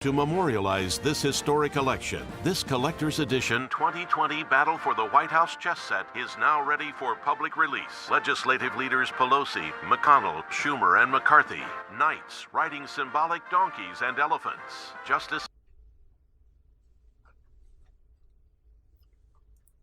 To memorialize this historic election, this collector's edition 2020 Battle for the White House chess set is now ready for public release. Legislative leaders Pelosi, McConnell, Schumer, and McCarthy, knights riding symbolic donkeys and elephants. Justice.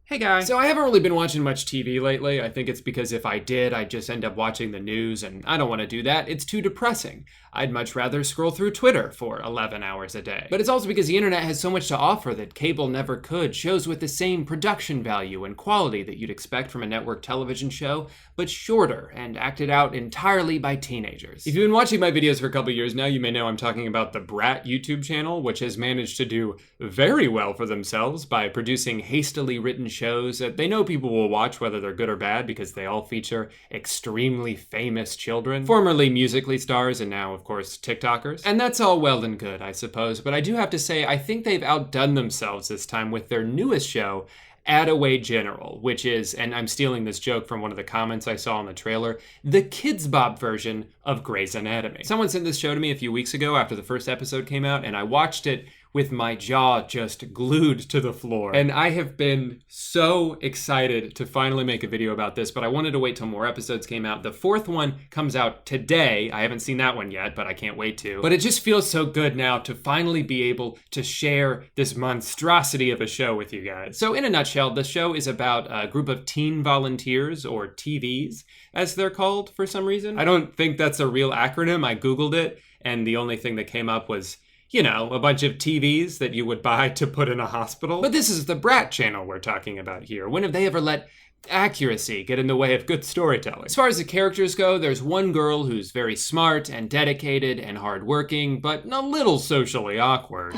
Hey guys. So I haven't really been watching much TV lately. I think it's because if I did, I'd just end up watching the news, and I don't want to do that. It's too depressing. I'd much rather scroll through Twitter for 11 hours a day. But it's also because the internet has so much to offer that cable never could. Shows with the same production value and quality that you'd expect from a network television show, but shorter and acted out entirely by teenagers. If you've been watching my videos for a couple years now, you may know I'm talking about the Brat YouTube channel, which has managed to do very well for themselves by producing hastily written shows that they know people will watch whether they're good or bad because they all feature extremely famous children, formerly Musical.ly stars and now, of course, TikTokers. And that's all well and good, I suppose, but I do have to say I think they've outdone themselves this time with their newest show, Attaway General, which is, and I'm stealing this joke from one of the comments I saw on the trailer, the Kids Bop version of Grey's Anatomy. Someone sent this show to me a few weeks ago after the first episode came out, and I watched it with my jaw just glued to the floor. And I have been so excited to finally make a video about this, but I wanted to wait till more episodes came out. The fourth one comes out today. I haven't seen that one yet, but I can't wait to. But it just feels so good now to finally be able to share this monstrosity of a show with you guys. So in a nutshell, the show is about a group of teen volunteers, or TVs, as they're called for some reason. I don't think that's a real acronym. I Googled it, and the only thing that came up was, you know, a bunch of TVs that you would buy to put in a hospital. But this is the Brat channel we're talking about here. When have they ever let accuracy get in the way of good storytelling? As far as the characters go, there's one girl who's very smart and dedicated and hardworking, but a little socially awkward.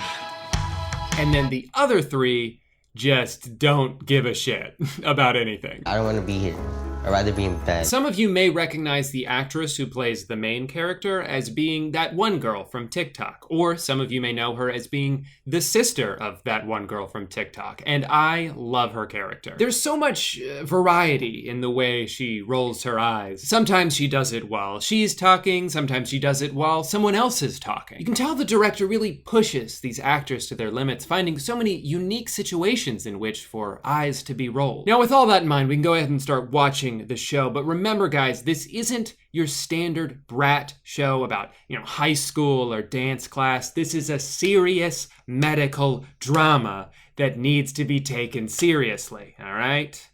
And then the other three just don't give a shit about anything. I don't want to be here. I'd rather be in bed. Some of you may recognize the actress who plays the main character as being that one girl from TikTok, or some of you may know her as being the sister of that one girl from TikTok, and I love her character. There's so much variety in the way she rolls her eyes. Sometimes she does it while she's talking, sometimes she does it while someone else is talking. You can tell the director really pushes these actors to their limits, finding so many unique situations in which for eyes to be rolled. Now with all that in mind, we can go ahead and start watching the show, but remember guys, this isn't your standard Brat show about, you know, high school or dance class. This is a serious medical drama that needs to be taken seriously, all right?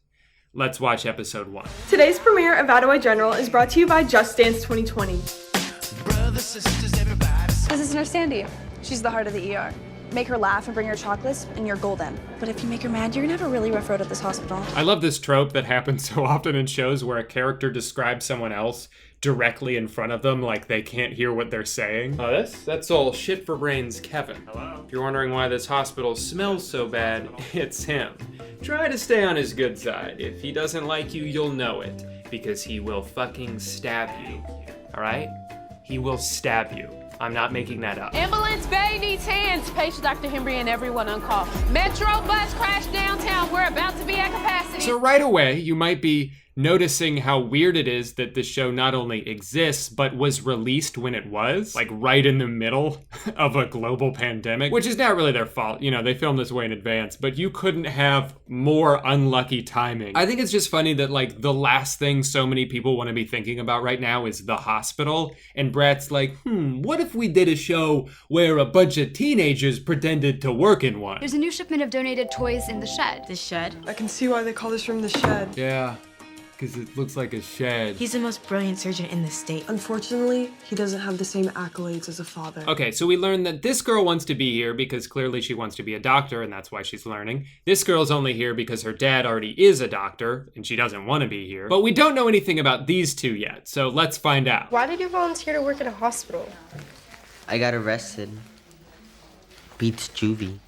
Let's watch episode 1. Today's premiere of Attaway General is brought to you by Just Dance 2020. Brothers, sisters, everybody. This is Nurse Sandy. She's the heart of the ER. Make her laugh and bring her chocolates, and you're golden. But if you make her mad, you're gonna have a really rough road at this hospital. I love this trope that happens so often in shows where a character describes someone else directly in front of them like they can't hear what they're saying. Oh, that's all shit for brains Kevin. Hello? If you're wondering why this hospital smells so bad, it's him. Try to stay on his good side. If he doesn't like you, you'll know it, because he will fucking stab you. All right? He will stab you. I'm not making that up. Ambulance Bay needs hands. Patient Dr. Hembry and everyone on call. Metro bus crashed downtown. We're about to be at capacity. So right away, you might be noticing how weird it is that this show not only exists, but was released when it was, like right in the middle of a global pandemic, which is not really their fault. You know, they filmed this way in advance, but you couldn't have more unlucky timing. I think it's just funny that like the last thing so many people want to be thinking about right now is the hospital, and Brat's like, what if we did a show where a bunch of teenagers pretended to work in one? There's a new shipment of donated toys in the shed. The shed? I can see why they call this room the shed. Yeah. Because it looks like a shed. He's the most brilliant surgeon in the state. Unfortunately, he doesn't have the same accolades as a father. Okay, so we learned that this girl wants to be here because clearly she wants to be a doctor, and that's why she's learning. This girl's only here because her dad already is a doctor, and she doesn't want to be here. But we don't know anything about these two yet, so let's find out. Why did you volunteer to work at a hospital? I got arrested. Beats juvie.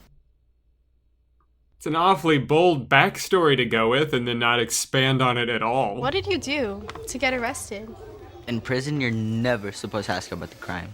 It's an awfully bold backstory to go with and then not expand on it at all. What did you do to get arrested? In prison, you're never supposed to ask about the crime.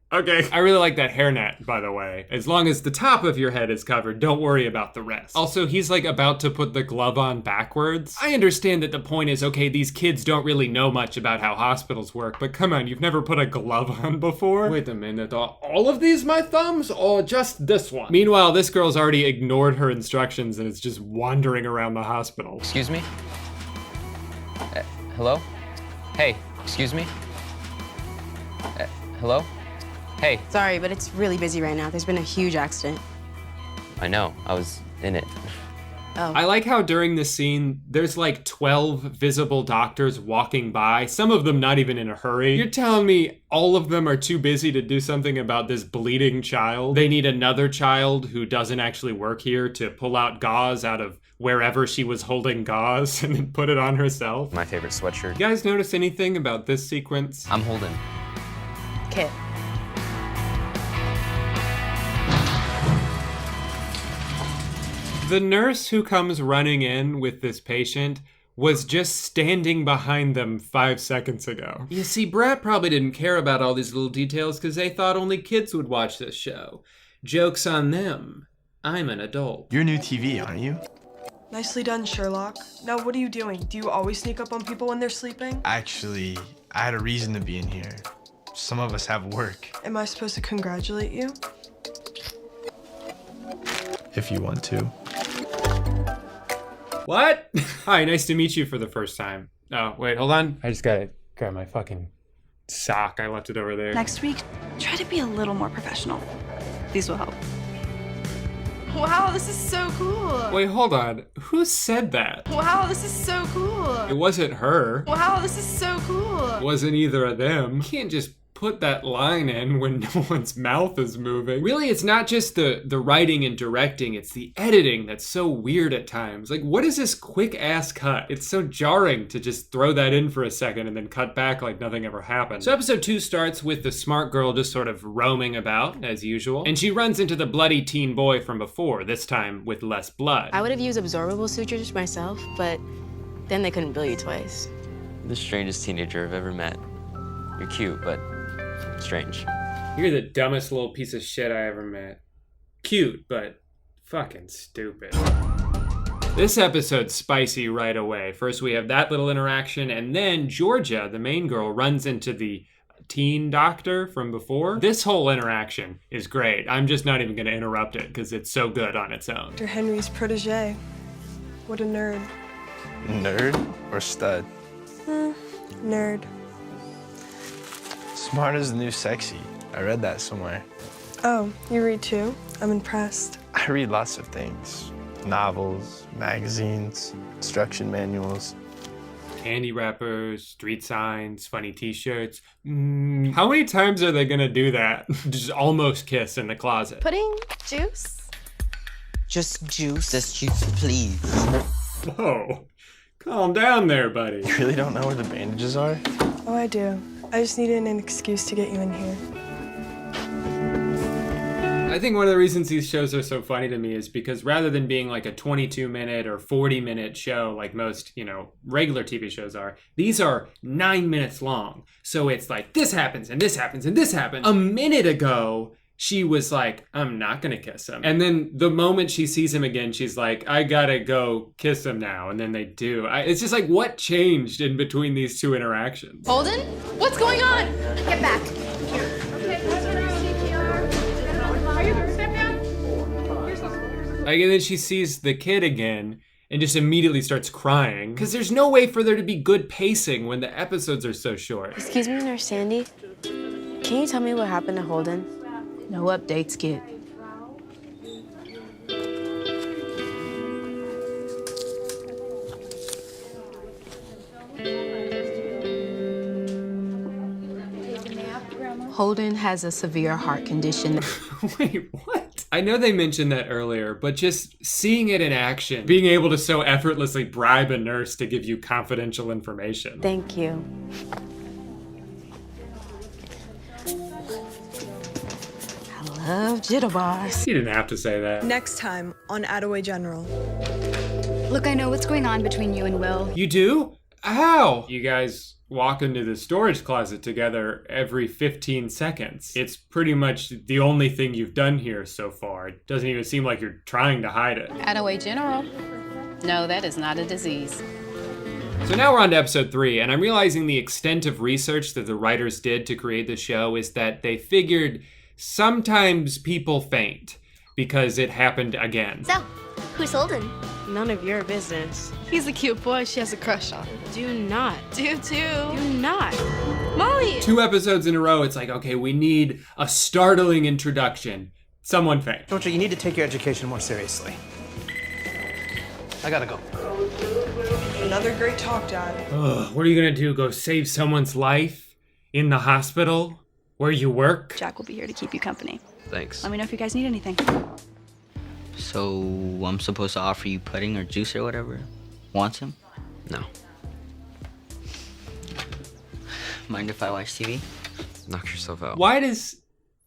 Okay. I really like that hairnet, by the way. As long as the top of your head is covered, don't worry about the rest. Also, he's like about to put the glove on backwards. I understand that the point is, okay, these kids don't really know much about how hospitals work, but come on, you've never put a glove on before? Wait a minute, are all of these my thumbs or just this one? Meanwhile, this girl's already ignored her instructions and is just wandering around the hospital. Excuse me? Hello? Hey, excuse me? Hello? Hey. Sorry, but it's really busy right now. There's been a huge accident. I know, I was in it. Oh. I like how during this scene, there's like 12 visible doctors walking by, some of them not even in a hurry. You're telling me all of them are too busy to do something about this bleeding child? They need another child who doesn't actually work here to pull out gauze out of wherever she was holding gauze and then put it on herself. My favorite sweatshirt. You guys notice anything about this sequence? I'm Holden. Kit. The nurse who comes running in with this patient was just standing behind them 5 seconds ago. You see, Brett probably didn't care about all these little details because they thought only kids would watch this show. Joke's on them. I'm an adult. You're new TV, aren't you? Nicely done, Sherlock. Now, what are you doing? Do you always sneak up on people when they're sleeping? Actually, I had a reason to be in here. Some of us have work. Am I supposed to congratulate you? If you want to. What? Hi, nice to meet you for the first time. Oh, wait, hold on. I just gotta grab my fucking sock. I left it over there. Next week, try to be a little more professional. These will help. Wow, this is so cool. Wait, hold on. Who said that? Wow, this is so cool. It wasn't her. Wow, this is so cool. It wasn't either of them. You can't just put that line in when no one's mouth is moving. Really, it's not just the writing and directing, it's the editing that's so weird at times. Like, what is this quick ass cut? It's so jarring to just throw that in for a second and then cut back like nothing ever happened. So episode 2 starts with the smart girl just sort of roaming about, as usual, and she runs into the bloody teen boy from before, this time with less blood. I would have used absorbable sutures myself, but then they couldn't bill you twice. The strangest teenager I've ever met. You're cute, but strange. You're the dumbest little piece of shit I ever met. Cute, but fucking stupid. This episode's spicy right away. First we have that little interaction, and then Georgia, the main girl, runs into the teen doctor from before. This whole interaction is great. I'm just not even gonna interrupt it because it's so good on its own. Dr. Henry's protege. What a nerd. Nerd or stud? Nerd. Smart is the new sexy. I read that somewhere. Oh, you read too? I'm impressed. I read lots of things. Novels, magazines, instruction manuals. Candy wrappers, street signs, funny t-shirts. How many times are they gonna do that? Just almost kiss in the closet. Pudding? Juice? Just juice. Just juice, please. Whoa, calm down there, buddy. You really don't know where the bandages are? Oh, I do. I just needed an excuse to get you in here. I think one of the reasons these shows are so funny to me is because rather than being like a 22-minute or 40-minute show like most, regular TV shows are, these are 9 minutes long. So it's like, this happens, and this happens, and this happens. A minute ago, she was like, I'm not gonna kiss him. And then the moment she sees him again, she's like, I gotta go kiss him now. And then they do. It's just like, what changed in between these two interactions? Holden? What's going on? Get back. Like, and then she sees the kid again and just immediately starts crying. Because there's no way for there to be good pacing when the episodes are so short. Excuse me, Nurse Sandy. Can you tell me what happened to Holden? No updates, kid. Holden has a severe heart condition. Wait, what? I know they mentioned that earlier, but just seeing it in action, being able to so effortlessly bribe a nurse to give you confidential information. Thank you. I love jitterbugs. You didn't have to say that. Next time on Attaway General. Look, I know what's going on between you and Will. You do? How? You guys walk into the storage closet together every 15 seconds. It's pretty much the only thing you've done here so far. It doesn't even seem like you're trying to hide it. Attaway General. No, that is not a disease. So now we're on to episode 3, and I'm realizing the extent of research that the writers did to create the show is that they figured sometimes people faint because it happened again. So, who's Holden? None of your business. He's a cute boy she has a crush on. Do not. Do too. Do not. Molly! 2 episodes in a row, it's like, okay, we need a startling introduction. Someone faint. Don't you need to take your education more seriously. I gotta go. Another great talk, Dad. Ugh, what are you gonna do? Go save someone's life? In the hospital? Where you work? Jack will be here to keep you company. Thanks. Let me know if you guys need anything. So I'm supposed to offer you pudding or juice or whatever? Want some? No. Mind if I watch TV? Knock yourself out. Why does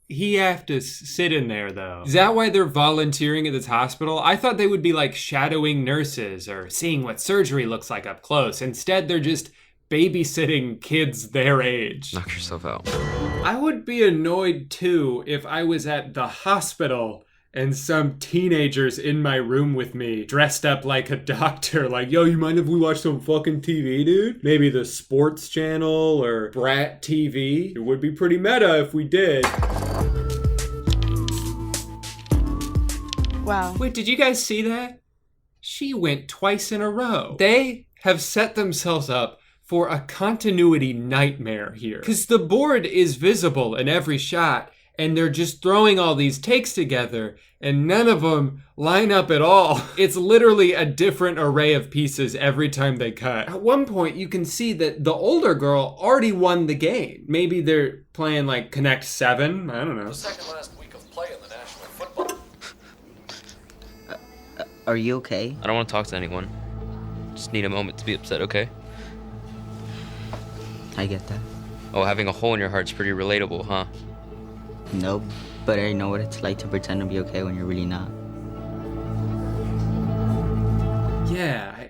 he have to sit in there, though? Is that why they're volunteering at this hospital? I thought they would be like shadowing nurses or seeing what surgery looks like up close. Instead, they're just babysitting kids their age. Knock yourself out. I would be annoyed too if I was at the hospital and some teenagers in my room with me dressed up like a doctor, like, yo, you mind if we watch some fucking TV, dude? Maybe the sports channel or Brat TV. It would be pretty meta if we did. Wow. Wait, did you guys see that? She went twice in a row. They have set themselves up for a continuity nightmare here. Because the board is visible in every shot, and they're just throwing all these takes together, and none of them line up at all. It's literally a different array of pieces every time they cut. At one point, you can see that the older girl already won the game. Maybe they're playing like Connect 7, I don't know. The second last week of play in the National Football. Are you okay? I don't want to talk to anyone. Just need a moment to be upset, okay? I get that. Oh, having a hole in your heart's pretty relatable, huh? Nope, but I know what it's like to pretend to be okay when you're really not. Yeah,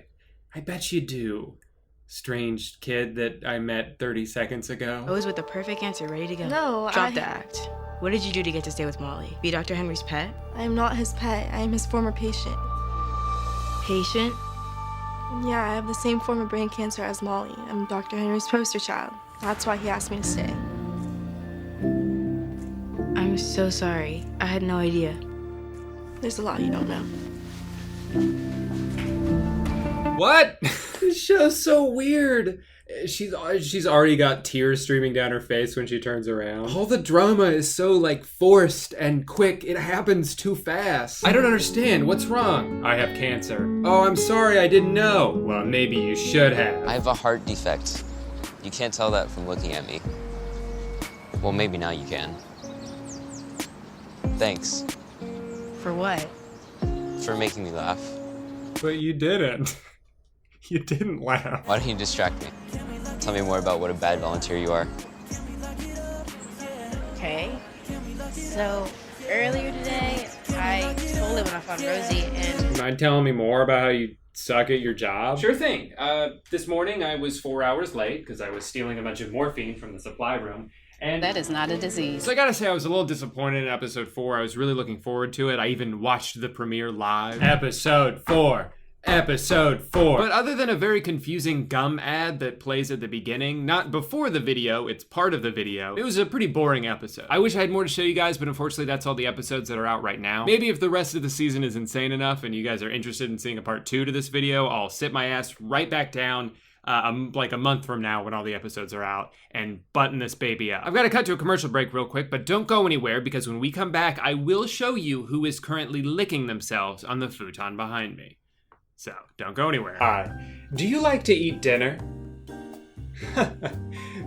I bet you do. Strange kid that I met 30 seconds ago. I was with the perfect answer, ready to go. No, Drop the act. What did you do to get to stay with Molly? Be Dr. Henry's pet? I am not his pet. I am his former patient. Patient? Yeah, I have the same form of brain cancer as Molly. I'm Dr. Henry's poster child. That's why he asked me to stay. I'm so sorry. I had no idea. There's a lot you don't know. What? This show's so weird. She's already got tears streaming down her face when she turns around. All the drama is so like forced and quick. It happens too fast. I don't understand. What's wrong? I have cancer. Oh, I'm sorry. I didn't know. Well, maybe you should have. I have a heart defect. You can't tell that from looking at me. Well, maybe now you can. Thanks For what? for making me laugh. But you didn't. You didn't laugh. Why don't you distract me? Tell me more about what a bad volunteer you are. Okay. So, earlier today, I totally went off on Rosie and... Mind telling me more about how you suck at your job? Sure thing. This morning I was 4 hours late because I was stealing a bunch of morphine from the supply room. And That is not a disease. so I gotta say, I was a little disappointed in episode 4. I was really looking forward to it. I even watched the premiere live. Episode 4. Episode 4. But other than a very confusing gum ad that plays at the beginning, not before the video, it's part of the video, it was a pretty boring episode. I wish I had more to show you guys, but unfortunately that's all the episodes that are out right now. Maybe if the rest of the season is insane enough and you guys are interested in seeing a part 2 to this video, I'll sit my ass right back down like a month from now when all the episodes are out and button this baby up. I've got to cut to a commercial break real quick, but don't go anywhere because when we come back, I will show you who is currently licking themselves on the futon behind me. So don't go anywhere. Hi. Do you like to eat dinner?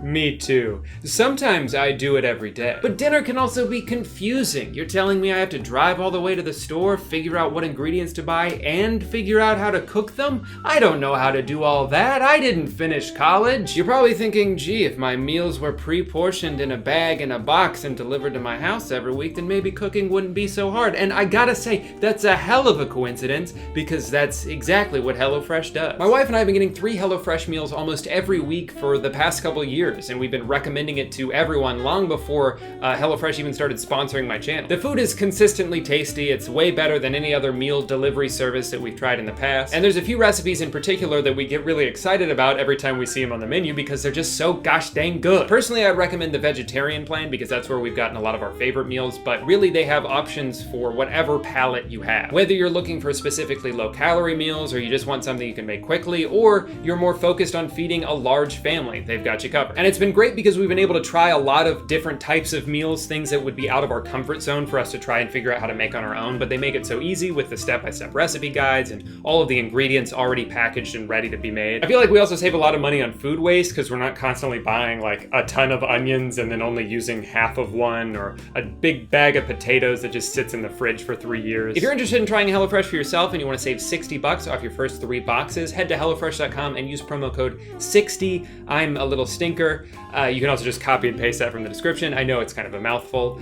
Me too. Sometimes I do it every day. But dinner can also be confusing. You're telling me I have to drive all the way to the store, figure out what ingredients to buy, and figure out how to cook them? I don't know how to do all that. I didn't finish college. You're probably thinking, gee, if my meals were pre-portioned in a bag in a box and delivered to my house every week, then maybe cooking wouldn't be so hard. And I gotta say, that's a hell of a coincidence, because that's exactly what HelloFresh does. My wife and I have been getting 3 HelloFresh meals almost every week for the past couple of years, and we've been recommending it to everyone long before HelloFresh even started sponsoring my channel. The food is consistently tasty. It's way better than any other meal delivery service that we've tried in the past. And there's a few recipes in particular that we get really excited about every time we see them on the menu because they're just so gosh dang good. Personally, I'd recommend the vegetarian plan because that's where we've gotten a lot of our favorite meals, but really they have options for whatever palate you have. Whether you're looking for specifically low-calorie meals, or you just want something you can make quickly, or you're more focused on feeding a large family, they've got you covered. And it's been great because we've been able to try a lot of different types of meals, things that would be out of our comfort zone for us to try and figure out how to make on our own, but they make it so easy with the step-by-step recipe guides and all of the ingredients already packaged and ready to be made. I feel like we also save a lot of money on food waste because we're not constantly buying like a ton of onions and then only using half of one, or a big bag of potatoes that just sits in the fridge for 3 years. If you're interested in trying HelloFresh for yourself and you want to save $60 off your first 3 boxes, head to HelloFresh.com and use promo code 60. I'm a little stinker. You can also just copy and paste that from the description. I know it's kind of a mouthful,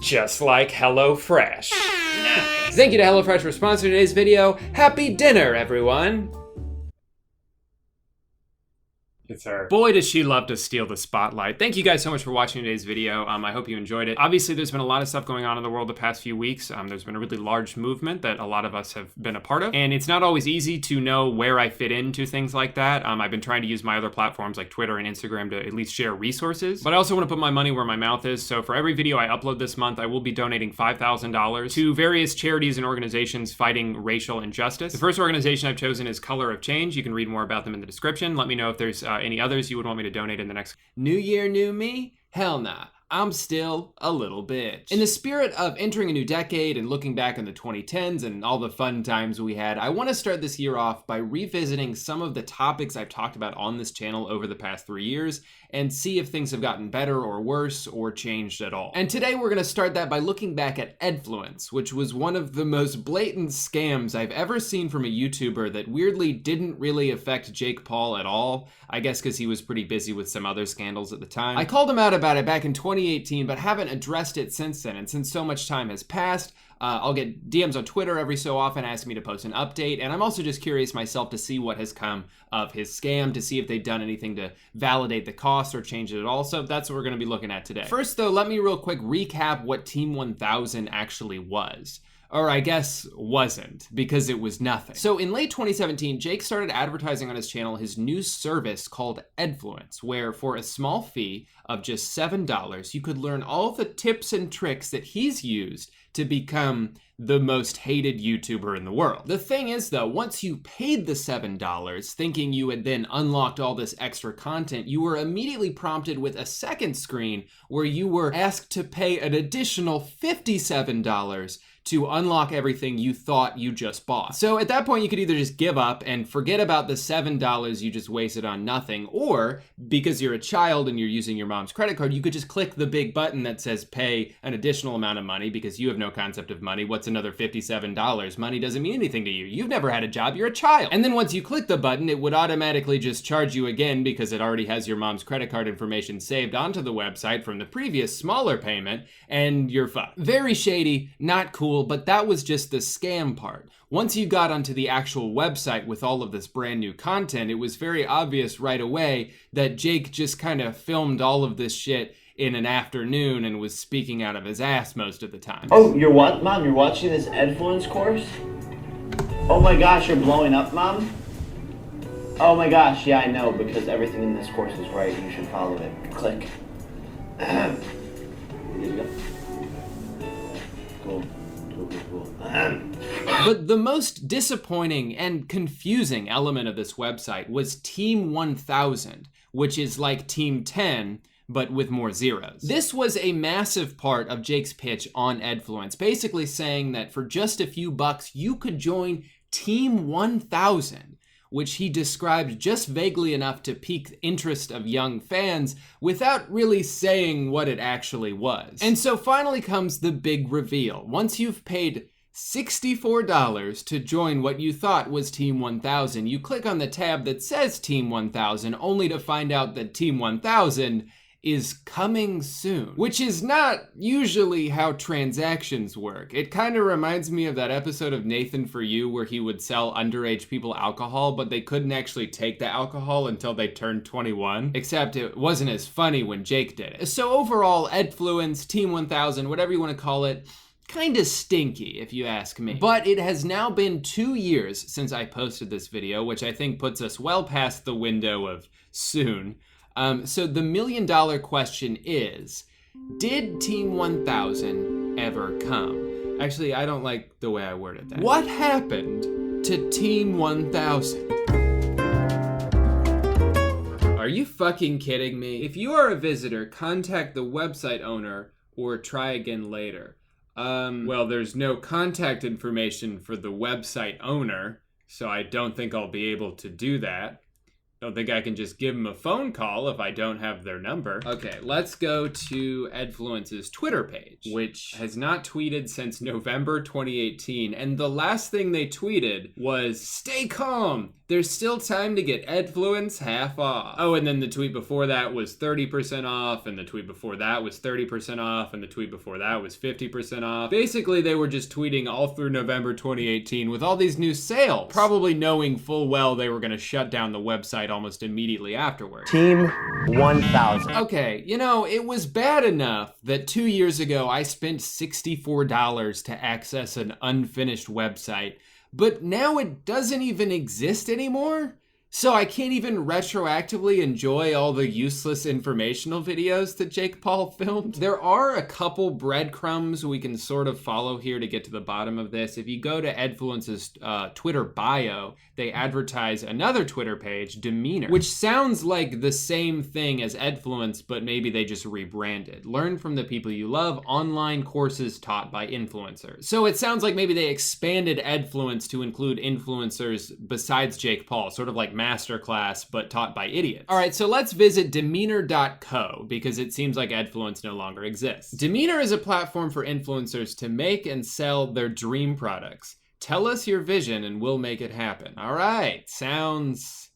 just like HelloFresh. Nice. Thank you to HelloFresh for sponsoring today's video. Happy dinner, everyone. It's her. Boy, does she love to steal the spotlight. Thank you guys so much for watching today's video. I hope you enjoyed it. Obviously, there's been a lot of stuff going on in the world the past few weeks. There's been a really large movement that a lot of us have been a part of, and it's not always easy to know where I fit into things like that. I've been trying to use my other platforms like Twitter and Instagram to at least share resources, but I also want to put my money where my mouth is. So for every video I upload this month, I will be donating $5,000 to various charities and organizations fighting racial injustice. The first organization I've chosen is Color of Change. You can read more about them in the description. Let me know if there's any others you would want me to donate in the next. New year, new me? Hell nah. I'm still a little bitch. In the spirit of entering a new decade and looking back on the 2010s and all the fun times we had, I want to start this year off by revisiting some of the topics I've talked about on this channel over the past 3 years and see if things have gotten better or worse or changed at all. And today we're going to start that by looking back at Edfluence, which was one of the most blatant scams I've ever seen from a YouTuber that weirdly didn't really affect Jake Paul at all. I guess because he was pretty busy with some other scandals at the time. I called him out about it back in 2018, but haven't addressed it since then. And since so much time has passed, I'll get DMs on Twitter every so often asking me to post an update, and I'm also just curious myself to see what has come of his scam, to see if they've done anything to validate the cost or change it at all. So that's what we're going to be looking at today. First though, let me real quick recap what Team 1000 actually was. Or I guess wasn't, because it was nothing. So in late 2017, Jake started advertising on his channel his new service called Edfluence, where for a small fee of just $7, you could learn all the tips and tricks that he's used to become the most hated YouTuber in the world. The thing is though, once you paid the $7, thinking you had then unlocked all this extra content, you were immediately prompted with a second screen where you were asked to pay an additional $57 to unlock everything you thought you just bought. So at that point, you could either just give up and forget about the $7 you just wasted on nothing, or because you're a child and you're using your mom's credit card, you could just click the big button that says pay an additional amount of money because you have no concept of money. What's another $57? Money doesn't mean anything to you. You've never had a job, you're a child. And then once you click the button, it would automatically just charge you again because it already has your mom's credit card information saved onto the website from the previous smaller payment, and you're fucked. Very shady, not cool, but that was just the scam part. Once you got onto the actual website with all of this brand new content, it was very obvious right away that Jake just kind of filmed all of this shit in an afternoon and was speaking out of his ass most of the time. Oh, you're what, Mom? You're watching this Edfluence course? Oh my gosh, you're blowing up, Mom? Oh my gosh, yeah, I know, because everything in this course is right. You should follow it. Click. Here you go. Cool. But the most disappointing and confusing element of this website was Team 1000, which is like Team 10, but with more zeros. This was a massive part of Jake's pitch on Edfluence, basically saying that for just a few bucks, you could join Team 1000, which he described just vaguely enough to pique interest of young fans without really saying what it actually was. And so finally comes the big reveal. Once you've paid $64 to join what you thought was Team 1000, you click on the tab that says Team 1000 only to find out that Team 1000 is coming soon, which is not usually how transactions work. It kind of reminds me of that episode of Nathan For You where he would sell underage people alcohol, but they couldn't actually take the alcohol until they turned 21, except it wasn't as funny when Jake did it. So overall, Edfluence, Team 1000, whatever you want to call it, kind of stinky if you ask me. But it has now been 2 years since I posted this video, which I think puts us well past the window of soon. So the $1 million question is, did Team 1000 ever come? Actually, I don't like the way I worded that. What happened to Team 1000? Are you fucking kidding me? If you are a visitor, contact the website owner or try again later. Well, there's no contact information for the website owner, so I don't think I'll be able to do that. I don't think I can just give them a phone call if I don't have their number. Okay, let's go to Edfluence's Twitter page, which has not tweeted since November 2018. And the last thing they tweeted was, "Stay calm. There's still time to get Edfluence half off." Oh, and then the tweet before that was 30% off, and the tweet before that was 30% off, and the tweet before that was 50% off. Basically, they were just tweeting all through November 2018 with all these new sales, probably knowing full well they were gonna shut down the website almost immediately afterwards. Team 1000. Okay, you know, it was bad enough that 2 years ago I spent $64 to access an unfinished website, but now it doesn't even exist anymore? So I can't even retroactively enjoy all the useless informational videos that Jake Paul filmed? There are a couple breadcrumbs we can sort of follow here to get to the bottom of this. If you go to Edfluence's Twitter bio, they advertise another Twitter page, Demeanor, which sounds like the same thing as Edfluence, but maybe they just rebranded. Learn from the people you love, online courses taught by influencers. So it sounds like maybe they expanded Edfluence to include influencers besides Jake Paul, sort of like masterclass, but taught by idiots. All right, so let's visit demeanor.co because it seems like Edfluence no longer exists. Demeanor is a platform for influencers to make and sell their dream products. Tell us your vision and we'll make it happen. All right, sounds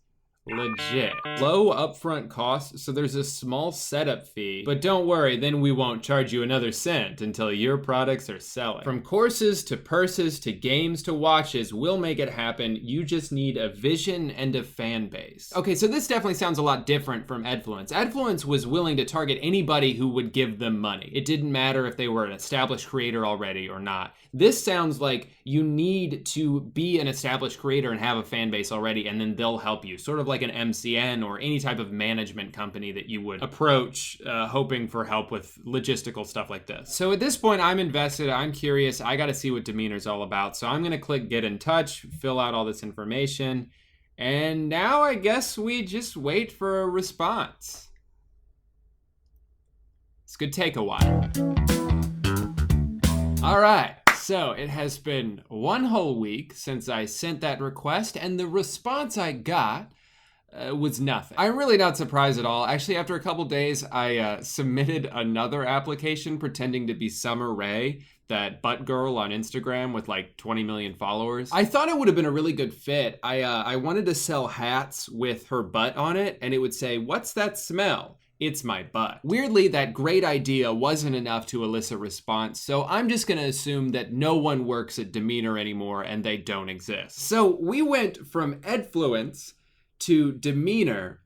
legit. Low upfront costs, so there's a small setup fee, but don't worry, then we won't charge you another cent until your products are selling. From courses to purses to games to watches, we'll make it happen. You just need a vision and a fan base. Okay, so this definitely sounds a lot different from Edfluence. Edfluence was willing to target anybody who would give them money. It didn't matter if they were an established creator already or not. This sounds like you need to be an established creator and have a fan base already, and then they'll help you. Sort of like an MCN or any type of management company that you would approach hoping for help with logistical stuff like this. So at this point, I'm invested, I'm curious, I gotta see what Demeanor's all about. So I'm gonna click get in touch, fill out all this information, and now I guess we just wait for a response. This could take a while. All right. So it has been 1 whole week since I sent that request, and the response I got was nothing. I'm really not surprised at all. Actually, after a couple days, I submitted another application pretending to be Summer Rae, that butt girl on Instagram with like 20 million followers. I thought it would have been a really good fit. I wanted to sell hats with her butt on it, and it would say, "What's that smell? It's my butt." Weirdly, that great idea wasn't enough to elicit response, so I'm just gonna assume that no one works at Demeanor anymore and they don't exist. So we went from Edfluence to Demeanor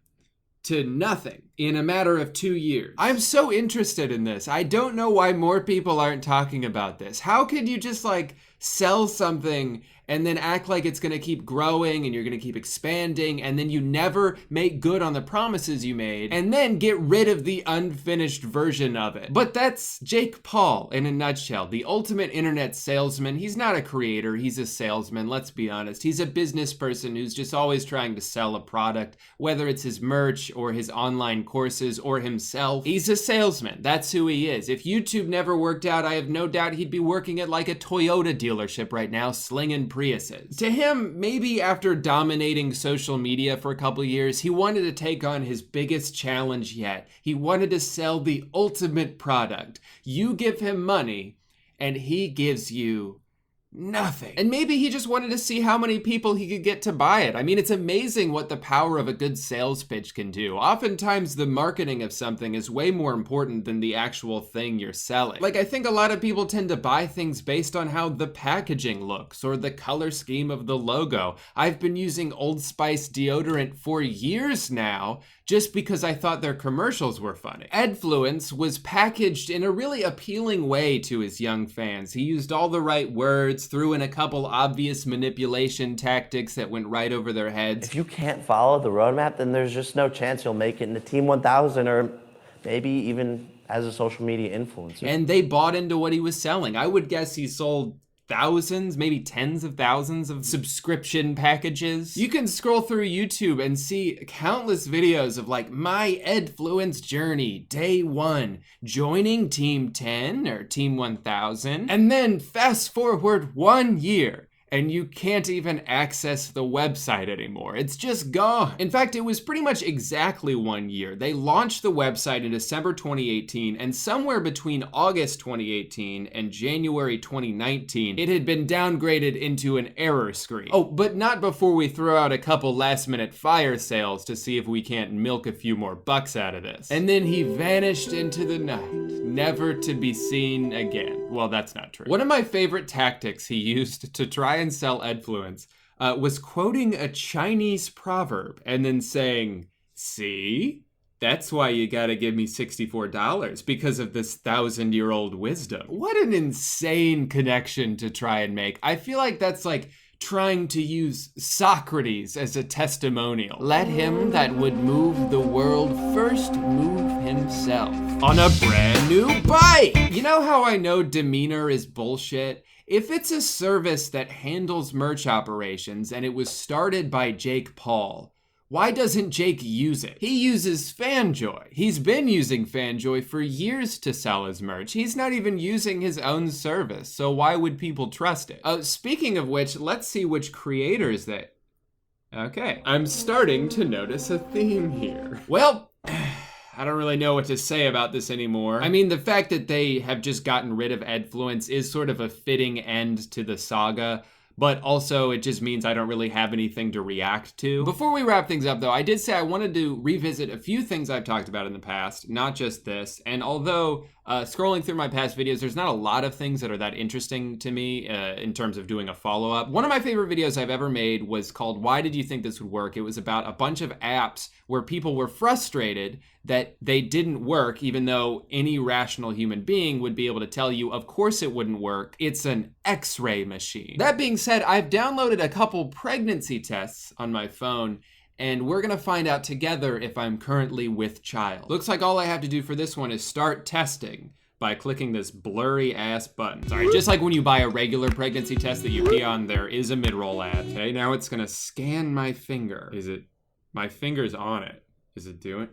to nothing in a matter of 2 years. I'm so interested in this. I don't know why more people aren't talking about this. How could you just like sell something and then act like it's gonna keep growing and you're gonna keep expanding, and then you never make good on the promises you made, and then get rid of the unfinished version of it? But that's Jake Paul in a nutshell, the ultimate internet salesman. He's not a creator, he's a salesman, let's be honest. He's a business person who's just always trying to sell a product, whether it's his merch or his online courses or himself. He's a salesman. That's who he is. If YouTube never worked out, I have no doubt he'd be working at like a Toyota dealership right now, slinging Priuses. To him, maybe after dominating social media for a couple years, he wanted to take on his biggest challenge yet. He wanted to sell the ultimate product. You give him money, and he gives you nothing. And maybe he just wanted to see how many people he could get to buy it. I mean, it's amazing what the power of a good sales pitch can do. Oftentimes, the marketing of something is way more important than the actual thing you're selling. Like, I think a lot of people tend to buy things based on how the packaging looks or the color scheme of the logo. I've been using Old Spice deodorant for years now just because I thought their commercials were funny. Edfluence was packaged in a really appealing way to his young fans. He used all the right words, threw in a couple obvious manipulation tactics that went right over their heads. If you can't follow the roadmap, then there's just no chance you'll make it into Team 1000 or maybe even as a social media influencer. And they bought into what he was selling. I would guess he sold thousands, maybe tens of thousands of subscription packages. You can scroll through YouTube and see countless videos of like my Edfluence journey, day 1, joining Team 10 or Team 1000, and then fast forward 1 year. And you can't even access the website anymore. It's just gone. In fact, it was pretty much exactly 1 year. They launched the website in December 2018, and somewhere between August 2018 and January 2019, it had been downgraded into an error screen. Oh, but not before we throw out a couple last-minute fire sales to see if we can't milk a few more bucks out of this. And then he vanished into the night, never to be seen again. Well, that's not true. One of my favorite tactics he used to try and sell Edfluence was quoting a Chinese proverb and then saying, "See? That's why you gotta give me $64 because of this 1,000-year-old wisdom." What an insane connection to try and make. I feel like that's like trying to use Socrates as a testimonial. Let him that would move the world first move himself on a brand new bike. You know how I know demeanor is bullshit? If it's a service that handles merch operations and it was started by Jake Paul, why doesn't Jake use it? He uses FanJoy. He's been using FanJoy for years to sell his merch. He's not even using his own service, so why would people trust it? Speaking of which, let's see which creators that... Okay, I'm starting to notice a theme here. Well, I don't really know what to say about this anymore. I mean, the fact that they have just gotten rid of Edfluence is sort of a fitting end to the saga, but also it just means I don't really have anything to react to. Before we wrap things up though, I did say I wanted to revisit a few things I've talked about in the past, not just this. And although scrolling through my past videos, there's not a lot of things that are that interesting to me in terms of doing a follow-up. One of my favorite videos I've ever made was called Why Did You Think This Would Work? It was about a bunch of apps where people were frustrated that they didn't work, even though any rational human being would be able to tell you, of course it wouldn't work. It's an X-ray machine. That being said, I've downloaded a couple pregnancy tests on my phone, and we're gonna find out together if I'm currently with child. Looks like all I have to do for this one is start testing by clicking this blurry ass button. Sorry, just like when you buy a regular pregnancy test that you pee on, there is a mid-roll ad. Okay, now it's gonna scan my finger. Is it, my finger's on it. Is it doing?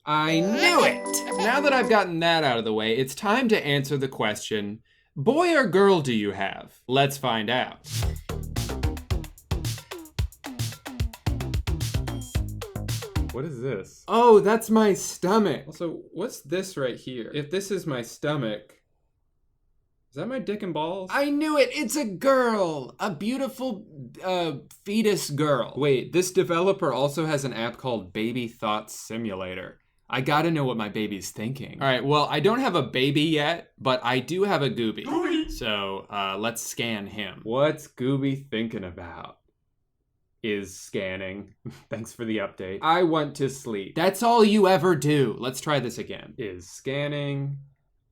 I knew it! Now that I've gotten that out of the way, it's time to answer the question, boy or girl do you have? Let's find out. What is this? Oh, that's my stomach. Also, what's this right here? If this is my stomach, is that my dick and balls? I knew it, it's a girl. A beautiful fetus girl. Wait, this developer also has an app called Baby Thoughts Simulator. I gotta know what my baby's thinking. All right, well, I don't have a baby yet, but I do have a Gooby. So let's scan him. What's Gooby thinking about? Is scanning. Thanks for the update. I want to sleep. That's all you ever do. Let's try this again. Is scanning.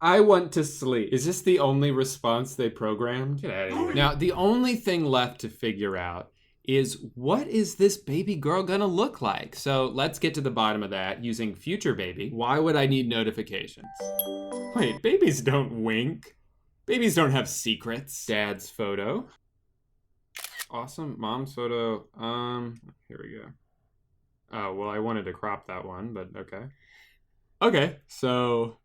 I want to sleep. Is this the only response they programmed? Get out of here. Now, the only thing left to figure out is what is this baby girl gonna look like? So let's get to the bottom of that using future baby. Why would I need notifications? Wait, babies don't wink. Babies don't have secrets. Dad's photo. Awesome, mom's photo. Here we go. Oh, well, I wanted to crop that one, but okay. Okay, so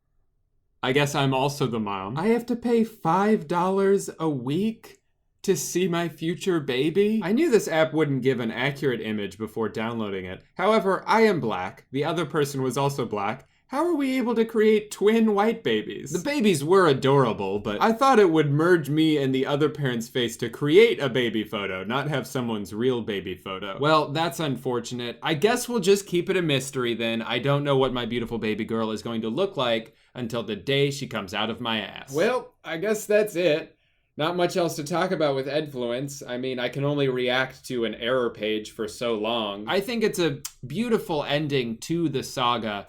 I guess I'm also the mom. I have to pay $5 a week to see my future baby? I knew this app wouldn't give an accurate image before downloading it. However, I am black. The other person was also black. How are we able to create twin white babies? The babies were adorable, but I thought it would merge me and the other parent's face to create a baby photo, not have someone's real baby photo. Well, that's unfortunate. I guess we'll just keep it a mystery then. I don't know what my beautiful baby girl is going to look like until the day she comes out of my ass. Well, I guess that's it. Not much else to talk about with Edfluence. I mean, I can only react to an error page for so long. I think it's a beautiful ending to the saga.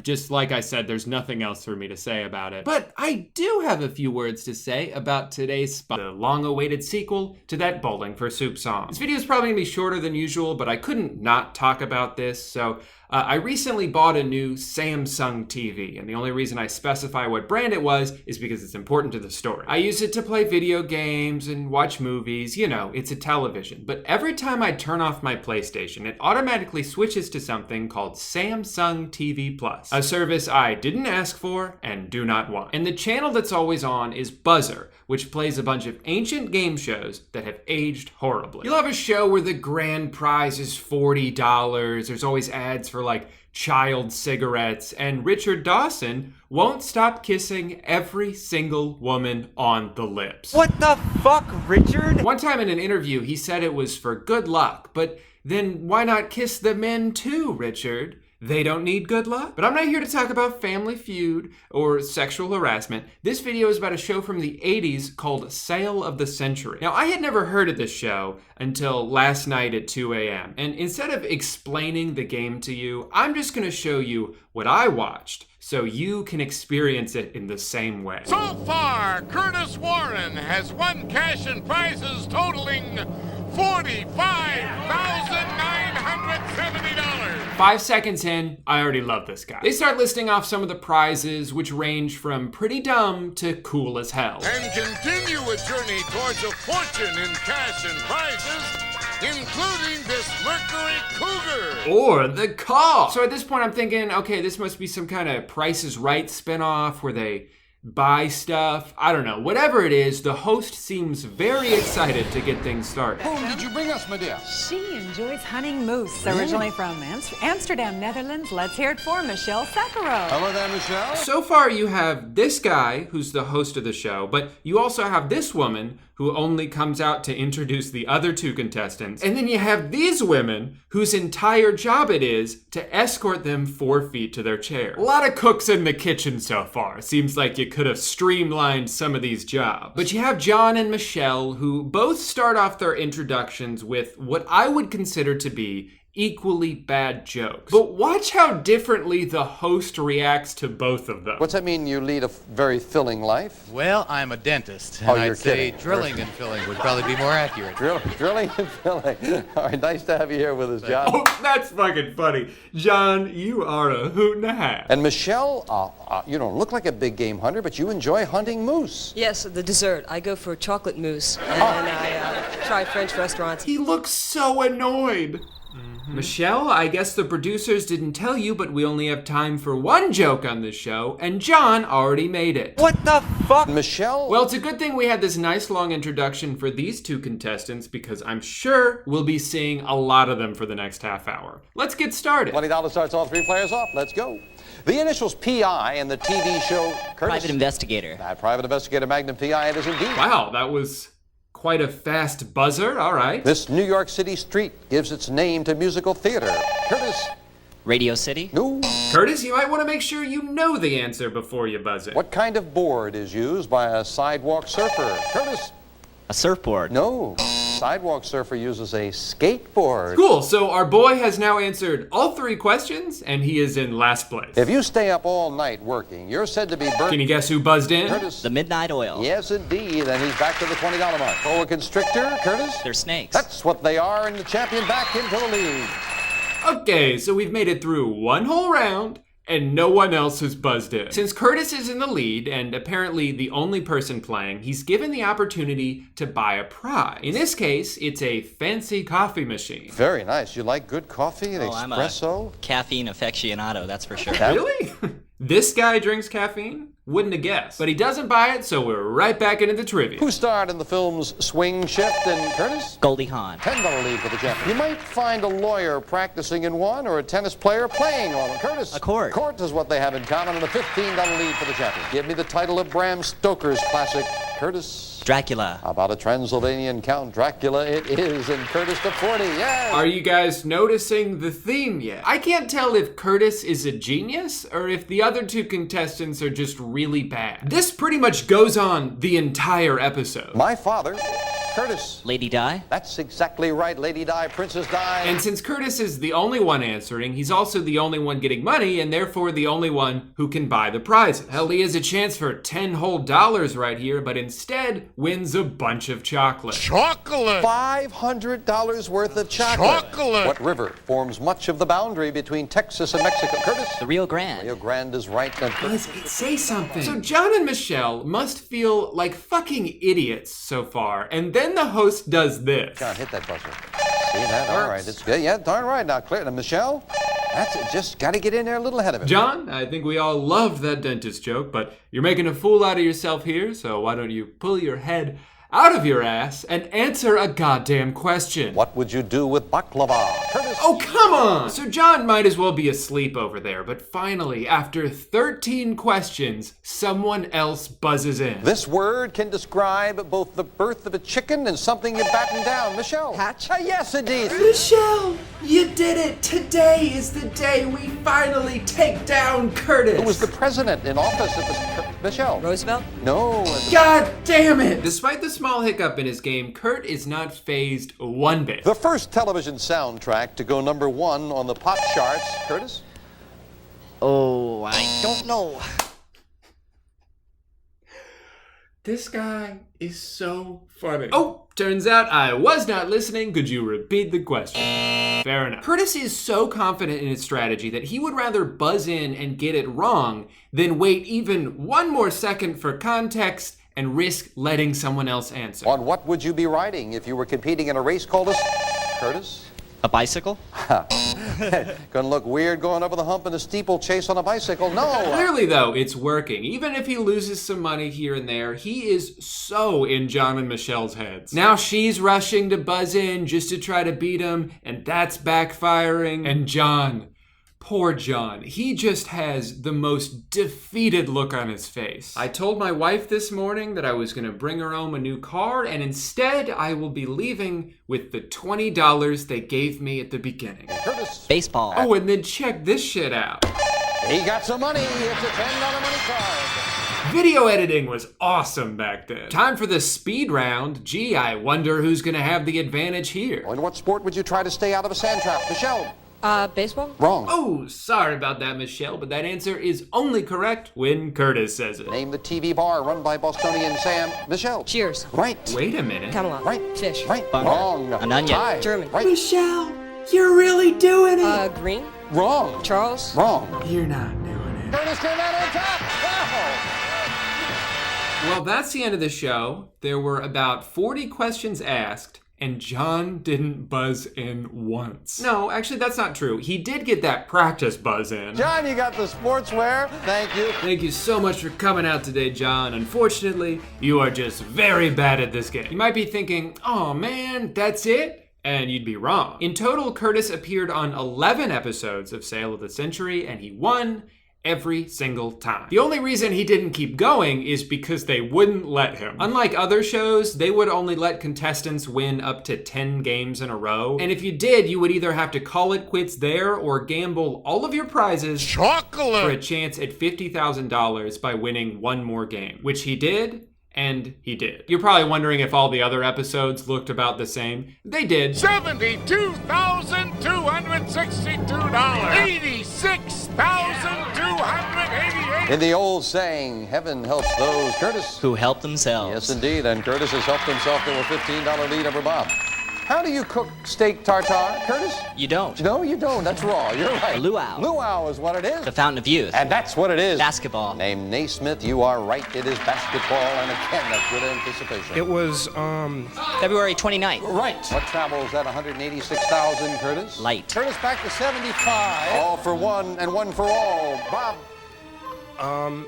Just like I said, there's nothing else for me to say about it. But I do have a few words to say about today's spot, the long-awaited sequel to that Bowling for Soup song. This video is probably gonna be shorter than usual, but I couldn't not talk about this, so I recently bought a new Samsung TV, and the only reason I specify what brand it was is because it's important to the story. I use it to play video games and watch movies, you know, it's a television. But every time I turn off my PlayStation, it automatically switches to something called Samsung TV Plus, a service I didn't ask for and do not want. And the channel that's always on is Buzzer, which plays a bunch of ancient game shows that have aged horribly. You'll have a show where the grand prize is $40, there's always ads for like child cigarettes, and Richard Dawson won't stop kissing every single woman on the lips. What the fuck, Richard? One time in an interview, he said it was for good luck, but then why not kiss the men too, Richard? They don't need good luck? But I'm not here to talk about Family Feud or sexual harassment. This video is about a show from the 80s called Sale of the Century. Now, I had never heard of this show until last night at 2 a.m. And instead of explaining the game to you, I'm just gonna show you what I watched so you can experience it in the same way. So far, Curtis Warren has won cash and prizes totaling $45,970. 5 seconds in, I already love this guy. They start listing off some of the prizes, which range from pretty dumb to cool as hell. And continue a journey towards a fortune in cash and prizes, including this Mercury Cougar. Or the car. So at this point I'm thinking, okay, this must be some kind of Price is Right spinoff where they buy stuff. I don't know. Whatever it is, the host seems very excited to get things started. Whom did you bring us, my dear? She enjoys hunting moose, originally from Amsterdam, Netherlands. Let's hear it for Michelle Sakharov. Hello there, Michelle. So far you have this guy who's the host of the show, but you also have this woman who only comes out to introduce the other two contestants. And then you have these women whose entire job it is to escort them 4 feet to their chair. A lot of cooks in the kitchen so far. Seems like you could have streamlined some of these jobs. But you have John and Michelle, who both start off their introductions with what I would consider to be equally bad jokes. But watch how differently the host reacts to both of them. What's that mean, you lead a very filling life? Well, I'm a dentist, and Oh, you're I'd say kidding. drilling and filling would probably be more accurate. Drilling and filling. All right, nice to have you here with us, John. Oh, that's fucking funny. John, you are a hoot and a half. And Michelle, you don't look like a big game hunter, but you enjoy hunting moose. Yes, the dessert. I go for chocolate mousse, and I try French restaurants. He looks so annoyed. Michelle, I guess the producers didn't tell you, but we only have time for one joke on this show, and John already made it. What the fuck? Michelle? Well, it's a good thing we had this nice long introduction for these two contestants, because I'm sure we'll be seeing a lot of them for the next half hour. Let's get started. $20 starts all 3 players off. Let's go. The initials PI in the TV show Curtis. Private investigator. Private investigator, Magnum PI, it is indeed. Wow, that was quite a fast buzzer. All right. This New York City street gives its name to musical theater. Curtis. Radio City? No. Curtis, you might want to make sure you know the answer before you buzz it. What kind of board is used by a sidewalk surfer? Curtis. A surfboard. No. Sidewalk surfer uses a skateboard. Cool, so our boy has now answered all 3 questions, and he is in last place. If you stay up all night working, you're said to be burnt. Can you guess who buzzed in? Curtis. The Midnight Oil. Yes, indeed, and he's back to the $20 mark. Boa constrictor, Curtis? They're snakes. That's what they are, and the champion back into the league. Okay, so we've made it through one whole round, and no one else has buzzed in. Since Curtis is in the lead and apparently the only person playing, he's given the opportunity to buy a prize. In this case, it's a fancy coffee machine. Very nice. You like good coffee and I'm espresso? a caffeine aficionado, that's for sure. Really? This guy drinks caffeine? Wouldn't have guessed. But he doesn't buy it, so we're right back into the trivia. Who starred in the films Swing Shift and Curtis? Goldie Hawn. $10 lead for the champion. You might find a lawyer practicing in one or a tennis player playing on one. Curtis? A court. Court is what they have in common, and a $15 lead for the champion. Give me the title of Bram Stoker's classic, Curtis. Dracula. How about a Transylvanian Count Dracula? It is, and Curtis to 40, yeah. Are you guys noticing the theme yet? I can't tell if Curtis is a genius or if the other two contestants are just really bad. This pretty much goes on the entire episode. My father, Curtis. Lady Di? That's exactly right, Lady Di, Princess Di. And since Curtis is the only one answering, he's also the only one getting money and therefore the only one who can buy the prizes. Hell, he has a chance for $10 whole right here, but instead wins a bunch of chocolate. Chocolate! $500 worth of chocolate. Chocolate! What river forms much of the boundary between Texas and Mexico? Curtis? The Rio Grande. Rio Grande is right. Let's say something. So John and Michelle must feel like fucking idiots so far, and then the host does this. John, hit that buzzer. See that? All right, it's good. Yeah, darn right. Now clear. Now, Michelle, that's it. Just got to get in there a little ahead of it. John, I think we all love that dentist joke, but you're making a fool out of yourself here, so why don't you pull your head out of your ass and answer a goddamn question. What would you do with baklava? Curtis? Oh, come on! So John might as well be asleep over there, but finally, after 13 questions, someone else buzzes in. This word can describe both the birth of a chicken and something you batten down. Michelle? Hatch? Yes, indeed. Michelle, you did it! Today is the day we finally take down Curtis! Who was the president in office at the... Michelle? Roosevelt? No. God damn it! Despite the small hiccup in his game, Kurt is not fazed one bit. The first television soundtrack to go #1 on the pop charts. Curtis? Oh, I don't know. This guy is so funny. Oh, turns out I was not listening. Could you repeat the question? Fair enough. Curtis is so confident in his strategy that he would rather buzz in and get it wrong than wait even one more second for context and risk letting someone else answer. On what would you be riding if you were competing in a race called a... Curtis? A bicycle? Gonna look weird going over the hump in a steeplechase on a bicycle. No! Clearly, though, it's working. Even if he loses some money here and there, he is so in John and Michelle's heads. Now she's rushing to buzz in just to try to beat him, and that's backfiring. And John, poor John, he just has the most defeated look on his face. I told my wife this morning that I was gonna bring her home a new car, and instead I will be leaving with the $20 they gave me at the beginning. Curtis. Baseball. Oh, and then check this shit out. He got some money. It's a $10 money card. Video editing was awesome back then. Time for the speed round. Gee, I wonder who's gonna have the advantage here. In what sport would you try to stay out of a sand trap? Michelle? Baseball? Wrong. Oh, sorry about that, Michelle, but that answer is only correct when Curtis says it. Name the TV bar run by Bostonian Sam. Michelle? Cheers. Right. Wait a minute. Camelot. Right. Fish. Right. Bunker. Wrong. An onion. Tie. German. Right. Michelle, you're really doing it. Green. Wrong. Charles. Wrong. You're not doing it. Curtis came out on top. Wow. Well, that's the end of the show. There were about 40 questions asked, and John didn't buzz in once. No, actually, that's not true. He did get that practice buzz in. John, you got the sportswear. Thank you. Thank you so much for coming out today, John. Unfortunately, you are just very bad at this game. You might be thinking, oh man, that's it? And you'd be wrong. In total, Curtis appeared on 11 episodes of Sale of the Century, and he won every single time. The only reason he didn't keep going is because they wouldn't let him. Unlike other shows, they would only let contestants win up to 10 games in a row. And if you did, you would either have to call it quits there or gamble all of your prizes Chocolate! for a chance at $50,000 by winning one more game, which he did. And he did. You're probably wondering if all the other episodes looked about the same. They did. $72,262. $86,288. In the old saying, heaven helps those, Curtis, who help themselves. Yes, indeed. And Curtis has helped himself to a $15 lead over Bob. How do you cook steak tartare, Curtis? You don't. No, you don't. That's raw. You're right. Luau. Luau is what it is. The fountain of youth. And that's what it is. Basketball. Name Naismith, you are right. It is basketball, and again, that's good anticipation. It was, February 29th. Right. What travels at 186,000, Curtis? Light. Curtis back to 75. All for one and one for all. Bob.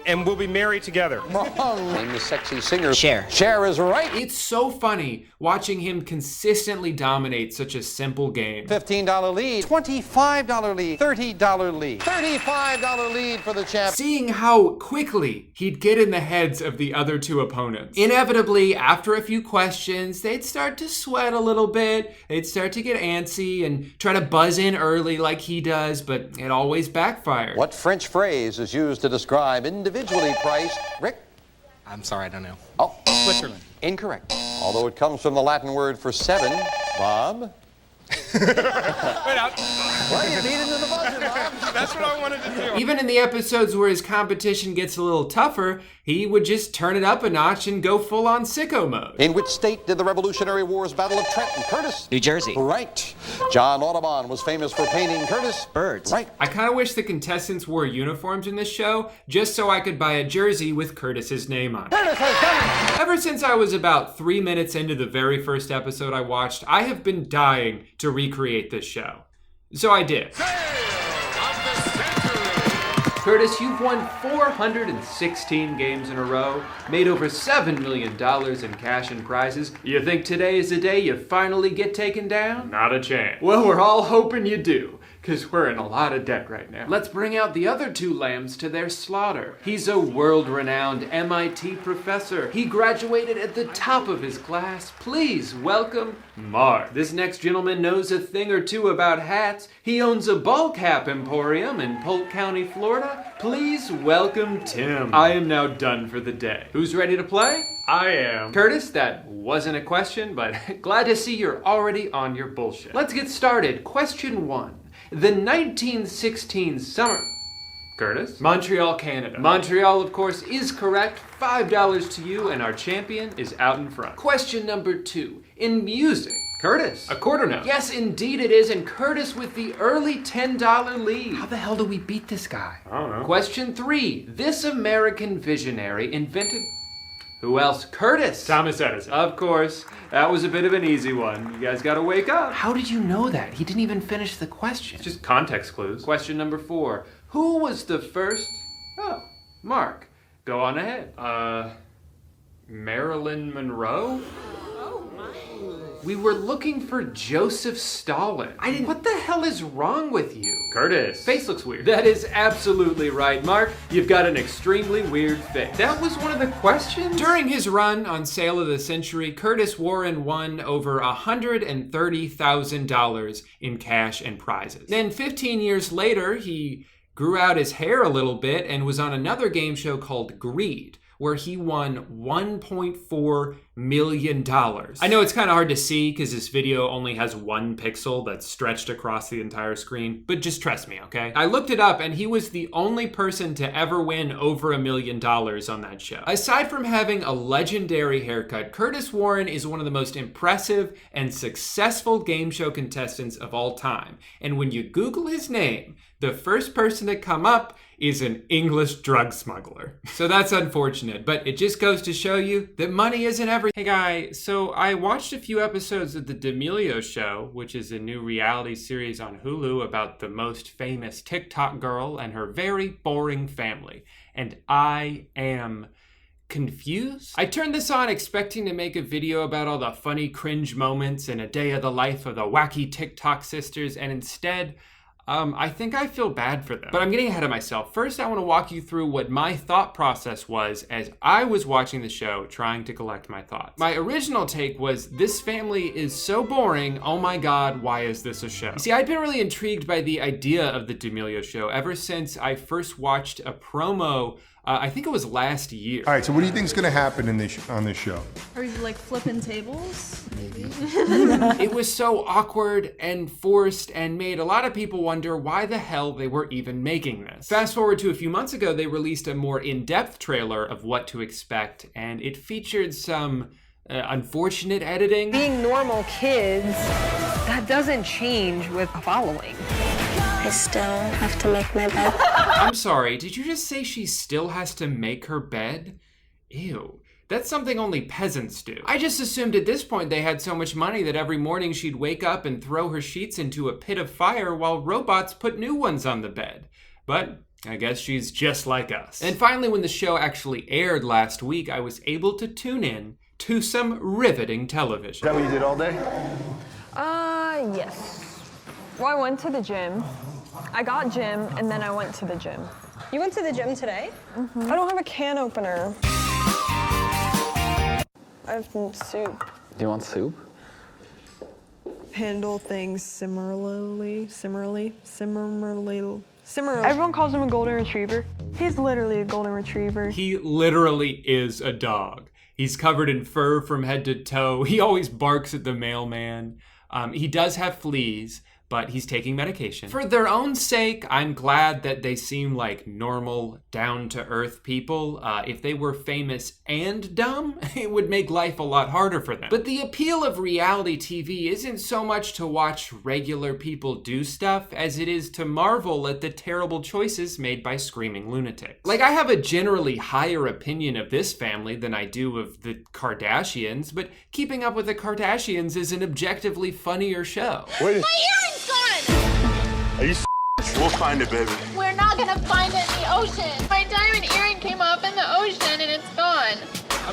And we'll be married together. Wrong. Name the sexy singer. Cher. Cher is right. It's so funny watching him consistently dominate such a simple game. $15 lead, $25 lead, $30 lead, $35 lead for the champ. Seeing how quickly he'd get in the heads of the other two opponents. Inevitably, after a few questions, they'd start to sweat a little bit, they'd start to get antsy and try to buzz in early like he does, but it always backfired. What French phrase is used to describe individually priced? Rick? I'm sorry, I don't know. Oh. Switzerland. Incorrect. Although it comes from the Latin word for seven. Bob? Wait out. Well, you beat into the buzzer, Bob. That's what I wanted to do. Even in the episodes where his competition gets a little tougher, he would just turn it up a notch and go full-on sicko mode. In which state did the Revolutionary War's Battle of Trenton, Curtis? New Jersey. Right. John Audubon was famous for painting, Curtis? Birds. Right. I kind of wish the contestants wore uniforms in this show, just so I could buy a jersey with Curtis's name on it. Curtis has done it! Ever since I was about 3 minutes into the very first episode I watched, I have been dying to recreate this show. So I did. Curtis, you've won 416 games in a row, made over $7 million in cash and prizes. You think today is the day you finally get taken down? Not a chance. Well, we're all hoping you do, because we're in a lot of debt right now. Let's bring out the other two lambs to their slaughter. He's a world-renowned MIT professor. He graduated at the top of his class. Please welcome Mark. This next gentleman knows a thing or two about hats. He owns a ball cap emporium in Polk County, Florida. Please welcome Tim. I am now done for the day. Who's ready to play? I am. Curtis, that wasn't a question, but glad to see you're already on your bullshit. Let's get started. Question 1. The 1916 summer... Curtis? Montreal, Canada. Montreal, of course, is correct. $5 to you, and our champion is out in front. Question number 2. In music... Curtis. A quarter note. Yes, indeed it is, and Curtis with the early $10 lead. How the hell do we beat this guy? I don't know. Question 3. This American visionary invented... Who else? Curtis. Thomas Edison. Of course. That was a bit of an easy one. You guys gotta wake up. How did you know that? He didn't even finish the question. It's just context clues. Question number 4. Who was the first... Oh, Mark. Go on ahead. Marilyn Monroe? We were looking for Joseph Stalin. What the hell is wrong with you? Curtis. Face looks weird. That is absolutely right, Mark. You've got an extremely weird face. That was one of the questions? During his run on Sale of the Century, Curtis Warren won over $130,000 in cash and prizes. Then 15 years later, he grew out his hair a little bit and was on another game show called Greed, where he won $1.4 million. I know it's kind of hard to see because this video only has one pixel that's stretched across the entire screen, but just trust me, okay? I looked it up and he was the only person to ever win over $1 million on that show. Aside from having a legendary haircut, Curtis Warren is one of the most impressive and successful game show contestants of all time. And when you Google his name, the first person to come up is an English drug smuggler. So that's unfortunate, but it just goes to show you that money isn't everything. Hey guy, so I watched a few episodes of The D'Amelio Show, which is a new reality series on Hulu about the most famous TikTok girl and her very boring family. And I am confused? I turned this on expecting to make a video about all the funny cringe moments in a day of the life of the wacky TikTok sisters, and instead, I think I feel bad for them. But I'm getting ahead of myself. First, I want to walk you through what my thought process was as I was watching the show, trying to collect my thoughts. My original take was, this family is so boring, oh my god, why is this a show? You see, I'd been really intrigued by the idea of the D'Amelio Show ever since I first watched a promo, I think it was last year. All right, so what do you think is going to happen on this show? Are you like flipping tables? Maybe. It was so awkward and forced and made a lot of people wonder why the hell they were even making this. Fast forward to a few months ago, they released a more in-depth trailer of what to expect, and it featured some unfortunate editing. Being normal kids, that doesn't change with following. I still have to make my bed. I'm sorry, did you just say she still has to make her bed? Ew. That's something only peasants do. I just assumed at this point they had so much money that every morning she'd wake up and throw her sheets into a pit of fire while robots put new ones on the bed. But I guess she's just like us. And finally, when the show actually aired last week, I was able to tune in to some riveting television. Is that what you did all day? Yes. Well, I went to the gym. I got gym, and then I went to the gym. You went to the gym today? I don't have a can opener. I have some soup. Do you want soup? Handle things similarly. Everyone calls him a golden retriever. He's literally a golden retriever. He literally is a dog. He's covered in fur from head to toe. He always barks at the mailman. He does have fleas, but he's taking medication. For their own sake, I'm glad that they seem like normal, down-to-earth people. If they were famous and dumb, it would make life a lot harder for them. But the appeal of reality TV isn't so much to watch regular people do stuff as it is to marvel at the terrible choices made by screaming lunatics. Like, I have a generally higher opinion of this family than I do of the Kardashians, but Keeping Up with the Kardashians is an objectively funnier show. Wait a Are you We'll find it, baby. We're not gonna find it in the ocean. My diamond earring came up in the ocean and it's gone.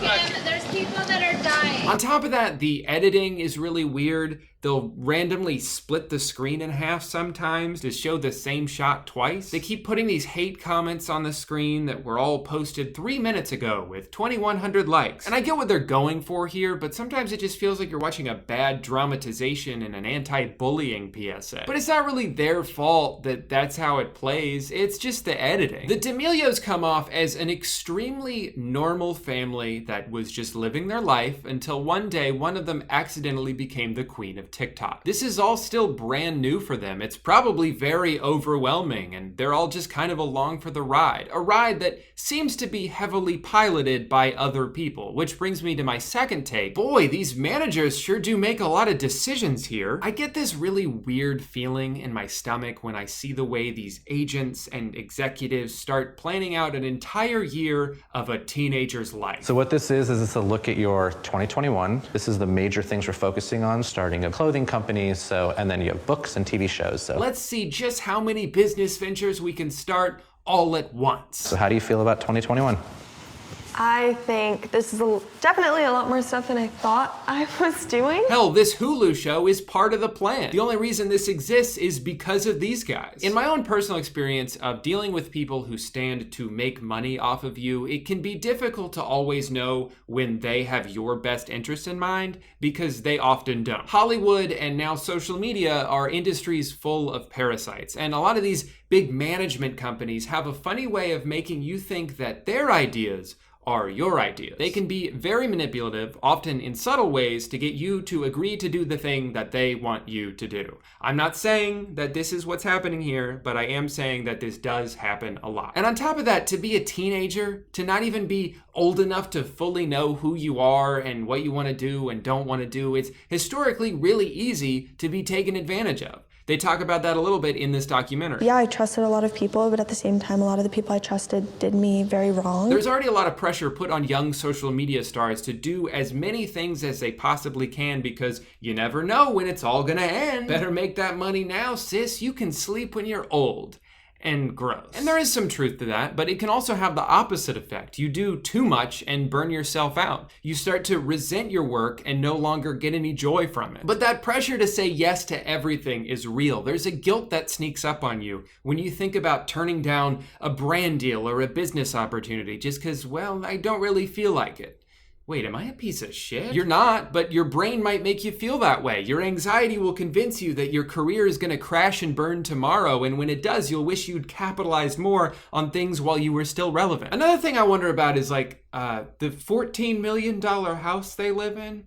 And there's people that are dying. On top of that, the editing is really weird. They'll randomly split the screen in half sometimes to show the same shot twice. They keep putting these hate comments on the screen that were all posted 3 minutes ago with 2,100 likes. And I get what they're going for here, but sometimes it just feels like you're watching a bad dramatization in an anti-bullying PSA. But it's not really their fault that that's how it plays. It's just the editing. The D'Amelios come off as an extremely normal family that was just living their life until one day one of them accidentally became the queen of TikTok. This is all still brand new for them. It's probably very overwhelming, and they're all just kind of along for the ride. A ride that seems to be heavily piloted by other people, which brings me to my second take. Boy, these managers sure do make a lot of decisions here. I get this really weird feeling in my stomach when I see the way these agents and executives start planning out an entire year of a teenager's life. So what this is it's a look at your 2021. This is the major things we're focusing on, starting a clothing companies, and then you have books and TV shows. So let's see just how many business ventures we can start all at once. So how do you feel about 2021? I think this is definitely a lot more stuff than I thought I was doing. Hell, this Hulu show is part of the plan. The only reason this exists is because of these guys. In my own personal experience of dealing with people who stand to make money off of you, it can be difficult to always know when they have your best interest in mind, because they often don't. Hollywood and now social media are industries full of parasites, and a lot of these big management companies have a funny way of making you think that their ideas are your ideas. They can be very manipulative, often in subtle ways, to get you to agree to do the thing that they want you to do. I'm not saying that this is what's happening here, but I am saying that this does happen a lot. And on top of that, to be a teenager, to not even be old enough to fully know who you are and what you want to do and don't want to do, it's historically really easy to be taken advantage of. They talk about that a little bit in this documentary. Yeah, I trusted a lot of people, but at the same time, a lot of the people I trusted did me very wrong. There's already a lot of pressure put on young social media stars to do as many things as they possibly can, because you never know when it's all gonna end. Better make that money now, sis. You can sleep when you're old and gross. And there is some truth to that, but it can also have the opposite effect. You do too much and burn yourself out. You start to resent your work and no longer get any joy from it. But that pressure to say yes to everything is real. There's a guilt that sneaks up on you when you think about turning down a brand deal or a business opportunity just because, well, I don't really feel like it. Wait, am I a piece of shit? You're not, but your brain might make you feel that way. Your anxiety will convince you that your career is gonna crash and burn tomorrow, and when it does, you'll wish you'd capitalized more on things while you were still relevant. Another thing I wonder about is the $14 million house they live in.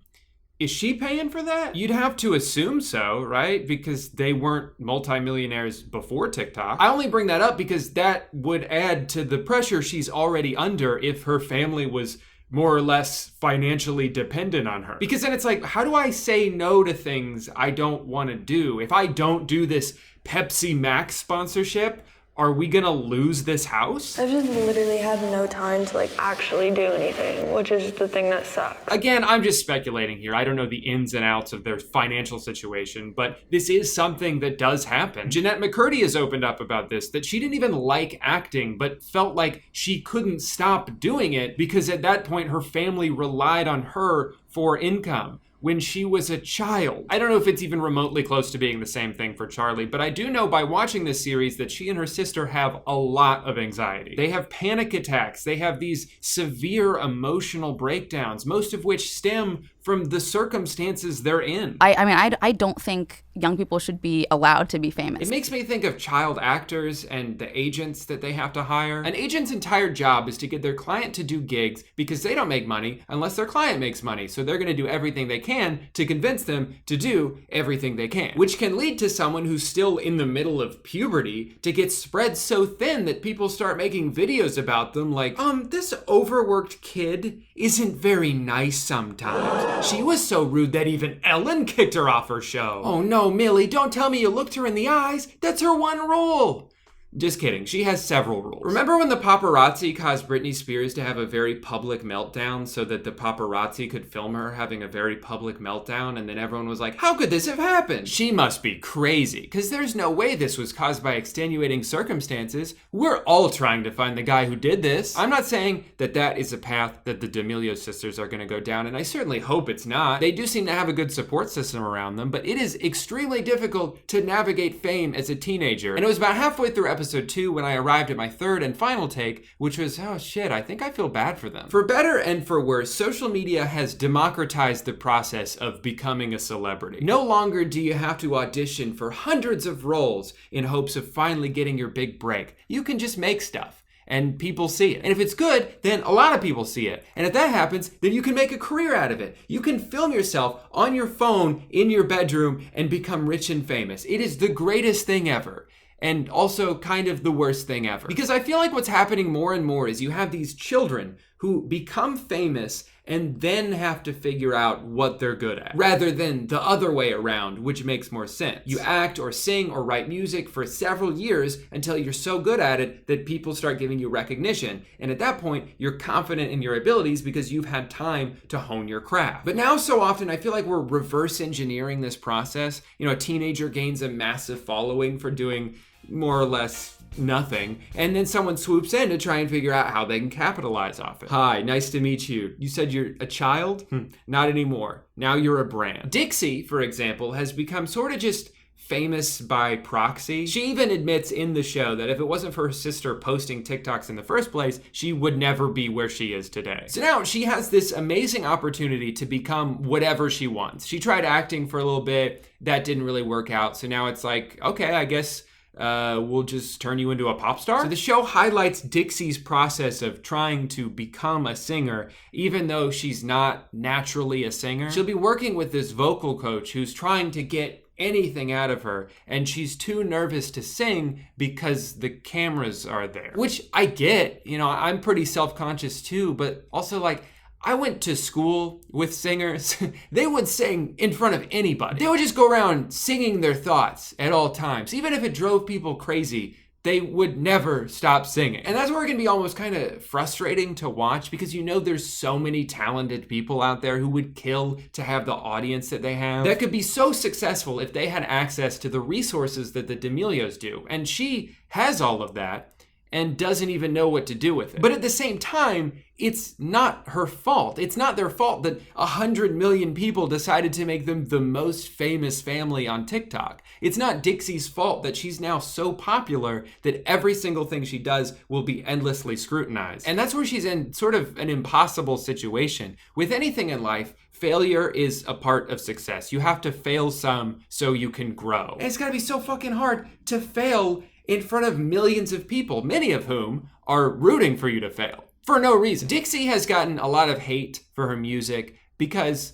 Is she paying for that? You'd have to assume so, right? Because they weren't multimillionaires before TikTok. I only bring that up because that would add to the pressure she's already under if her family was more or less financially dependent on her. Because then it's like, how do I say no to things I don't want to do? If I don't do this Pepsi Max sponsorship, are we gonna lose this house? I've just literally had no time to actually do anything, which is the thing that sucks. Again, I'm just speculating here. I don't know the ins and outs of their financial situation, but this is something that does happen. Jeanette McCurdy has opened up about this, that she didn't even like acting, but felt like she couldn't stop doing it because at that point her family relied on her for income when she was a child. I don't know if it's even remotely close to being the same thing for Charlie, but I do know by watching this series that she and her sister have a lot of anxiety. They have panic attacks. They have these severe emotional breakdowns, most of which stem from the circumstances they're in. I don't think young people should be allowed to be famous. It makes me think of child actors and the agents that they have to hire. An agent's entire job is to get their client to do gigs because they don't make money unless their client makes money. So they're gonna do everything they can to convince them to do everything they can, which can lead to someone who's still in the middle of puberty to get spread so thin that people start making videos about them like, this overworked kid isn't very nice sometimes. She was so rude that even Ellen kicked her off her show. Oh no, Millie, don't tell me you looked her in the eyes. That's her one rule. Just kidding, she has several rules. Remember when the paparazzi caused Britney Spears to have a very public meltdown so that the paparazzi could film her having a very public meltdown, and then everyone was like, how could this have happened? She must be crazy, because there's no way this was caused by extenuating circumstances. We're all trying to find the guy who did this. I'm not saying that that is a path that the D'Amelio sisters are gonna go down, and I certainly hope it's not. They do seem to have a good support system around them, but it is extremely difficult to navigate fame as a teenager. And it was about halfway through episode 2 when I arrived at my third and final take, which was, oh shit, I think I feel bad for them. For better and for worse, social media has democratized the process of becoming a celebrity. No longer do you have to audition for hundreds of roles in hopes of finally getting your big break. You can just make stuff and people see it. And if it's good, then a lot of people see it. And if that happens, then you can make a career out of it. You can film yourself on your phone in your bedroom and become rich and famous. It is the greatest thing ever. And also kind of the worst thing ever. Because I feel like what's happening more and more is you have these children who become famous and then have to figure out what they're good at, rather than the other way around, which makes more sense. You act or sing or write music for several years until you're so good at it that people start giving you recognition. And at that point, you're confident in your abilities because you've had time to hone your craft. But now so often, I feel like we're reverse engineering this process. You know, a teenager gains a massive following for doing more or less nothing, and then someone swoops in to try and figure out how they can capitalize off it. Hi, nice to meet you. You said you're a child? Not anymore. Now you're a brand. Dixie, for example, has become sort of just famous by proxy. She even admits in the show that if it wasn't for her sister posting TikToks in the first place, she would never be where she is today. So now she has this amazing opportunity to become whatever she wants. She tried acting for a little bit. That didn't really work out. So now it's like, okay, I guess we'll just turn you into a pop star. So the show highlights Dixie's process of trying to become a singer, even though she's not naturally a singer. She'll be working with this vocal coach who's trying to get anything out of her, and she's too nervous to sing because the cameras are there. Which I get, you know, I'm pretty self-conscious too, but also like, I went to school with singers. They would sing in front of anybody. They would just go around singing their thoughts at all times. Even if it drove people crazy, they would never stop singing. And that's where it can be almost kind of frustrating to watch, because you know there's so many talented people out there who would kill to have the audience that they have, that could be so successful if they had access to the resources that the D'Amelios do. And she has all of that and doesn't even know what to do with it. But at the same time, it's not her fault. It's not their fault that 100 million people decided to make them the most famous family on TikTok. It's not Dixie's fault that she's now so popular that every single thing she does will be endlessly scrutinized. And that's where she's in sort of an impossible situation. With anything in life, failure is a part of success. You have to fail some so you can grow. And it's gotta be so fucking hard to fail in front of millions of people, many of whom are rooting for you to fail for no reason. Dixie has gotten a lot of hate for her music because,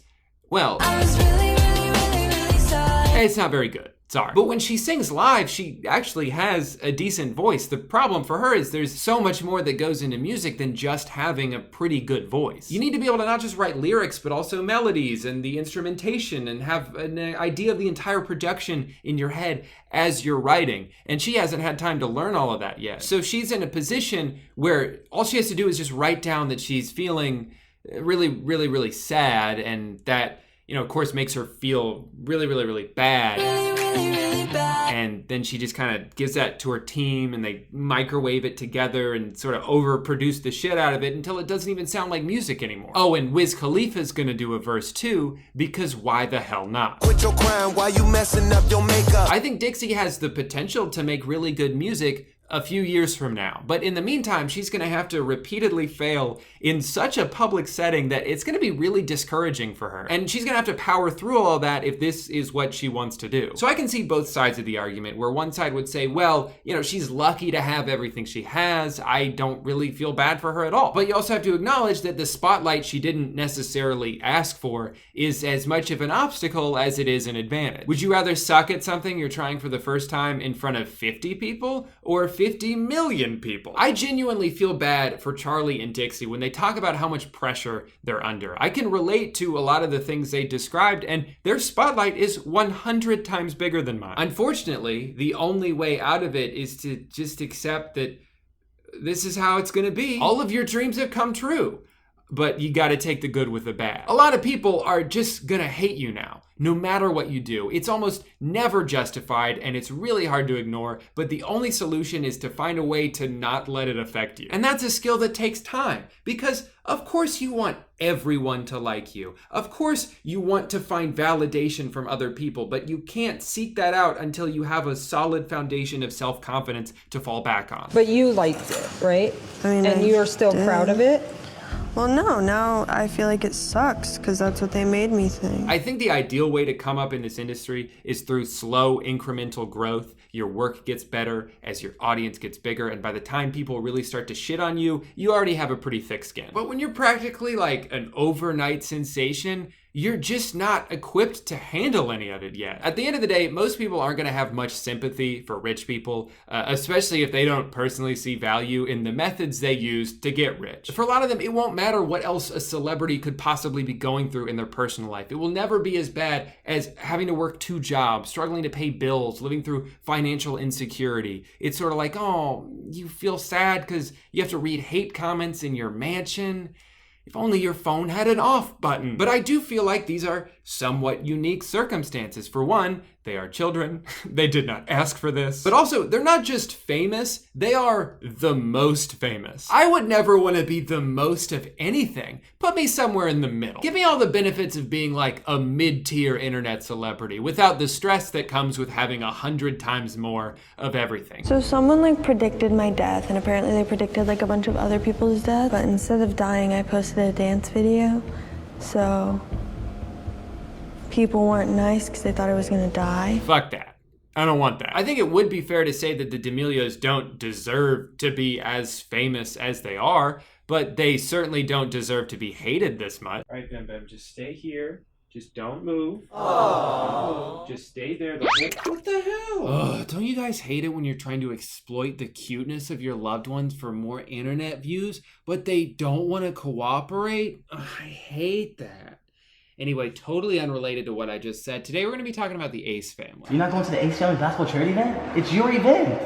well, it's not very good. Sorry. But when she sings live, she actually has a decent voice. The problem for her is there's so much more that goes into music than just having a pretty good voice. You need to be able to not just write lyrics, but also melodies and the instrumentation and have an idea of the entire production in your head as you're writing. And she hasn't had time to learn all of that yet. So she's in a position where all she has to do is just write down that she's feeling really, really, really sad, and that, you know, of course, makes her feel really, really, really bad. And then she just kind of gives that to her team, and they microwave it together and sort of overproduce the shit out of it until it doesn't even sound like music anymore. Oh, and Wiz Khalifa's gonna do a verse too, because why the hell not? Quit your crime while you messing up your makeup. I think Dixie has the potential to make really good music a few years from now. But in the meantime, she's gonna have to repeatedly fail in such a public setting that it's gonna be really discouraging for her. And she's gonna have to power through all of that if this is what she wants to do. So I can see both sides of the argument, where one side would say, well, you know, she's lucky to have everything she has. I don't really feel bad for her at all. But you also have to acknowledge that the spotlight she didn't necessarily ask for is as much of an obstacle as it is an advantage. Would you rather suck at something you're trying for the first time in front of 50 people or 50 million people? I genuinely feel bad for Charlie and Dixie when they talk about how much pressure they're under. I can relate to a lot of the things they described, and their spotlight is 100 times bigger than mine. Unfortunately, the only way out of it is to just accept that this is how it's gonna be. All of your dreams have come true, but you gotta take the good with the bad. A lot of people are just gonna hate you now, no matter what you do. It's almost never justified, and it's really hard to ignore, but the only solution is to find a way to not let it affect you. And that's a skill that takes time, because of course you want everyone to like you. Of course you want to find validation from other people, but you can't seek that out until you have a solid foundation of self-confidence to fall back on. But you liked it, right? I mean, and you're still proud of it? Well, no, now I feel like it sucks because that's what they made me think. I think the ideal way to come up in this industry is through slow incremental growth. Your work gets better as your audience gets bigger, and by the time people really start to shit on you, you already have a pretty thick skin. But when you're practically like an overnight sensation, you're just not equipped to handle any of it yet. At the end of the day, most people aren't gonna have much sympathy for rich people, especially if they don't personally see value in the methods they use to get rich. For a lot of them, it won't matter what else a celebrity could possibly be going through in their personal life. It will never be as bad as having to work 2 jobs, struggling to pay bills, living through financial insecurity. It's sort of like, oh, you feel sad because you have to read hate comments in your mansion. If only your phone had an off button. But I do feel like these are somewhat unique circumstances. For one, they are children. They did not ask for this. But also, they're not just famous, they are the most famous. I would never want to be the most of anything. Put me somewhere in the middle. Give me all the benefits of being like a mid-tier internet celebrity without the stress that comes with having 100 times more of everything. So someone like predicted my death, and apparently they predicted like a bunch of other people's death, but instead of dying, I posted a dance video. So people weren't nice because they thought I was gonna die. Fuck that. I don't want that. I think it would be fair to say that the D'Amelios don't deserve to be as famous as they are, but they certainly don't deserve to be hated this much. All right, Bim Bim, just stay here. Just don't move. Aww. Just stay there. What the hell? Ugh, don't you guys hate it when you're trying to exploit the cuteness of your loved ones for more internet views, but they don't want to cooperate? Ugh, I hate that. Anyway, totally unrelated to what I just said, today we're going to be talking about the Ace family. You're not going to the Ace Family basketball charity event? It's your event.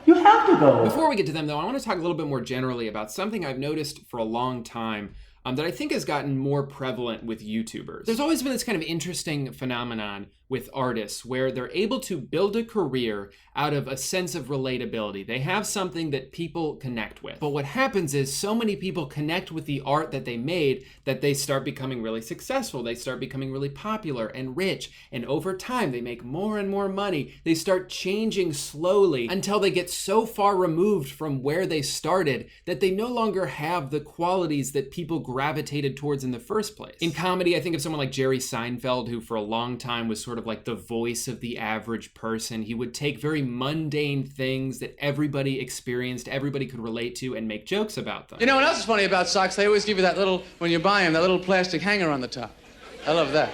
You have to go. Before we get to them, though, I want to talk a little bit more generally about something I've noticed for a long time that I think has gotten more prevalent with YouTubers. There's always been this kind of interesting phenomenon with artists where they're able to build a career out of a sense of relatability. They have something that people connect with. But what happens is so many people connect with the art that they made that they start becoming really successful. They start becoming really popular and rich. And over time, they make more and more money. They start changing slowly until they get so far removed from where they started that they no longer have the qualities that people gravitated towards in the first place. In comedy, I think of someone like Jerry Seinfeld, who for a long time was sort of like the voice of the average person. He would take very mundane things that everybody experienced, everybody could relate to, and make jokes about them. You know what else is funny about socks? They always give you that little, when you buy them, that little plastic hanger on the top. I love that.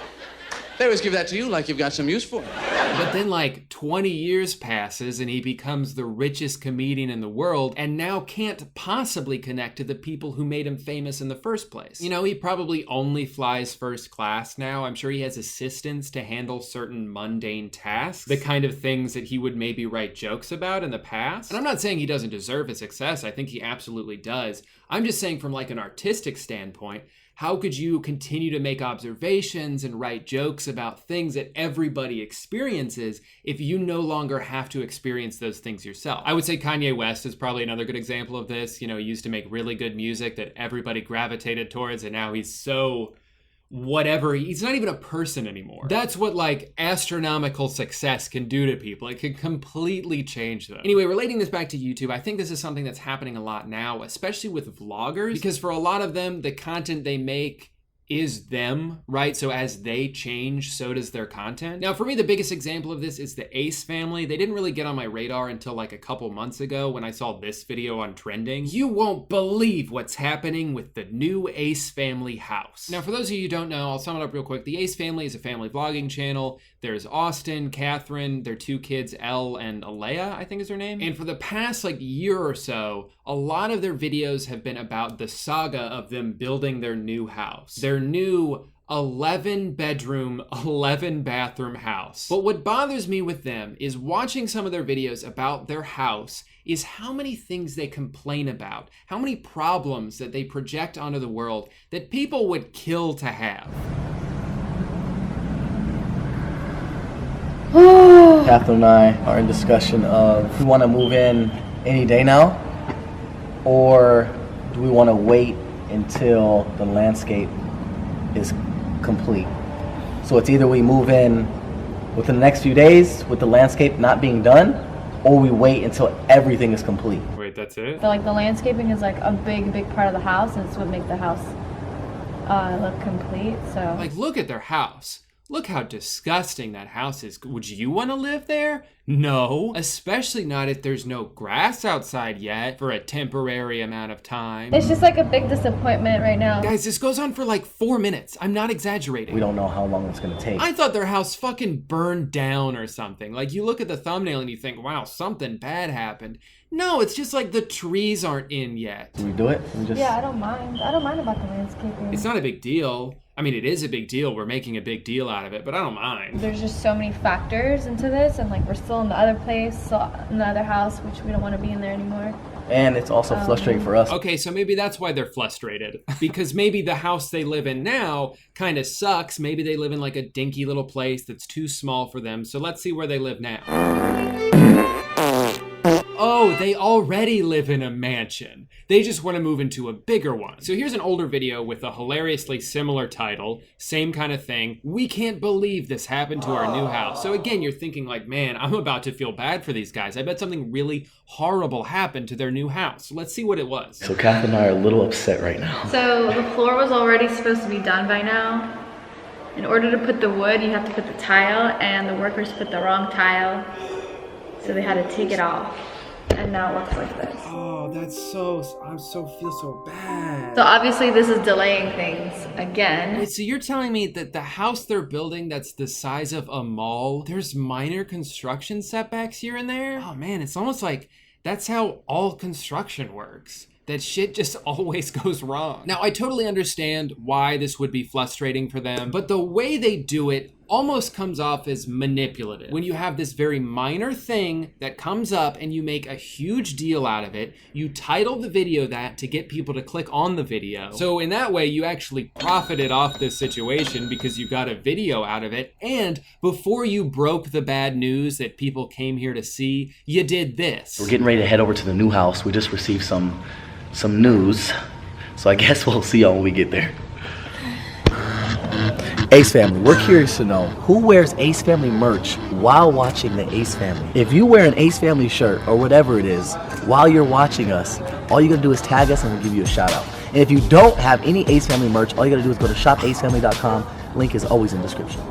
They always give that to you like you've got some use for it. But then like 20 years passes and he becomes the richest comedian in the world and now can't possibly connect to the people who made him famous in the first place. You know, he probably only flies first class now. I'm sure he has assistants to handle certain mundane tasks, the kind of things that he would maybe write jokes about in the past. And I'm not saying he doesn't deserve his success. I think he absolutely does. I'm just saying from like an artistic standpoint, how could you continue to make observations and write jokes about things that everybody experiences if you no longer have to experience those things yourself? I would say Kanye West is probably another good example of this. You know, he used to make really good music that everybody gravitated towards, and now he's so whatever, he's not even a person anymore. That's what like astronomical success can do to people. It can completely change them. Anyway, relating this back to YouTube, I think this is something that's happening a lot now, especially with vloggers, because for a lot of them, the content they make is them, right? So as they change, so does their content. Now, for me, the biggest example of this is the Ace family. They didn't really get on my radar until like a couple months ago when I saw this video on trending. You won't believe what's happening with the new Ace family house. Now, for those of you who don't know, I'll sum it up real quick. The Ace family is a family vlogging channel. There's Austin, Catherine, their two kids, Elle and Alea, I think is her name. And for the past like year or so, a lot of their videos have been about the saga of them building their new house. Their new 11 bedroom, 11 bathroom house. But what bothers me with them is watching some of their videos about their house is how many things they complain about, how many problems that they project onto the world that people would kill to have. Catherine and I are in discussion of we want to move in any day now, or do we want to wait until the landscape is complete? So it's either we move in within the next few days with the landscape not being done, or we wait until everything is complete. Wait, that's it? So like the landscaping is like a big part of the house, and it's what makes the house look complete. So like, look at their house. Look how disgusting that house is. Would you want to live there? No, especially not if there's no grass outside yet for a temporary amount of time. it's just like a big disappointment right now. Guys, this goes on for like 4 minutes. I'm not exaggerating. We don't know how long it's gonna take. I thought their house fucking burned down or something. Like, you look at the thumbnail and you think, wow, something bad happened. No, it's just like the trees aren't in yet. Do we do it? Yeah, I don't mind. I don't mind about the landscaping. It's not a big deal. I mean, it is a big deal. We're making a big deal out of it, but I don't mind. There's just so many factors into this, and like we're still in the other place, so in the other house, which we don't want to be in there anymore. And it's also frustrating for us. Okay, so maybe that's why they're frustrated. Because maybe the house they live in now kind of sucks. Maybe they live in like a dinky little place that's too small for them. So let's see where they live now. Oh, they already live in a mansion. They just want to move into a bigger one. So here's an older video with a hilariously similar title, same kind of thing. We can't believe this happened to our new house. So again, you're thinking like, man, I'm about to feel bad for these guys. I bet something really horrible happened to their new house. So let's see what it was. So Catherine and I are a little upset right now. So the floor was already supposed to be done by now. In order to put the wood, you have to put the tile, and the workers put the wrong tile. So they had to take it off. And now it looks like this. Oh, that's so, feel so bad. So obviously this is delaying things again. Wait, so you're telling me that the house they're building that's the size of a mall, there's minor construction setbacks here and there? Oh man, it's almost like that's how all construction works. That shit just always goes wrong. Now, I totally understand why this would be frustrating for them, but the way they do it almost comes off as manipulative. When you have this very minor thing that comes up and you make a huge deal out of it, you title the video that to get people to click on the video. So in that way, you actually profited off this situation because you got a video out of it. And before you broke the bad news that people came here to see, you did this. We're getting ready to head over to the new house. We just received some news. So I guess we'll see y'all when we get there. Ace Family, we're curious to know who wears Ace Family merch while watching the Ace Family. If you wear an Ace Family shirt or whatever it is while you're watching us, all you gotta do is tag us and we'll give you a shout out. And if you don't have any Ace Family merch, all you gotta do is go to shopacefamily.com. Link is always in the description.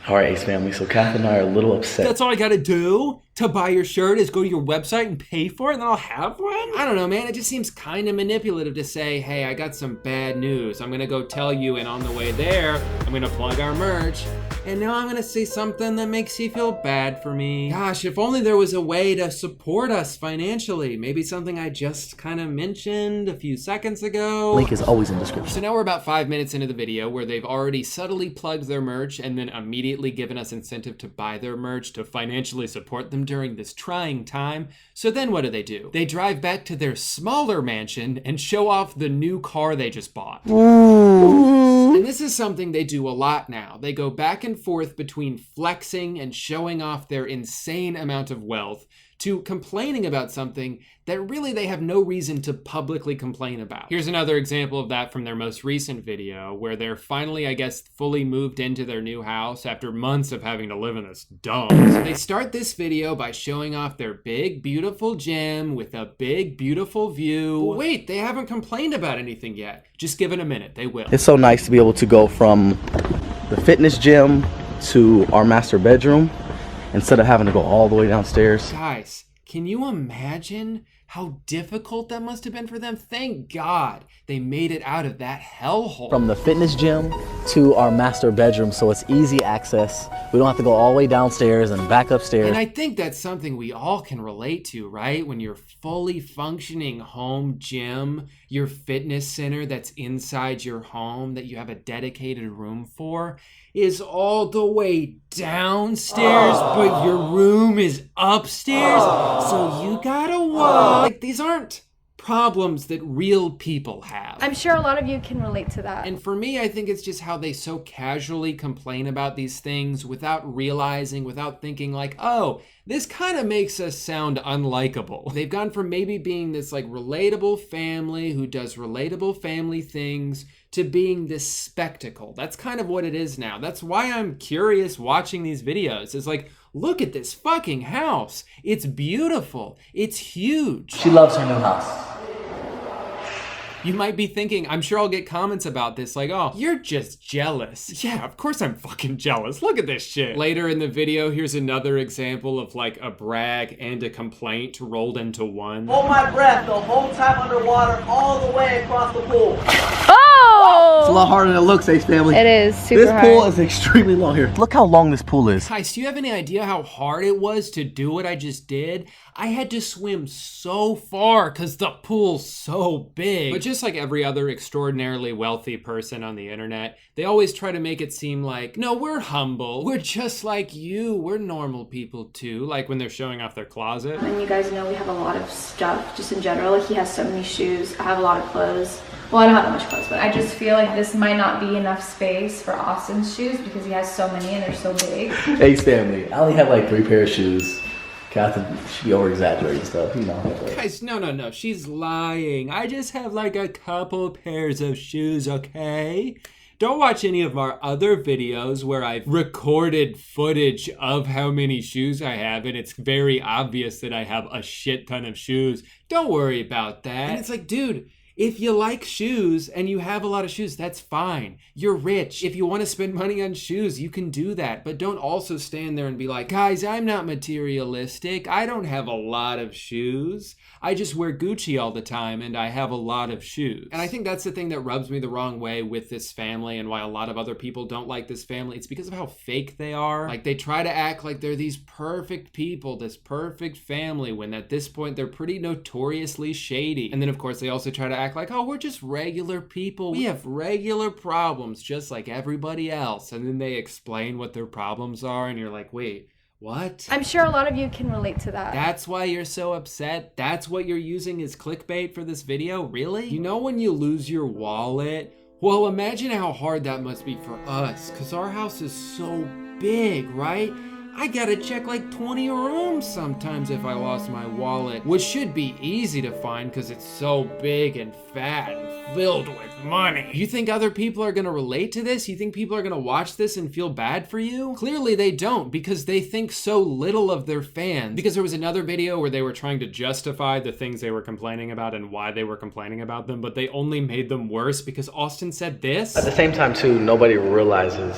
All right, Ace Family, so Kath and I are a little upset. That's all I gotta do? to buy your shirt is go to your website and pay for it and then I'll have one? I don't know, man. It just seems kind of manipulative to say, hey, I got some bad news. I'm gonna go tell you, and on the way there, I'm gonna plug our merch. And now I'm gonna say something that makes you feel bad for me. Gosh, if only there was a way to support us financially. Maybe something I just kind of mentioned a few seconds ago. Link is always in the description. So now we're about 5 minutes into the video where they've already subtly plugged their merch and then immediately given us incentive to buy their merch to financially support them during this trying time. So then what do? They drive back to their smaller mansion and show off the new car they just bought. And this is something they do a lot now. They go back and forth between flexing and showing off their insane amount of wealth to complaining about something that really they have no reason to publicly complain about. Here's another example of that from their most recent video, where they're finally, I guess, fully moved into their new house after months of having to live in this dump. So they start this video by showing off their big, beautiful gym with a big, beautiful view. But wait, they haven't complained about anything yet. Just give it a minute, they will. It's so nice to be able to go from the fitness gym to our master bedroom instead of having to go all the way downstairs. Guys, can you imagine how difficult that must have been for them? Thank God they made it out of that hellhole. From the fitness gym to our master bedroom, so it's easy access. We don't have to go all the way downstairs and back upstairs. And I think that's something we all can relate to, right? When your fully functioning home gym, your fitness center that's inside your home that you have a dedicated room for, is all the way downstairs, but your room is upstairs, so you gotta walk. Like, these aren't problems that real people have. I'm sure a lot of you can relate to that. And for me, I think it's just how they so casually complain about these things without realizing, without thinking like, oh, this kind of makes us sound unlikable. They've gone from maybe being this like relatable family who does relatable family things to being this spectacle. That's kind of what it is now. That's why I'm curious watching these videos. It's like, look at this fucking house. It's beautiful. It's huge. She loves her new house. You might be thinking, I'm sure I'll get comments about this like, oh, you're just jealous. Yeah, of course I'm fucking jealous. Look at this shit. Later in the video, here's another example of like a brag and a complaint rolled into one. Hold my breath the whole time underwater, all the way across the pool. Oh! It's a lot harder than it looks, Ace family. It is super hard. This pool is extremely long here. Look how long this pool is. Guys, do you have any idea how hard it was to do what I just did? I had to swim so far because the pool's so big. But just like every other extraordinarily wealthy person on the internet, they always try to make it seem like, no, we're humble. We're just like you. We're normal people too. Like when they're showing off their closet. And you guys know we have a lot of stuff just in general. Like he has so many shoes. I have a lot of clothes. Well, I don't have that much clothes, but I just feel like this might not be enough space for Austin's shoes because he has so many and they're so big. Ace family. I only have like 3 pairs of shoes. Catherine should be over-exaggerating stuff, you know. Guys, no. She's lying. I just have like a couple pairs of shoes, okay? Don't watch any of our other videos where I've recorded footage of how many shoes I have and it's very obvious that I have a shit ton of shoes. Don't worry about that. And it's like, dude, if you like shoes and you have a lot of shoes, that's fine. You're rich. If you want to spend money on shoes, you can do that. But don't also stand there and be like, guys, I'm not materialistic. I don't have a lot of shoes. I just wear Gucci all the time and I have a lot of shoes. And I think that's the thing that rubs me the wrong way with this family and why a lot of other people don't like this family. It's because of how fake they are. Like they try to act like they're these perfect people, this perfect family, when at this point they're pretty notoriously shady. And then of course they also try to act like, oh, we're just regular people. We have regular problems just like everybody else. And then they explain what their problems are and you're like, wait, what? I'm sure a lot of you can relate to that. That's why you're so upset? That's what you're using as clickbait for this video? Really? You know when you lose your wallet? Well, imagine how hard that must be for us, because our house is so big, right? I gotta check like 20 rooms sometimes if I lost my wallet, which should be easy to find because it's so big and fat and filled with money. You think other people are gonna relate to this? You think people are gonna watch this and feel bad for you? Clearly they don't, because they think so little of their fans. Because there was another video where they were trying to justify the things they were complaining about and why they were complaining about them, but they only made them worse because Austin said this. At the same time too, nobody realizes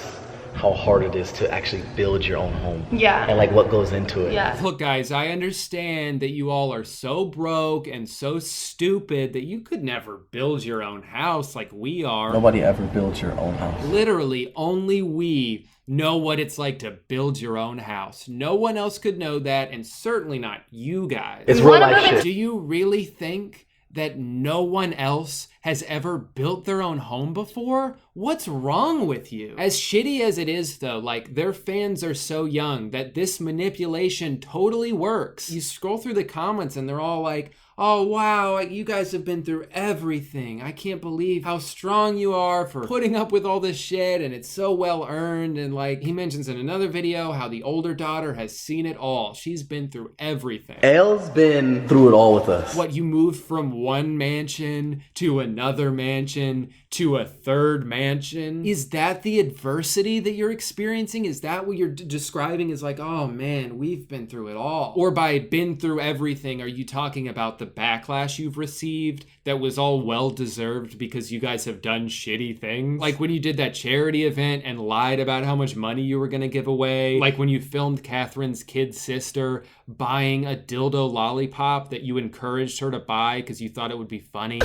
how hard it is to actually build your own home. Yeah. And like what goes into it. Yeah. Look, guys, I understand that you all are so broke and so stupid that you could never build your own house like we are. Nobody ever builds your own house. Literally, only we know what it's like to build your own house. No one else could know that, and certainly not you guys. It's real life shit. Do you really think that no one else has ever built their own home before? What's wrong with you? As shitty as it is though, like their fans are so young that this manipulation totally works. You scroll through the comments and they're all like, oh wow, you guys have been through everything. I can't believe how strong you are for putting up with all this shit and it's so well earned. And like he mentions in another video how the older daughter has seen it all. She's been through everything. Elle's been through it all with us. What, you moved from one mansion to another mansion to a third mansion? Is that the adversity that you're experiencing? Is that what you're describing as like, oh man, we've been through it all? Or by been through everything, are you talking about the backlash you've received that was all well-deserved because you guys have done shitty things? Like when you did that charity event and lied about how much money you were gonna give away? Like when you filmed Catherine's kid sister buying a dildo lollipop that you encouraged her to buy because you thought it would be funny?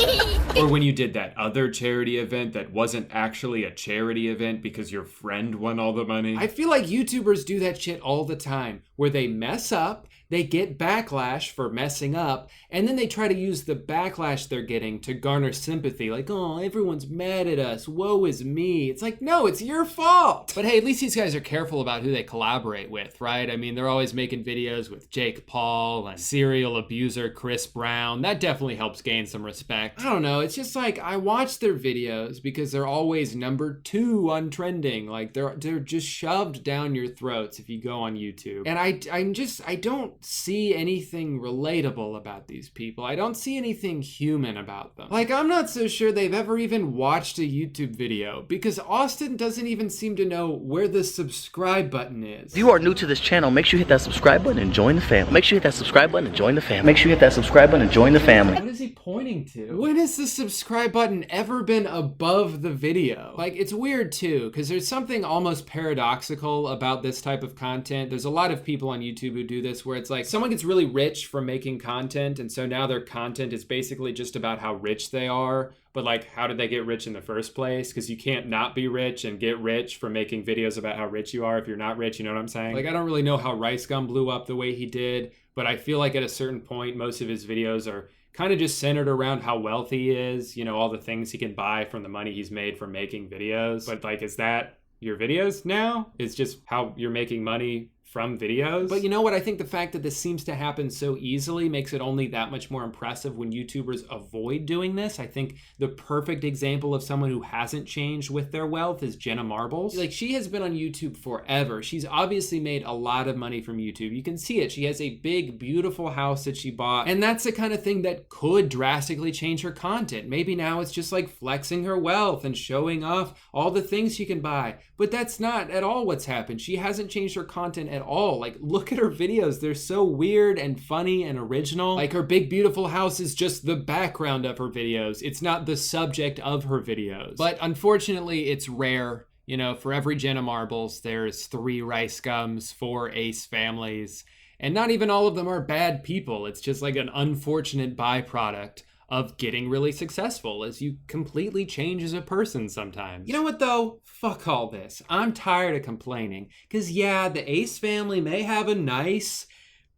Or when you did that other charity event that wasn't actually a charity event because your friend won all the money? I feel like YouTubers do that shit all the time, where they mess up, they get backlash for messing up, and then they try to use the backlash they're getting to garner sympathy. Like, oh, everyone's mad at us, woe is me. It's like, no, it's your fault. But hey, at least these guys are careful about who they collaborate with, right? I mean, they're always making videos with Jake Paul and serial abuser Chris Brown. That definitely helps gain some respect. I don't know, it's just like, I watch their videos because they're always #2 on trending. Like, they're just shoved down your throats if you go on YouTube. And I don't see anything relatable about these people. I don't see anything human about them. Like, I'm not so sure they've ever even watched a YouTube video because Austin doesn't even seem to know where the subscribe button is. If you are new to this channel, make sure you hit that subscribe button and join the family. Make sure you hit that subscribe button and join the family. Make sure you hit that subscribe button and join the family. What is he pointing to? When has the subscribe button ever been above the video? Like, it's weird too, because there's something almost paradoxical about this type of content. There's a lot of people on YouTube who do this where it's like someone gets really rich from making content, and so now their content is basically just about how rich they are. But like, how did they get rich in the first place? Because you can't not be rich and get rich from making videos about how rich you are if you're not rich, you know what I'm saying? Like, I don't really know how Rice Gum blew up the way he did, but I feel like at a certain point, most of his videos are kind of just centered around how wealthy he is, you know, all the things he can buy from the money he's made from making videos. But like, is that your videos now? It's just how you're making money from videos. But you know what? I think the fact that this seems to happen so easily makes it only that much more impressive when YouTubers avoid doing this. I think the perfect example of someone who hasn't changed with their wealth is Jenna Marbles. Like, she has been on YouTube forever. She's obviously made a lot of money from YouTube. You can see it. She has a big, beautiful house that she bought, and that's the kind of thing that could drastically change her content. Maybe now it's just like flexing her wealth and showing off all the things she can buy. But that's not at all what's happened. She hasn't changed her content at all. Like, look at her videos. They're so weird and funny and original. Like, her big, beautiful house is just the background of her videos. It's not the subject of her videos. But unfortunately, it's rare. You know, for every Jenna Marbles, there's 3 Rice Gums, 4 Ace families. And not even all of them are bad people. It's just like an unfortunate byproduct of getting really successful as you completely change as a person sometimes. You know what though? Fuck all this. I'm tired of complaining. Cause yeah, the Ace family may have a nice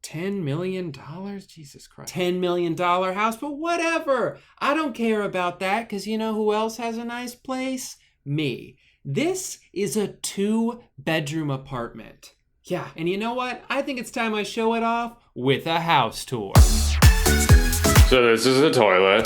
$10 million, Jesus Christ, $10 million house, but whatever. I don't care about that, cause you know who else has a nice place? Me. This is a 2-bedroom apartment. Yeah, and you know what? I think it's time I show it off with a house tour. So this is the toilet.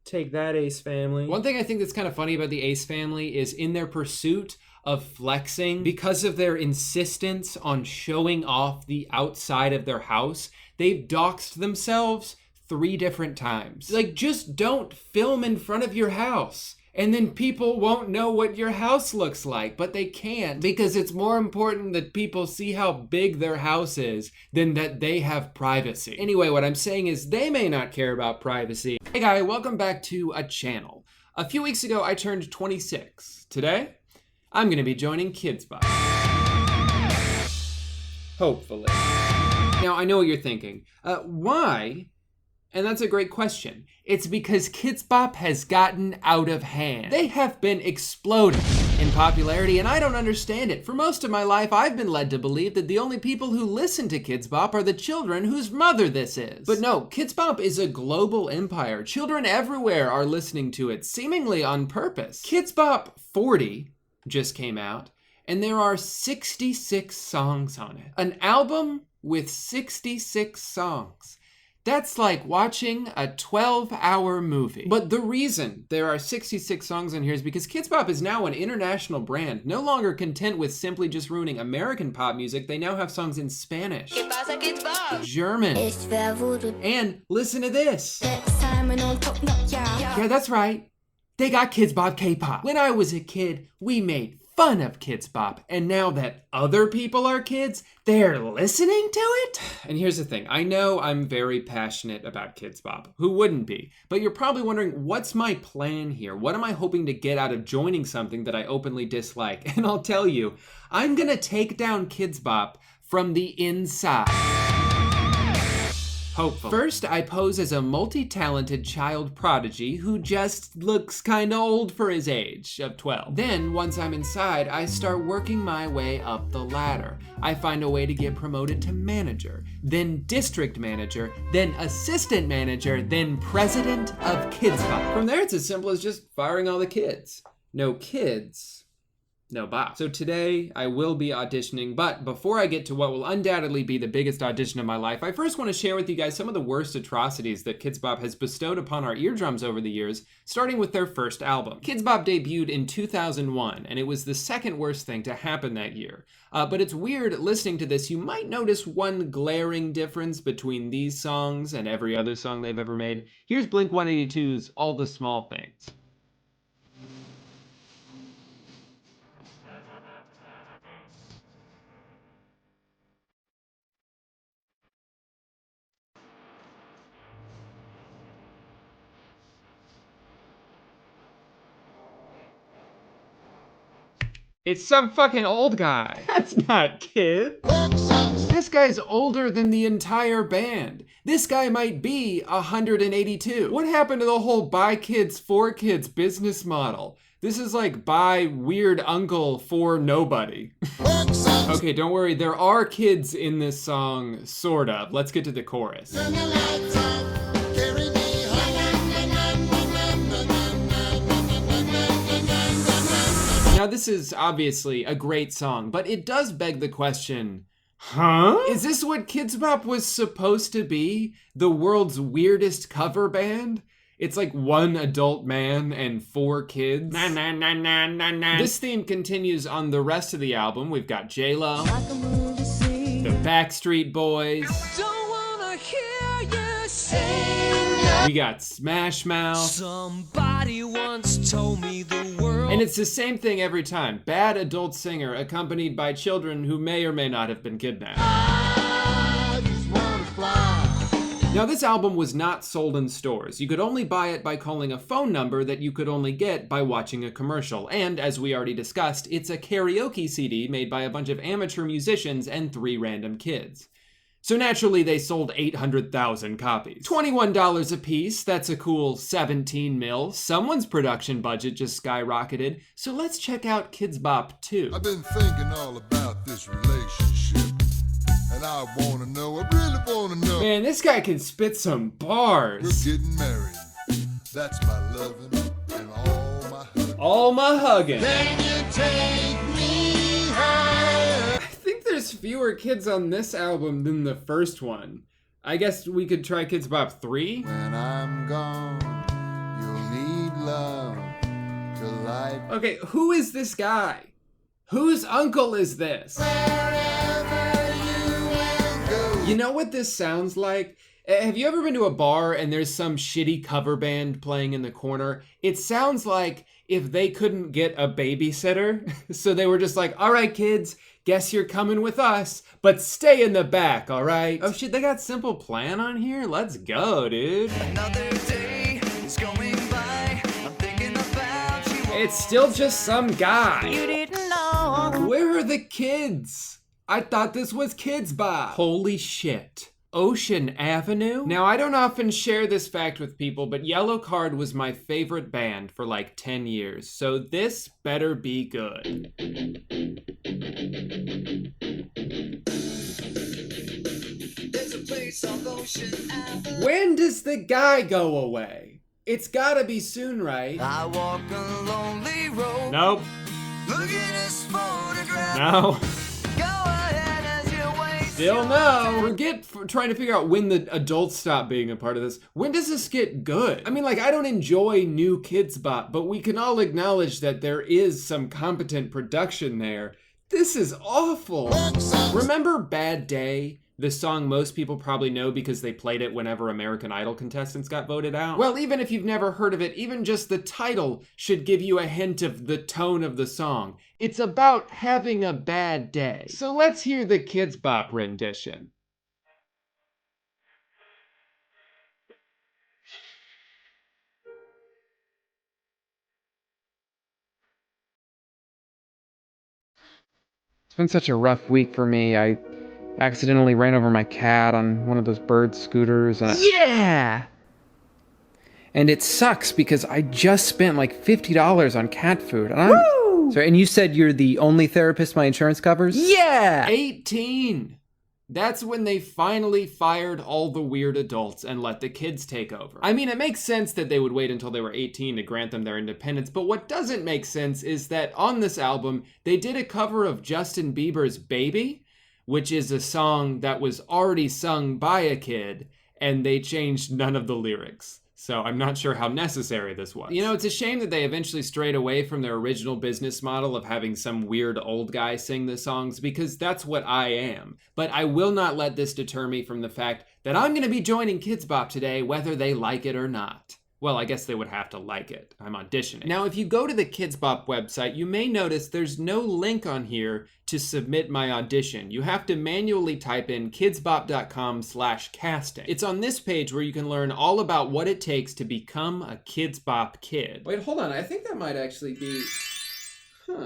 Take that, Ace family. One thing I think that's kind of funny about the Ace family is in their pursuit of flexing, because of their insistence on showing off the outside of their house, they've doxed themselves 3 different times. Like, just don't film in front of your house. And then people won't know what your house looks like, but they can't because it's more important that people see how big their house is than that they have privacy. Anyway, what I'm saying is they may not care about privacy. Hey guys, welcome back to a channel. A few weeks ago, I turned 26. Today, I'm gonna be joining Kids Bop. Hopefully. Now, I know what you're thinking. Why? And that's a great question. It's because Kids Bop has gotten out of hand. They have been exploding in popularity, and I don't understand it. For most of my life, I've been led to believe that the only people who listen to Kids Bop are the children whose mother this is. But no, Kids Bop is a global empire. Children everywhere are listening to it, seemingly on purpose. Kids Bop 40 just came out, and there are 66 songs on it. An album with 66 songs. That's like watching a 12-hour movie. But the reason there are 66 songs on here is because Kids Bop is now an international brand. No longer content with simply just ruining American pop music, they now have songs in Spanish, German, and listen to this. Yeah, that's right. They got Kids Bop K-pop. When I was a kid, we made fun of Kids Bop, and now that other people are kids, they're listening to it? And here's the thing, I know I'm very passionate about Kids Bop. Who wouldn't be? But you're probably wondering, what's my plan here? What am I hoping to get out of joining something that I openly dislike? And I'll tell you, I'm gonna take down Kids Bop from the inside. Hopefully. First, I pose as a multi-talented child prodigy who just looks kinda old for his age of 12. Then, once I'm inside, I start working my way up the ladder. I find a way to get promoted to manager, then district manager, then assistant manager, then president of Kids Bop. From there, it's as simple as just firing all the kids. No kids, no bop. So today I will be auditioning, but before I get to what will undoubtedly be the biggest audition of my life, I first want to share with you guys some of the worst atrocities that Kids Bop has bestowed upon our eardrums over the years, starting with their first album. Kids Bop debuted in 2001, and it was the second worst thing to happen that year. But it's weird listening to this, you might notice one glaring difference between these songs and every other song they've ever made. Here's Blink-182's All the Small Things. It's some fucking old guy. That's not Kid. This guy's older than the entire band. This guy might be 182. What happened to the whole buy kids for kids business model? This is like buy weird uncle for nobody. Okay, don't worry, there are kids in this song, sort of. Let's get to the chorus. Now this is obviously a great song, but it does beg the question, huh? Is this what Kids Bop was supposed to be? The world's weirdest cover band? It's like one adult man and 4 kids. This theme continues on the rest of the album. We've got J-Lo, the Backstreet Boys, we got Smash Mouth. Somebody once told me the world. And it's the same thing every time. Bad adult singer accompanied by children who may or may not have been kidnapped. I just wanna fly. Now this album was not sold in stores. You could only buy it by calling a phone number that you could only get by watching a commercial. And as we already discussed, it's a karaoke CD made by a bunch of amateur musicians and 3 random kids. So naturally, they sold 800,000 copies. $21 a piece, that's a cool 17 mil. Someone's production budget just skyrocketed. So let's check out Kids Bop 2. I've been thinking all about this relationship, and I wanna know, I really wanna know. Man, this guy can spit some bars. We're getting married, that's my loving and all my hugging. All my hugging. Can you take me higher? There's fewer kids on this album than the first one. I guess we could try Kids Bop 3? When I'm gone, you'll need love to light. Okay, who is this guy? Whose uncle is this? Wherever you will go. You know what this sounds like? Have you ever been to a bar and there's some shitty cover band playing in the corner? It sounds like if they couldn't get a babysitter, so they were just like, all right, kids, guess you're coming with us, but stay in the back, all right? Oh shit, they got Simple Plan on here? Let's go, dude. Another day is going by. I'm thinking about you. It's still just some guy. You didn't know song. Where are the kids? I thought this was Kids Bop. Holy shit. Ocean Avenue? Now, I don't often share this fact with people, but Yellow Card was my favorite band for like 10 years, so this better be good. When does the guy go away? It's gotta be soon, right? I walk a lonely road. Nope. Look at this photograph. No. Still no. Forget trying to figure out when the adults stop being a part of this. When does this get good? I mean, like, I don't enjoy new Kids Bop, but we can all acknowledge that there is some competent production there. This is awful. Remember Bad Day? The song most people probably know because they played it whenever American Idol contestants got voted out. Well, even if you've never heard of it, even just the title should give you a hint of the tone of the song. It's about having a bad day. So let's hear the Kids Bop rendition. It's been such a rough week for me. I accidentally ran over my cat on one of those bird scooters and yeah! And it sucks because I just spent like $50 on cat food. And Woo! Sorry, and you said you're the only therapist my insurance covers? Yeah! 18! That's when they finally fired all the weird adults and let the kids take over. I mean, it makes sense that they would wait until they were 18 to grant them their independence, but what doesn't make sense is that on this album, they did a cover of Justin Bieber's Baby, which is a song that was already sung by a kid, and they changed none of the lyrics. So I'm not sure how necessary this was. You know, it's a shame that they eventually strayed away from their original business model of having some weird old guy sing the songs, because that's what I am. But I will not let this deter me from the fact that I'm gonna be joining Kids Bop today, whether they like it or not. Well, I guess they would have to like it. I'm auditioning. Now, if you go to the Kids Bop website, you may notice there's no link on here to submit my audition. You have to manually type in kidsbop.com/casting. It's on this page where you can learn all about what it takes to become a Kids Bop kid. Wait, hold on. I think that might actually be...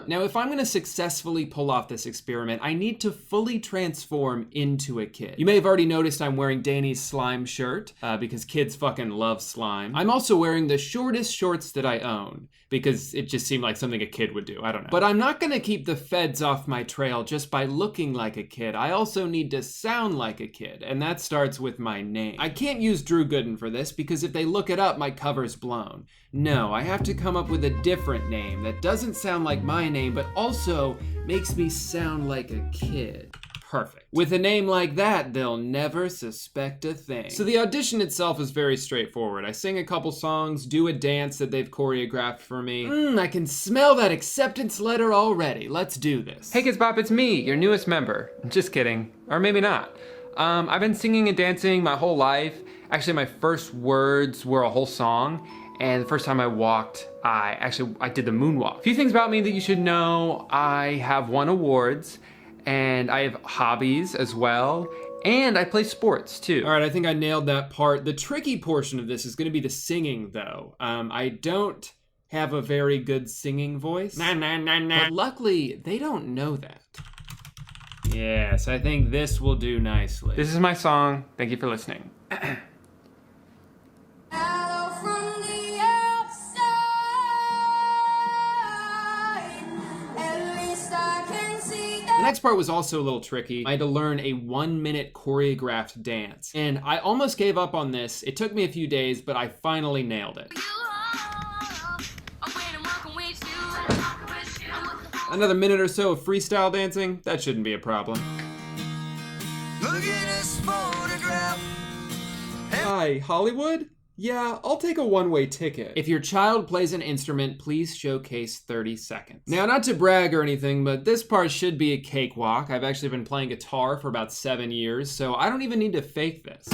Now, if I'm going to successfully pull off this experiment, I need to fully transform into a kid. You may have already noticed I'm wearing Danny's slime shirt, because kids fucking love slime. I'm also wearing the shortest shorts that I own, because it just seemed like something a kid would do. I don't know. But I'm not going to keep the feds off my trail just by looking like a kid. I also need to sound like a kid, and that starts with my name. I can't use Drew Gooden for this, because if they look it up, my cover's blown. No, I have to come up with a different name that doesn't sound like my name, but also makes me sound like a kid. Perfect. With a name like that, they'll never suspect a thing. So the audition itself is very straightforward. I sing a couple songs, do a dance that they've choreographed for me. I can smell that acceptance letter already. Let's do this. Hey Kids Bop, it's me, your newest member. Just kidding. Or maybe not. I've been singing and dancing my whole life. Actually, my first words were a whole song. And the first time I walked, I did the moonwalk. A few things about me that you should know. I have won awards, and I have hobbies as well, and I play sports too. All right, I think I nailed that part. The tricky portion of this is gonna be the singing though. I don't have a very good singing voice. But luckily, they don't know that. Yes, I think this will do nicely. This is my song. Thank you for listening. The next part was also a little tricky. I had to learn a 1-minute choreographed dance. And I almost gave up on this. It took me a few days, but I finally nailed it. Another minute or so of freestyle dancing, that shouldn't be a problem. Look at this photograph. Hi, Hollywood? Yeah, I'll take a one-way ticket. If your child plays an instrument, please showcase 30 seconds. Now, not to brag or anything, but this part should be a cakewalk. I've actually been playing guitar for about 7 years, so I don't even need to fake this.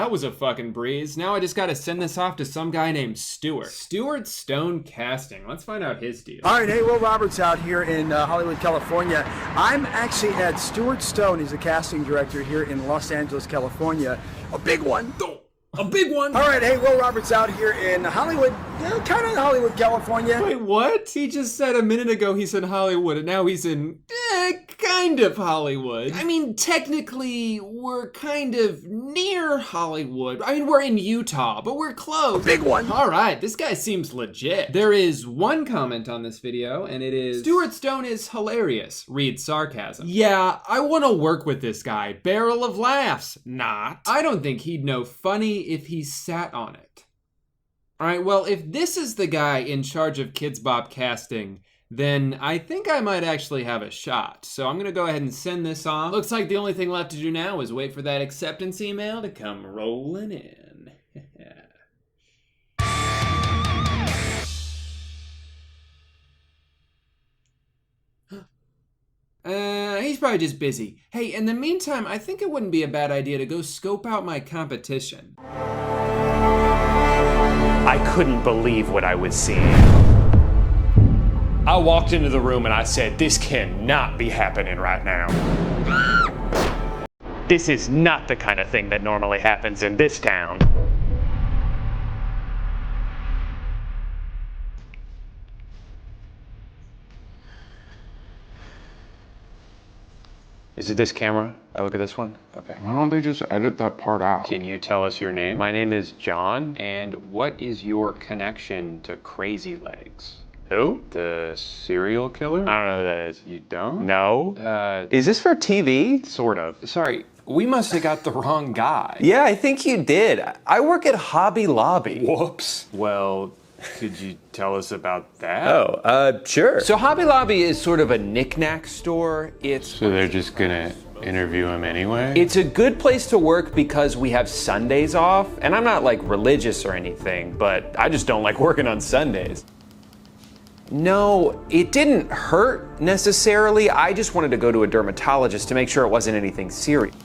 That was a fucking breeze. Now I just gotta send this off to some guy named Stuart. Stuart Stone Casting. Let's find out his deal. All right, hey, Will Roberts out here in Hollywood, California. I'm actually at Stuart Stone. He's a casting director here in Los Angeles, California. A big one. A big one. All right, hey, Will Roberts out here in Hollywood, kind of Hollywood, California. Wait, what? He just said a minute ago he's in Hollywood, and now he's in kind of Hollywood. I mean, technically, we're kind of near Hollywood. I mean, we're in Utah, but we're close. Big one. All right, this guy seems legit. There is one comment on this video, and it is, Stuart Stone is hilarious. Read sarcasm. Yeah, I want to work with this guy. Barrel of laughs. Not. I don't think he'd know funny if he sat on it. All right, well, if this is the guy in charge of Kids Bop casting, then I think I might actually have a shot. So I'm gonna go ahead and send this off. Looks like the only thing left to do now is wait for that acceptance email to come rolling in. He's probably just busy. Hey, in the meantime, I think it wouldn't be a bad idea to go scope out my competition. I couldn't believe what I was seeing. I walked into the room and I said, this cannot be happening right now. This is not the kind of thing that normally happens in this town. Is it this camera? I look at this one? Okay. Why don't they just edit that part out? Can you tell us your name? My name is John, and what is your connection to Crazy Legs? Who? The serial killer? I don't know who that is. You don't? No. Is this for TV? Sort of. Sorry, we must have got the wrong guy. Yeah, I think you did. I work at Hobby Lobby. Whoops. Well, could you tell us about that? Oh, sure. So Hobby Lobby is sort of a knick-knack store. So they're just gonna interview him anyway? It's a good place to work because we have Sundays off, and I'm not like religious or anything, but I just don't like working on Sundays. No, it didn't hurt necessarily. I just wanted to go to a dermatologist to make sure it wasn't anything serious.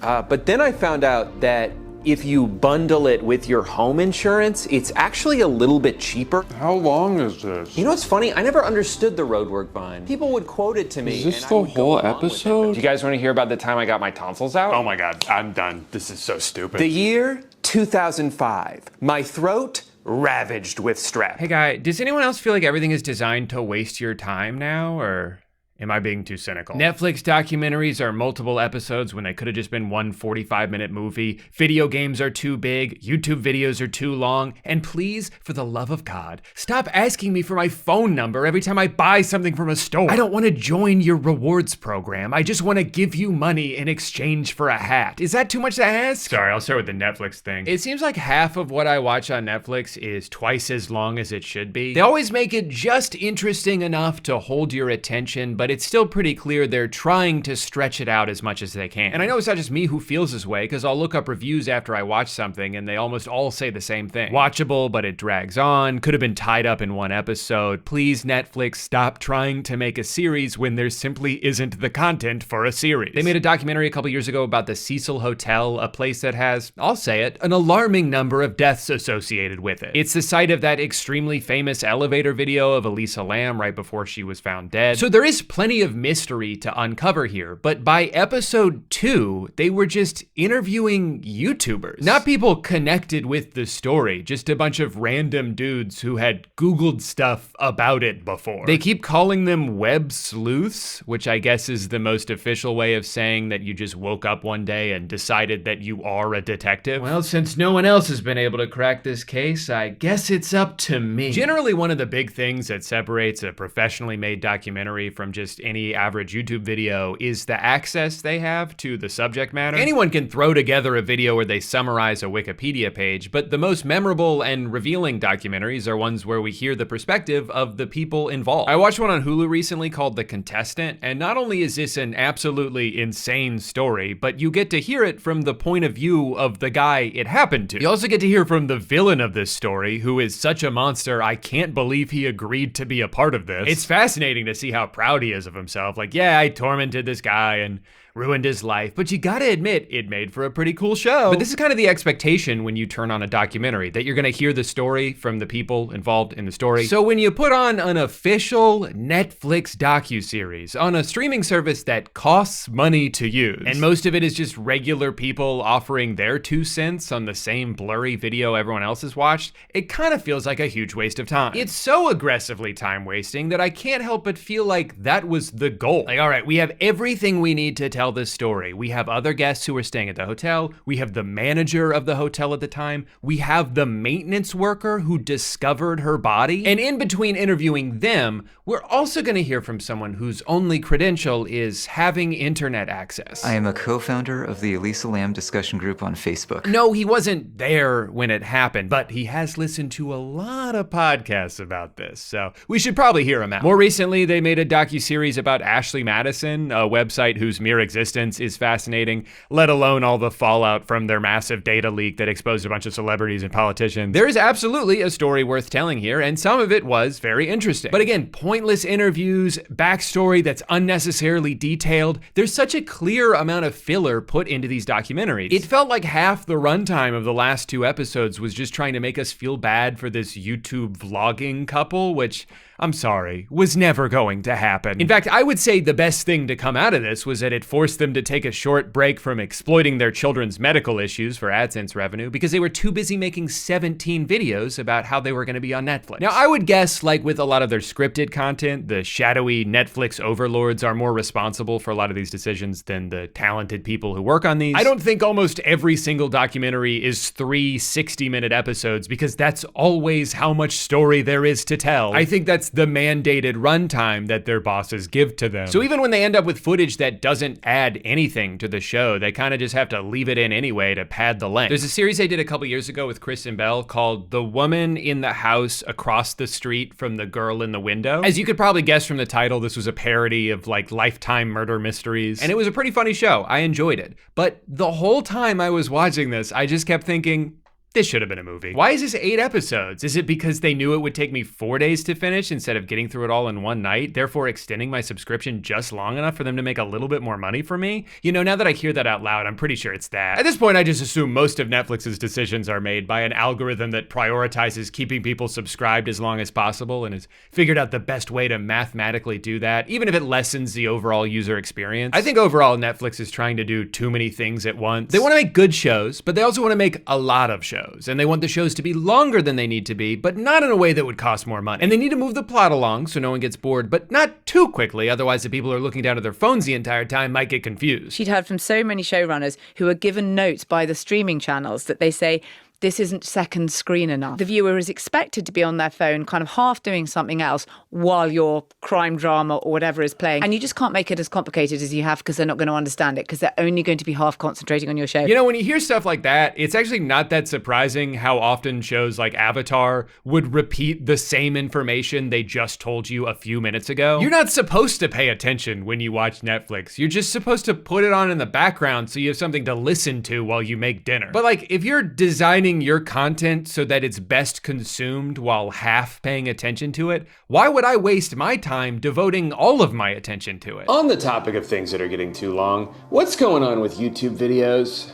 But then I found out that if you bundle it with your home insurance, it's actually a little bit cheaper. How long is this? You know what's funny? I never understood the roadwork vine. People would quote it to me. Is this the whole episode? Do you guys want to hear about the time I got my tonsils out? Oh my God, I'm done. This is so stupid. The year 2005. My throat ravaged with strep. Hey guy, does anyone else feel like everything is designed to waste your time now, or am I being too cynical? Netflix documentaries are multiple episodes when they could have just been one 45-minute movie. Video games are too big. YouTube videos are too long. And please, for the love of God, stop asking me for my phone number every time I buy something from a store. I don't want to join your rewards program. I just want to give you money in exchange for a hat. Is that too much to ask? Sorry, I'll start with the Netflix thing. It seems like half of what I watch on Netflix is twice as long as it should be. They always make it just interesting enough to hold your attention, but it's still pretty clear they're trying to stretch it out as much as they can. And I know it's not just me who feels this way, because I'll look up reviews after I watch something and they almost all say the same thing. Watchable, but it drags on, could have been tied up in one episode. Please, Netflix, stop trying to make a series when there simply isn't the content for a series. They made a documentary a couple years ago about the Cecil Hotel, a place that has, I'll say it, an alarming number of deaths associated with it. It's the site of that extremely famous elevator video of Elisa Lam right before she was found dead. So there is plenty of mystery to uncover here, but by episode 2, they were just interviewing YouTubers. Not people connected with the story, just a bunch of random dudes who had Googled stuff about it before. They keep calling them web sleuths, which I guess is the most official way of saying that you just woke up one day and decided that you are a detective. Well, since no one else has been able to crack this case, I guess it's up to me. Generally, one of the big things that separates a professionally made documentary from just any average YouTube video is the access they have to the subject matter. Anyone can throw together a video where they summarize a Wikipedia page, but the most memorable and revealing documentaries are ones where we hear the perspective of the people involved. I watched one on Hulu recently called The Contestant, and not only is this an absolutely insane story, but you get to hear it from the point of view of the guy it happened to. You also get to hear from the villain of this story, who is such a monster I can't believe he agreed to be a part of this. It's fascinating to see how proud he is of himself. Like, yeah, I tormented this guy, and ruined his life, but you gotta admit, it made for a pretty cool show. But this is kind of the expectation when you turn on a documentary, that you're gonna hear the story from the people involved in the story. So when you put on an official Netflix docuseries on a streaming service that costs money to use, and most of it is just regular people offering their 2 cents on the same blurry video everyone else has watched, it kind of feels like a huge waste of time. It's so aggressively time wasting that I can't help but feel like that was the goal. Like, all right, we have everything we need to tell this story. We have other guests who are staying at the hotel. We have the manager of the hotel at the time. We have the maintenance worker who discovered her body. And in between interviewing them, we're also going to hear from someone whose only credential is having internet access. I am a co-founder of the Elisa Lam discussion group on Facebook. No, he wasn't there when it happened, but he has listened to a lot of podcasts about this, so we should probably hear him out. More recently, they made a docuseries about Ashley Madison, a website whose mere existence is fascinating, let alone all the fallout from their massive data leak that exposed a bunch of celebrities and politicians. There is absolutely a story worth telling here, and some of it was very interesting. But again, pointless interviews, backstory that's unnecessarily detailed. There's such a clear amount of filler put into these documentaries. It felt like half the runtime of the last 2 episodes was just trying to make us feel bad for this YouTube vlogging couple, which, I'm sorry, was never going to happen. In fact, I would say the best thing to come out of this was that it forced them to take a short break from exploiting their children's medical issues for AdSense revenue because they were too busy making 17 videos about how they were going to be on Netflix. Now, I would guess, like with a lot of their scripted content, the shadowy Netflix overlords are more responsible for a lot of these decisions than the talented people who work on these. I don't think almost every single documentary is 3 60-minute episodes because that's always how much story there is to tell. I think that's the mandated runtime that their bosses give to them. So even when they end up with footage that doesn't add anything to the show, they kind of just have to leave it in anyway to pad the length. There's a series they did a couple years ago with Kristen Bell called The Woman in the House Across the Street from the Girl in the Window. As you could probably guess from the title, this was a parody of like Lifetime murder mysteries, and it was a pretty funny show. I enjoyed it. But the whole time I was watching this, I just kept thinking, this should have been a movie. Why is this 8 episodes? Is it because they knew it would take me 4 days to finish instead of getting through it all in one night, therefore extending my subscription just long enough for them to make a little bit more money for me? You know, now that I hear that out loud, I'm pretty sure it's that. At this point, I just assume most of Netflix's decisions are made by an algorithm that prioritizes keeping people subscribed as long as possible and has figured out the best way to mathematically do that, even if it lessens the overall user experience. I think overall, Netflix is trying to do too many things at once. They want to make good shows, but they also want to make a lot of shows. And they want the shows to be longer than they need to be, but not in a way that would cost more money. And they need to move the plot along so no one gets bored, but not too quickly, otherwise the people who are looking down at their phones the entire time might get confused. She'd heard from so many showrunners who are given notes by the streaming channels that they say, this isn't second screen enough. The viewer is expected to be on their phone, kind of half doing something else while your crime drama or whatever is playing. And you just can't make it as complicated as you have because they're not going to understand it because they're only going to be half concentrating on your show. You know, when you hear stuff like that, it's actually not that surprising how often shows like Avatar would repeat the same information they just told you a few minutes ago. You're not supposed to pay attention when you watch Netflix. You're just supposed to put it on in the background so you have something to listen to while you make dinner. But like, if you're designing your content so that it's best consumed while half paying attention to it, why would I waste my time devoting all of my attention to it? On the topic of things that are getting too long, what's going on with YouTube videos?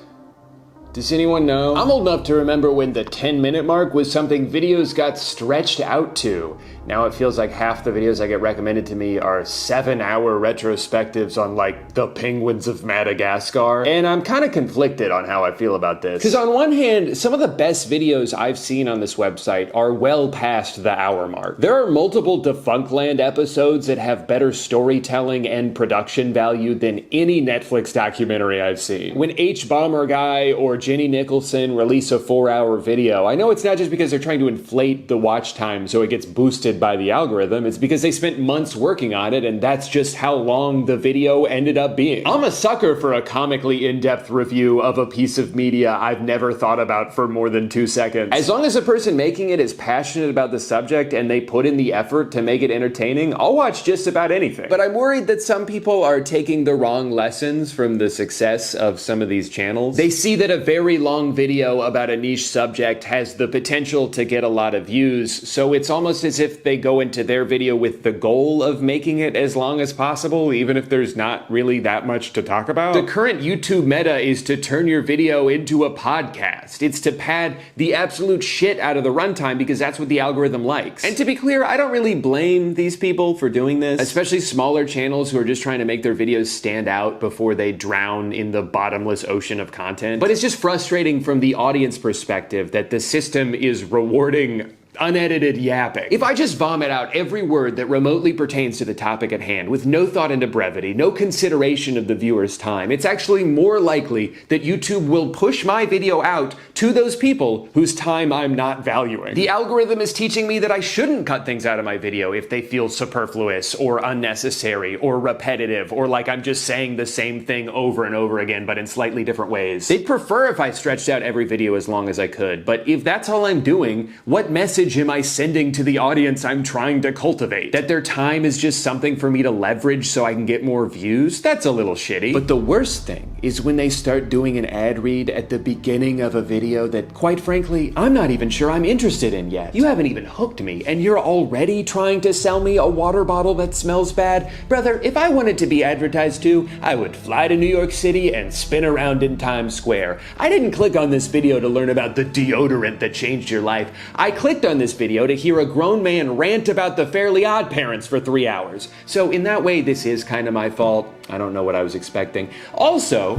Does anyone know? I'm old enough to remember when the 10-minute mark was something videos got stretched out to. Now it feels like half the videos I get recommended to me are 7-hour retrospectives on like the penguins of Madagascar. And I'm kind of conflicted on how I feel about this. Because on one hand, some of the best videos I've seen on this website are well past the hour mark. There are multiple Defunctland episodes that have better storytelling and production value than any Netflix documentary I've seen. When H-Bomber Guy or Jenny Nicholson release a 4-hour video, I know it's not just because they're trying to inflate the watch time so it gets boosted by the algorithm, it's because they spent months working on it and that's just how long the video ended up being. I'm a sucker for a comically in-depth review of a piece of media I've never thought about for more than 2 seconds. As long as the person making it is passionate about the subject and they put in the effort to make it entertaining, I'll watch just about anything. But I'm worried that some people are taking the wrong lessons from the success of some of these channels. They see that a very long video about a niche subject has the potential to get a lot of views, so it's almost as if if they go into their video with the goal of making it as long as possible, even if there's not really that much to talk about. The current YouTube meta is to turn your video into a podcast. It's to pad the absolute shit out of the runtime because that's what the algorithm likes. And to be clear, I don't really blame these people for doing this, especially smaller channels who are just trying to make their videos stand out before they drown in the bottomless ocean of content. But it's just frustrating from the audience perspective that the system is rewarding unedited yapping. If I just vomit out every word that remotely pertains to the topic at hand with no thought into brevity, no consideration of the viewer's time, it's actually more likely that YouTube will push my video out to those people whose time I'm not valuing. The algorithm is teaching me that I shouldn't cut things out of my video if they feel superfluous or unnecessary or repetitive or like I'm just saying the same thing over and over again but in slightly different ways. They'd prefer if I stretched out every video as long as I could, but if that's all I'm doing, what message am I sending to the audience I'm trying to cultivate? That their time is just something for me to leverage so I can get more views? That's a little shitty. But the worst thing is when they start doing an ad read at the beginning of a video that, quite frankly, I'm not even sure I'm interested in yet. You haven't even hooked me, and you're already trying to sell me a water bottle that smells bad? Brother, if I wanted to be advertised to, I would fly to New York City and spin around in Times Square. I didn't click on this video to learn about the deodorant that changed your life. I clicked on this video to hear a grown man rant about the Fairly Odd Parents for 3 hours. So in that way, this is kind of my fault. I don't know what I was expecting. Also,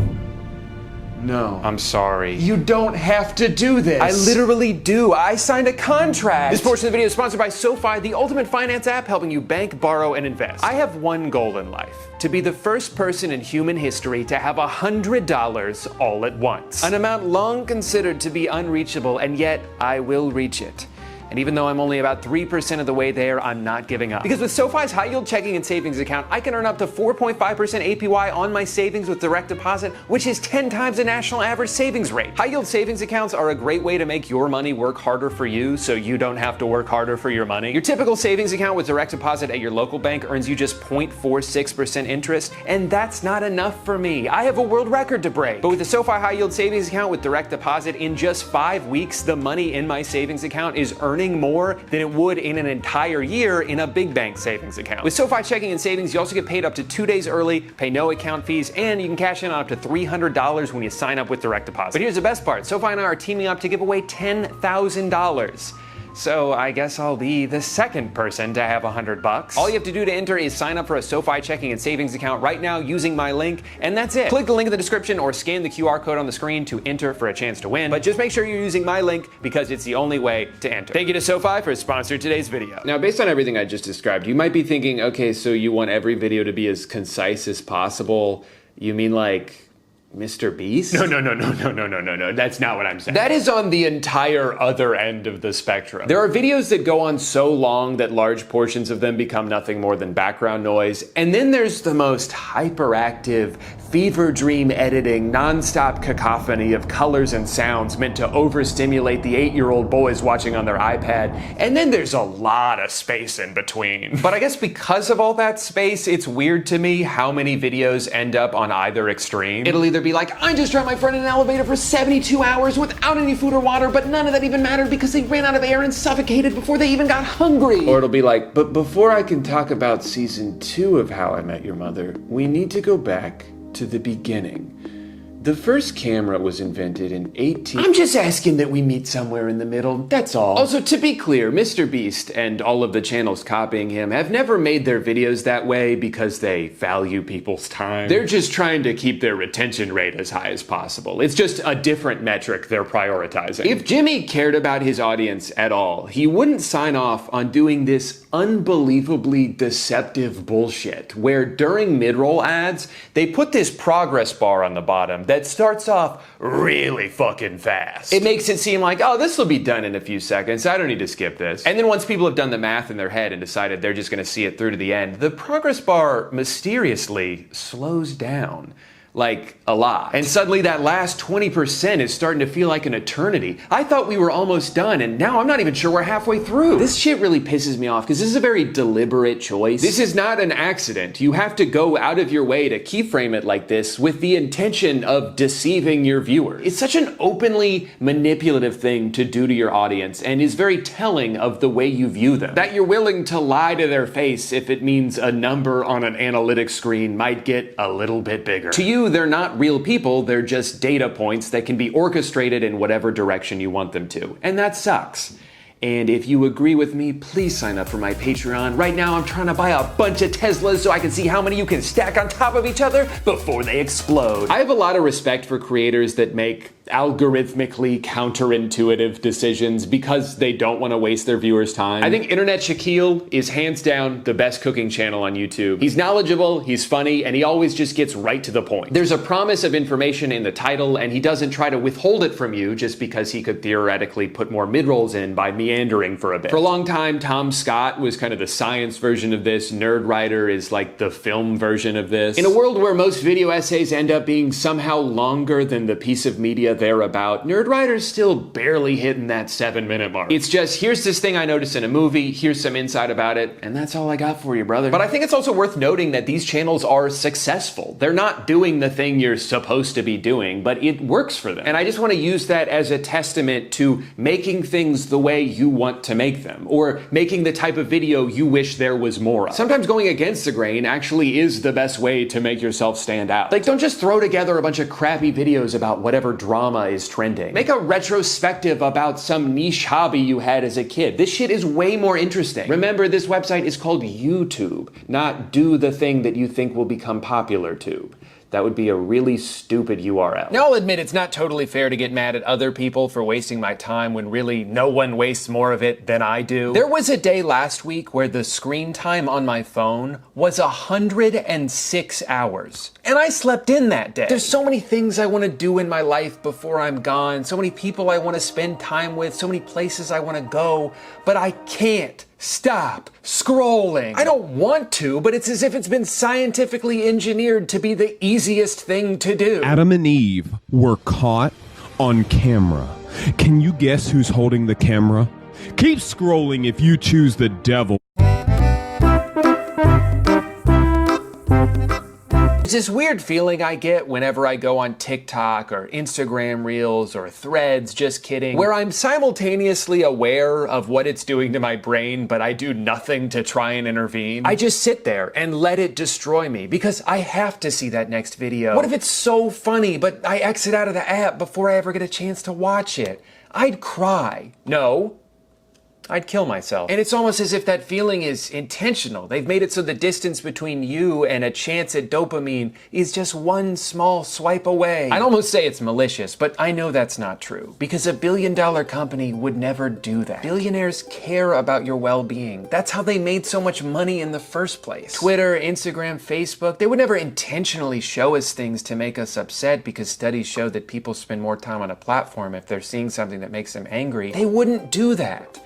no. I'm sorry. You don't have to do this. I literally do. I signed a contract. This portion of the video is sponsored by SoFi, the ultimate finance app helping you bank, borrow, and invest. I have one goal in life: to be the first person in human history to have $100 all at once. An amount long considered to be unreachable, and yet I will reach it. And even though I'm only about 3% of the way there, I'm not giving up. Because with SoFi's high yield checking and savings account, I can earn up to 4.5% APY on my savings with direct deposit, which is 10 times the national average savings rate. High yield savings accounts are a great way to make your money work harder for you so you don't have to work harder for your money. Your typical savings account with direct deposit at your local bank earns you just 0.46% interest, and that's not enough for me. I have a world record to break. But with the SoFi high yield savings account with direct deposit, in just 5 weeks, the money in my savings account is earning more than it would in an entire year in a big bank savings account. With SoFi checking and savings, you also get paid up to 2 days early, pay no account fees, and you can cash in on up to $300 when you sign up with direct deposit. But here's the best part: SoFi and I are teaming up to give away $10,000. So I guess I'll be the second person to have $100. All you have to do to enter is sign up for a SoFi checking and savings account right now using my link, and that's it. Click the link in the description or scan the QR code on the screen to enter for a chance to win. But just make sure you're using my link because it's the only way to enter. Thank you to SoFi for sponsoring today's video. Now, based on everything I just described, you might be thinking, okay, so you want every video to be as concise as possible. You mean like Mr. Beast? No. That's not what I'm saying. That is on the entire other end of the spectrum. There are videos that go on so long that large portions of them become nothing more than background noise. And then there's the most hyperactive, fever dream editing, nonstop cacophony of colors and sounds meant to overstimulate the 8-year-old boys watching on their iPad. And then there's a lot of space in between. But I guess because of all that space, it's weird to me how many videos end up on either extreme. It'll either be like, I just trapped my friend in an elevator for 72 hours without any food or water, but none of that even mattered because they ran out of air and suffocated before they even got hungry. Or it'll be like, but before I can talk about season 2 of How I Met Your Mother, we need to go back to the beginning. The first camera was invented in 18... I'm just asking that we meet somewhere in the middle, that's all. Also, to be clear, Mr. Beast and all of the channels copying him have never made their videos that way because they value people's time. They're just trying to keep their retention rate as high as possible. It's just a different metric they're prioritizing. If Jimmy cared about his audience at all, he wouldn't sign off on doing this unbelievably deceptive bullshit where during mid-roll ads, they put this progress bar on the bottom that starts off really fucking fast. It makes it seem like, oh, this will be done in a few seconds. I don't need to skip this. And then once people have done the math in their head and decided they're just gonna see it through to the end, the progress bar mysteriously slows down. like a lot. And suddenly that last 20% is starting to feel like an eternity. I thought we were almost done, and now I'm not even sure we're halfway through. This shit really pisses me off because this is a very deliberate choice. This is not an accident. You have to go out of your way to keyframe it like this with the intention of deceiving your viewers. It's such an openly manipulative thing to do to your audience and is very telling of the way you view them. That you're willing to lie to their face if it means a number on an analytics screen might get a little bit bigger. To you, they're not real people, they're just data points that can be orchestrated in whatever direction you want them to. And that sucks. And if you agree with me, please sign up for my Patreon. Right now, I'm trying to buy a bunch of Teslas so I can see how many you can stack on top of each other before they explode. I have a lot of respect for creators that make algorithmically counterintuitive decisions because they don't want to waste their viewers' time. I think Internet Shaquille is hands down the best cooking channel on YouTube. He's knowledgeable, he's funny, and he always just gets right to the point. There's a promise of information in the title, and he doesn't try to withhold it from you just because he could theoretically put more mid-rolls in by meandering for a bit. For a long time, Tom Scott was kind of the science version of this. Nerd Writer is like the film version of this. In a world where most video essays end up being somehow longer than the piece of media they're about, Nerd Writer's still barely hitting that 7-minute mark. It's just, here's this thing I noticed in a movie, here's some insight about it, and that's all I got for you, brother. But I think it's also worth noting that these channels are successful. They're not doing the thing you're supposed to be doing, but it works for them. And I just want to use that as a testament to making things the way you want to make them, or making the type of video you wish there was more of. Sometimes going against the grain actually is the best way to make yourself stand out. Like, don't just throw together a bunch of crappy videos about whatever drama is trending. Make a retrospective about some niche hobby you had as a kid. This shit is way more interesting. Remember, this website is called YouTube, not do the thing that you think will become popular tube. That would be a really stupid URL. Now, I'll admit it's not totally fair to get mad at other people for wasting my time when really no one wastes more of it than I do. There was a day last week where the screen time on my phone was 106 hours. And I slept in that day. There's so many things I want to do in my life before I'm gone, so many people I want to spend time with, so many places I want to go, but I can't stop scrolling. I don't want to, but it's as if it's been scientifically engineered to be the easiest thing to do. Adam and Eve were caught on camera. Can you guess who's holding the camera? Keep scrolling if you choose the devil. It's this weird feeling I get whenever I go on TikTok or Instagram Reels or Threads, just kidding, where I'm simultaneously aware of what it's doing to my brain, but I do nothing to try and intervene. I just sit there and let it destroy me because I have to see that next video. What if it's so funny, but I exit out of the app before I ever get a chance to watch it? I'd cry. No. I'd kill myself. And it's almost as if that feeling is intentional. They've made it so the distance between you and a chance at dopamine is just one small swipe away. I'd almost say it's malicious, but I know that's not true because a billion-dollar company would never do that. Billionaires care about your well-being. That's how they made so much money in the first place. Twitter, Instagram, Facebook, they would never intentionally show us things to make us upset because studies show that people spend more time on a platform if they're seeing something that makes them angry. They wouldn't do that.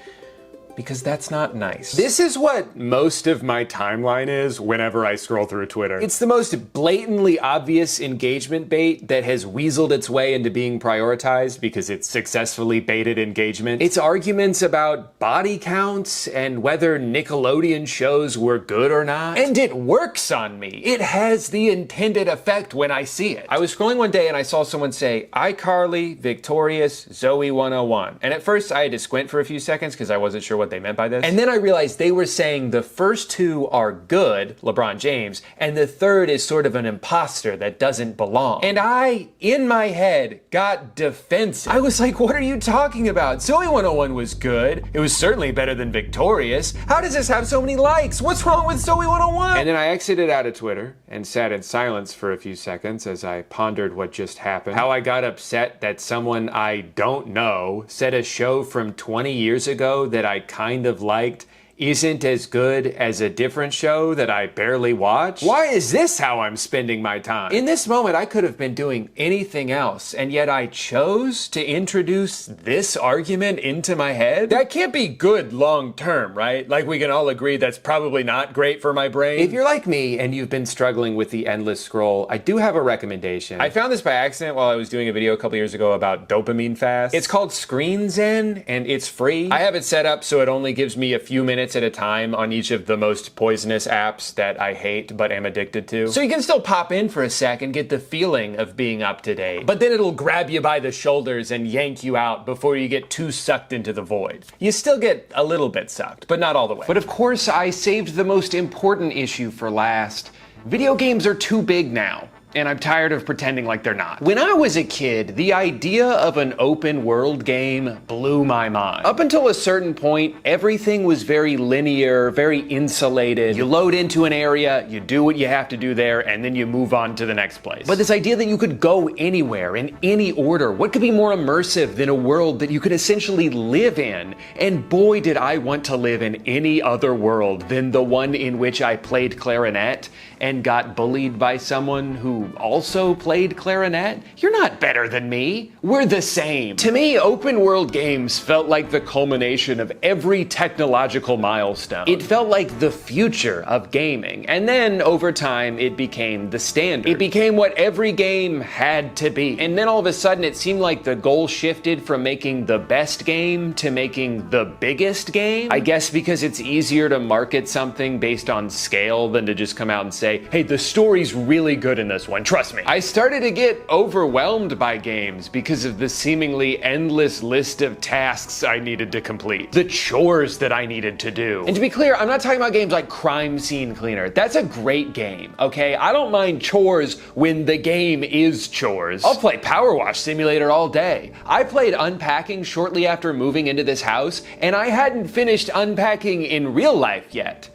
Because that's not nice. This is what most of my timeline is whenever I scroll through Twitter. It's the most blatantly obvious engagement bait that has weaseled its way into being prioritized because it's successfully baited engagement. It's arguments about body counts and whether Nickelodeon shows were good or not. And it works on me. It has the intended effect when I see it. I was scrolling one day and I saw someone say, iCarly, Victorious, Zoe 101. And at first I had to squint for a few seconds because I wasn't sure what they meant by this. And then I realized they were saying the first two are good, LeBron James, and the third is sort of an imposter that doesn't belong. And I, in my head, got defensive. I was like, what are you talking about? Zoe 101 was good. It was certainly better than Victorious. How does this have so many likes? What's wrong with Zoe 101? And then I exited out of Twitter and sat in silence for a few seconds as I pondered what just happened. How I got upset that someone I don't know said a show from 20 years ago that I kind of liked isn't as good as a different show that I barely watch? Why is this how I'm spending my time? In this moment, I could have been doing anything else, and yet I chose to introduce this argument into my head? That can't be good long term, right? Like, we can all agree that's probably not great for my brain. If you're like me and you've been struggling with the endless scroll, I do have a recommendation. I found this by accident while I was doing a video a couple years ago about dopamine fast. It's called Screen Zen, and it's free. I have it set up so it only gives me a few minutes at a time on each of the most poisonous apps that I hate but am addicted to. So you can still pop in for a sec and get the feeling of being up to date. But then it'll grab you by the shoulders and yank you out before you get too sucked into the void. You still get a little bit sucked, but not all the way. But of course, I saved the most important issue for last. Video games are too big now, and I'm tired of pretending like they're not. When I was a kid, the idea of an open world game blew my mind. Up until a certain point, everything was very linear, very insulated. You load into an area, you do what you have to do there, and then you move on to the next place. But this idea that you could go anywhere, in any order, what could be more immersive than a world that you could essentially live in? And boy, did I want to live in any other world than the one in which I played clarinet and got bullied by someone who also played clarinet. You're not better than me. We're the same. To me, open world games felt like the culmination of every technological milestone. It felt like the future of gaming. And then over time, it became the standard. It became what every game had to be. And then all of a sudden, it seemed like the goal shifted from making the best game to making the biggest game. I guess because it's easier to market something based on scale than to just come out and say, hey, the story's really good in this one, trust me. I started to get overwhelmed by games because of the seemingly endless list of tasks I needed to complete, the chores that I needed to do. And to be clear, I'm not talking about games like Crime Scene Cleaner. That's a great game, okay? I don't mind chores when the game is chores. I'll play Power Wash Simulator all day. I played Unpacking shortly after moving into this house, and I hadn't finished unpacking in real life yet.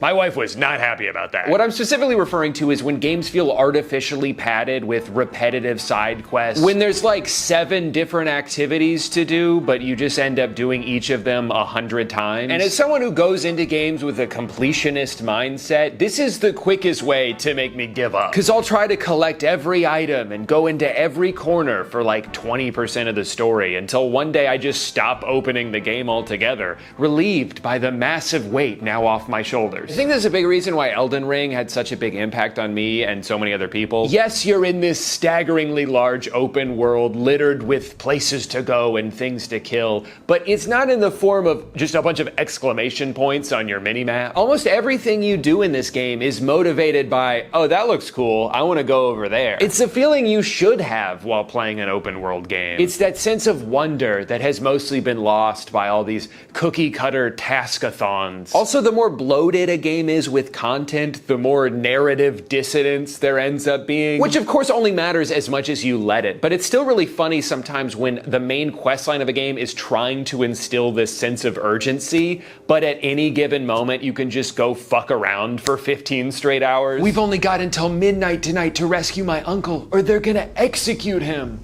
My wife was not happy about that. What I'm specifically referring to is when games feel artificially padded with repetitive side quests. When there's like 7 different activities to do, but you just end up doing each of them 100 times. And as someone who goes into games with a completionist mindset, this is the quickest way to make me give up. Cause I'll try to collect every item and go into every corner for like 20% of the story until one day I just stop opening the game altogether, relieved by the massive weight now off my shoulders. I think there's a big reason why Elden Ring had such a big impact on me and so many other people. Yes, you're in this staggeringly large open world littered with places to go and things to kill, but it's not in the form of just a bunch of exclamation points on your minimap. Almost everything you do in this game is motivated by, oh, that looks cool, I want to go over there. It's a feeling you should have while playing an open world game. It's that sense of wonder that has mostly been lost by all these cookie cutter taskathons. Also, the more bloated a game is with content, the more narrative dissonance there ends up being. Which of course only matters as much as you let it, but it's still really funny sometimes when the main questline of a game is trying to instill this sense of urgency, but at any given moment you can just go fuck around for 15 straight hours. We've only got until midnight tonight to rescue my uncle, or they're gonna execute him.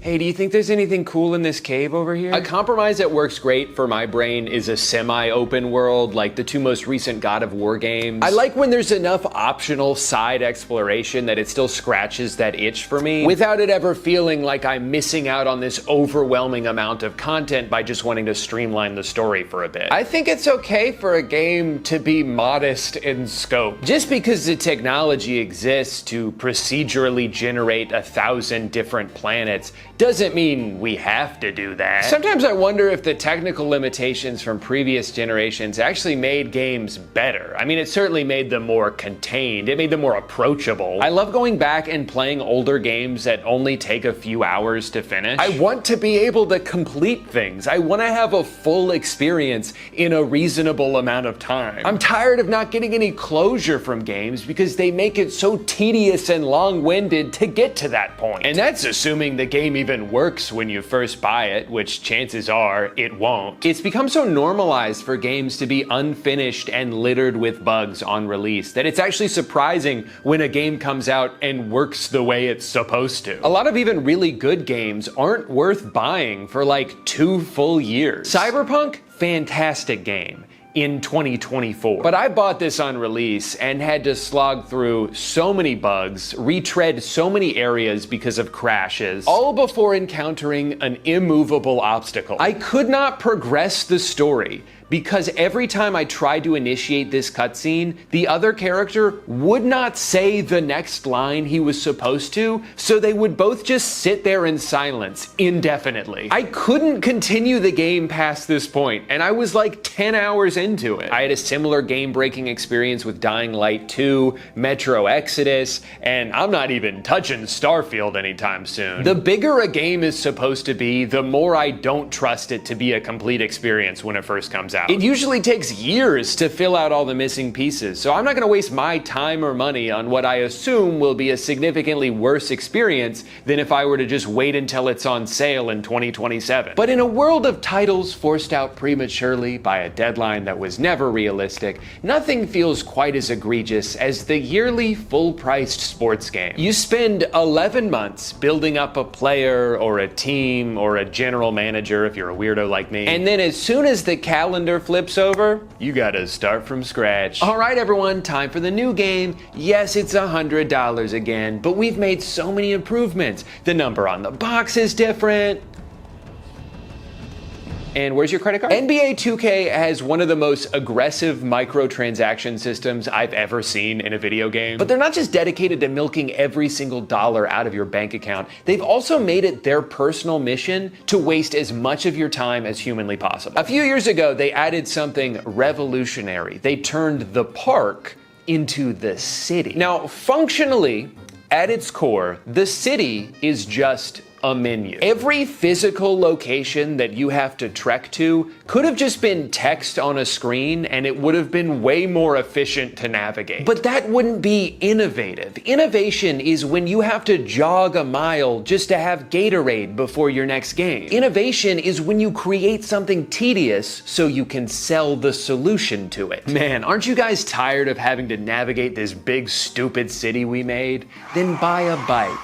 Hey, do you think there's anything cool in this cave over here? A compromise that works great for my brain is a semi-open world, like the 2 most recent God of War games. I like when there's enough optional side exploration that it still scratches that itch for me, without it ever feeling like I'm missing out on this overwhelming amount of content by just wanting to streamline the story for a bit. I think it's okay for a game to be modest in scope. Just because the technology exists to procedurally generate 1,000 different planets doesn't mean we have to do that. Sometimes I wonder if the technical limitations from previous generations actually made games better. I mean, it certainly made them more contained. It made them more approachable. I love going back and playing older games that only take a few hours to finish. I want to be able to complete things. I want to have a full experience in a reasonable amount of time. I'm tired of not getting any closure from games because they make it so tedious and long-winded to get to that point. And that's assuming the game even works when you first buy it, which chances are it won't. It's become so normalized for games to be unfinished and littered with bugs on release that it's actually surprising when a game comes out and works the way it's supposed to. A lot of even really good games aren't worth buying for like 2 full years. Cyberpunk, fantastic game. in 2024. But I bought this on release and had to slog through so many bugs, retread so many areas because of crashes, all before encountering an immovable obstacle. I could not progress the story because every time I tried to initiate this cutscene, the other character would not say the next line he was supposed to, so they would both just sit there in silence indefinitely. I couldn't continue the game past this point, and I was like 10 hours into it. I had a similar game-breaking experience with Dying Light 2, Metro Exodus, and I'm not even touching Starfield anytime soon. The bigger a game is supposed to be, the more I don't trust it to be a complete experience when it first comes out. It usually takes years to fill out all the missing pieces, so I'm not gonna waste my time or money on what I assume will be a significantly worse experience than if I were to just wait until it's on sale in 2027. But in a world of titles forced out prematurely by a deadline that was never realistic, nothing feels quite as egregious as the yearly full-priced sports game. You spend 11 months building up a player or a team or a general manager if you're a weirdo like me, and then as soon as the calendar flips over, you gotta start from scratch. All right, everyone, time for the new game. Yes, it's $100 again, but we've made so many improvements. The number on the box is different. And where's your credit card? NBA 2K has one of the most aggressive microtransaction systems I've ever seen in a video game. But they're not just dedicated to milking every single dollar out of your bank account. They've also made it their personal mission to waste as much of your time as humanly possible. A few years ago, they added something revolutionary. They turned the park into the city. Now, functionally, at its core, the city is just a menu. Every physical location that you have to trek to could have just been text on a screen and it would have been way more efficient to navigate. But that wouldn't be innovative. Innovation is when you have to jog a mile just to have Gatorade before your next game. Innovation is when you create something tedious so you can sell the solution to it. Man, aren't you guys tired of having to navigate this big stupid city we made? Then buy a bike.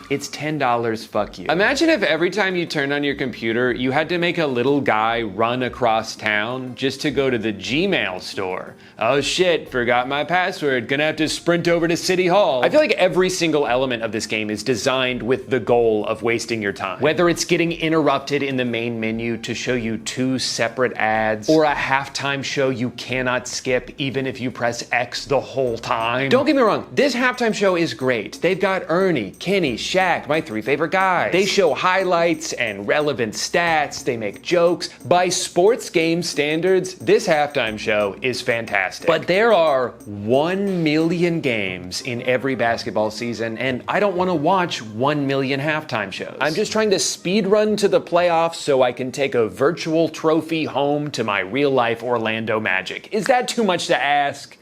It's $10, fuck you. Imagine if every time you turned on your computer, you had to make a little guy run across town just to go to the Gmail store. Oh shit, forgot my password, gonna have to sprint over to City Hall. I feel like every single element of this game is designed with the goal of wasting your time. Whether it's getting interrupted in the main menu to show you 2 separate ads, or a halftime show you cannot skip even if you press X the whole time. Don't get me wrong, this halftime show is great. They've got Ernie, Kenny, Shaq, my 3 favorite guys. They show highlights and relevant stats. They make jokes. By sports game standards, this halftime show is fantastic. But there are 1 million games in every basketball season, and I don't want to watch 1 million halftime shows. I'm just trying to speed run to the playoffs so I can take a virtual trophy home to my real life Orlando Magic. Is that too much to ask?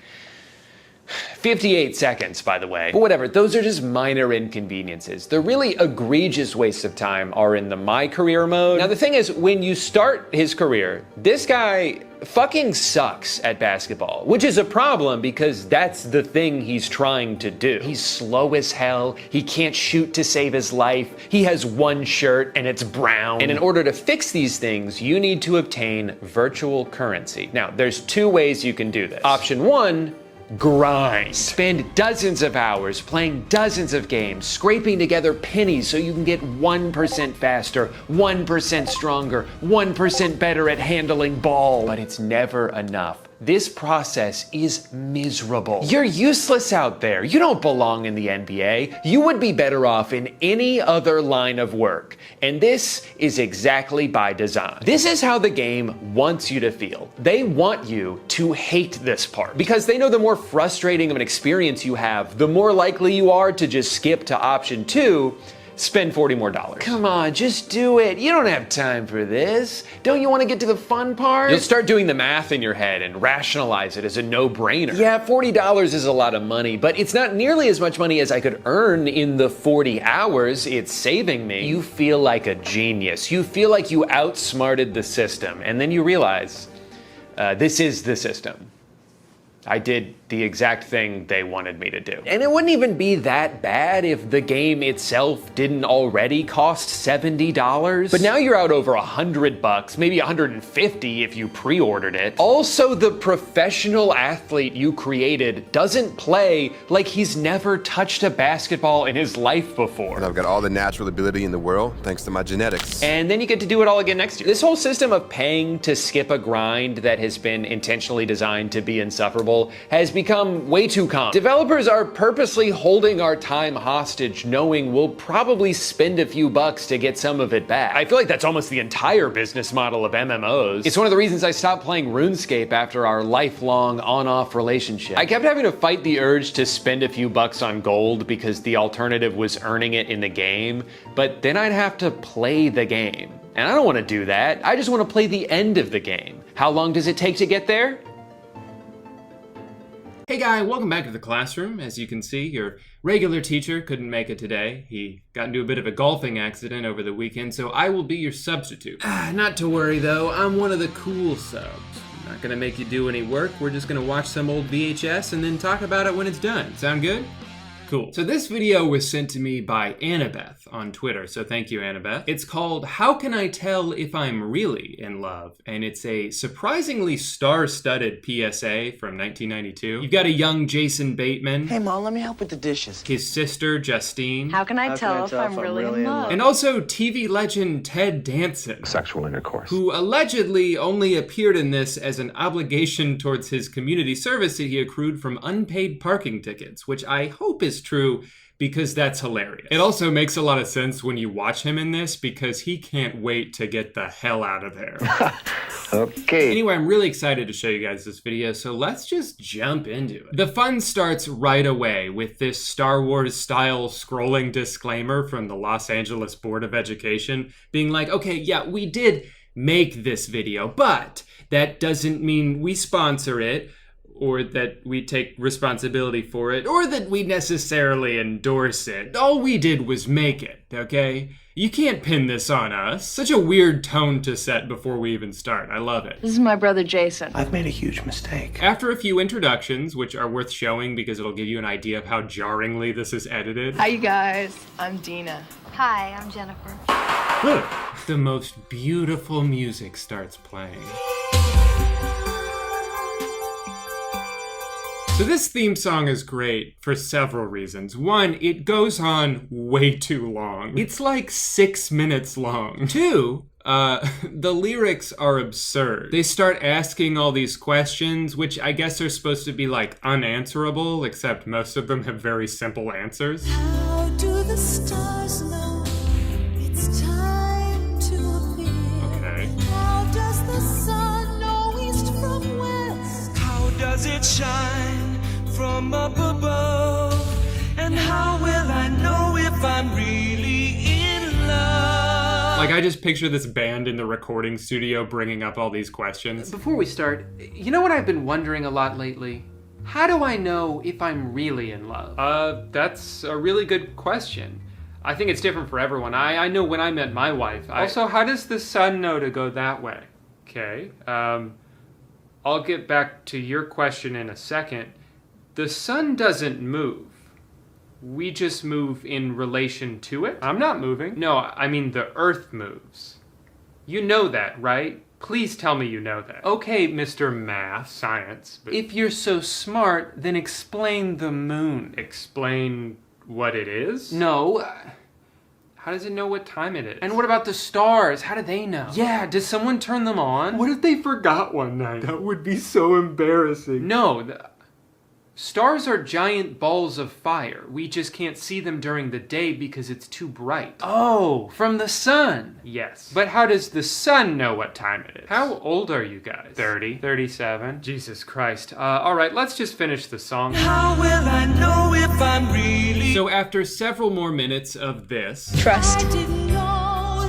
58 seconds, by the way. But whatever, those are just minor inconveniences. The really egregious wastes of time are in the My Career mode. Now, the thing is, when you start his career, this guy fucking sucks at basketball, which is a problem because that's the thing he's trying to do. He's slow as hell. He can't shoot to save his life. He has 1 shirt and it's brown. And in order to fix these things, you need to obtain virtual currency. Now, there's 2 ways you can do this. Option 1, grind. Spend dozens of hours playing dozens of games, scraping together pennies so you can get 1% faster, 1% stronger, 1% better at handling ball. But it's never enough. This process is miserable. You're useless out there. You don't belong in the NBA. You would be better off in any other line of work. And this is exactly by design. This is how the game wants you to feel. They want you to hate this part because they know the more frustrating of an experience you have, the more likely you are to just skip to option 2, spend $40 more. Come on, just do it. You don't have time for this. Don't you want to get to the fun part? You'll start doing the math in your head and rationalize it as a no-brainer. Yeah, $40 is a lot of money, but it's not nearly as much money as I could earn in the 40 hours it's saving me. You feel like a genius. You feel like you outsmarted the system, and then you realize this is the system. I did the exact thing they wanted me to do. And it wouldn't even be that bad if the game itself didn't already cost $70. But now you're out over $100, maybe $150 if you pre-ordered it. Also, the professional athlete you created doesn't play like he's never touched a basketball in his life before. And I've got all the natural ability in the world thanks to my genetics. And then you get to do it all again next year. This whole system of paying to skip a grind that has been intentionally designed to be insufferable has become way too common. Developers are purposely holding our time hostage, knowing we'll probably spend a few bucks to get some of it back. I feel like that's almost the entire business model of MMOs. It's one of the reasons I stopped playing RuneScape after our lifelong on-off relationship. I kept having to fight the urge to spend a few bucks on gold because the alternative was earning it in the game, but then I'd have to play the game. And I don't want to do that. I just want to play the end of the game. How long does it take to get there? Hey guy, welcome back to the classroom. As you can see, your regular teacher couldn't make it today. He got into a bit of a golfing accident over the weekend, so I will be your substitute. Not to worry though, I'm one of the cool subs. I'm not gonna make you do any work. We're just gonna watch some old VHS and then talk about it when it's done. Sound good? Cool. So this video was sent to me by Annabeth on Twitter, so thank you, Annabeth. It's called How Can I Tell If I'm Really in Love? And it's a surprisingly star-studded PSA from 1992. You've got a young Jason Bateman. Hey Mom, let me help with the dishes. His sister, Justine. How can I tell if I'm really in love? And also TV legend Ted Danson. Sexual intercourse. Who allegedly only appeared in this as an obligation towards his community service that he accrued from unpaid parking tickets, which I hope is true because that's hilarious. It also makes a lot of sense when you watch him in this because he can't wait to get the hell out of there. Okay. Anyway, I'm really excited to show you guys this video, so let's just jump into it. The fun starts right away with this Star Wars style scrolling disclaimer from the Los Angeles Board of Education being like, okay, yeah, we did make this video, but that doesn't mean we sponsor it, or that we take responsibility for it, or that we necessarily endorse it. All we did was make it, okay? You can't pin this on us. Such a weird tone to set before we even start. I love it. This is my brother Jason. I've made a huge mistake. After a few introductions, which are worth showing because it'll give you an idea of how jarringly this is edited. Hi you guys, I'm Dina. Hi, I'm Jennifer. The most beautiful music starts playing. So this theme song is great for several reasons. One, it goes on way too long. It's like 6 minutes long. Two, the lyrics are absurd. They start asking all these questions, which I guess are supposed to be like unanswerable, except most of them have very simple answers. How do the stars know it's time to appear? Okay. How does the sun know east from west? How does it shine from up above? And how will I know if I'm really in love? Like, I just picture this band in the recording studio bringing up all these questions. Before we start, you know what I've been wondering a lot lately? How do I know if I'm really in love? That's a really good question. I think it's different for everyone. I know when I met my wife. Also, how does the sun know to go that way? Okay, I'll get back to your question in a second. The sun doesn't move. We just move in relation to it. I'm not moving. No, I mean the earth moves. You know that, right? Please tell me you know that. Okay, Mr. Math, Science. But if you're so smart, then explain the moon. Explain what it is? No. How does it know what time it is? And what about the stars? How do they know? Yeah, does someone turn them on? What if they forgot one night? That would be so embarrassing. No, stars are giant balls of fire. We just can't see them during the day because it's too bright. Oh, from the sun. Yes. But how does the sun know what time it is? How old are you guys? 30? 37? Jesus Christ. All right, let's just finish the song. How will I know if I'm really? So after several more minutes of this. Trust. I didn't know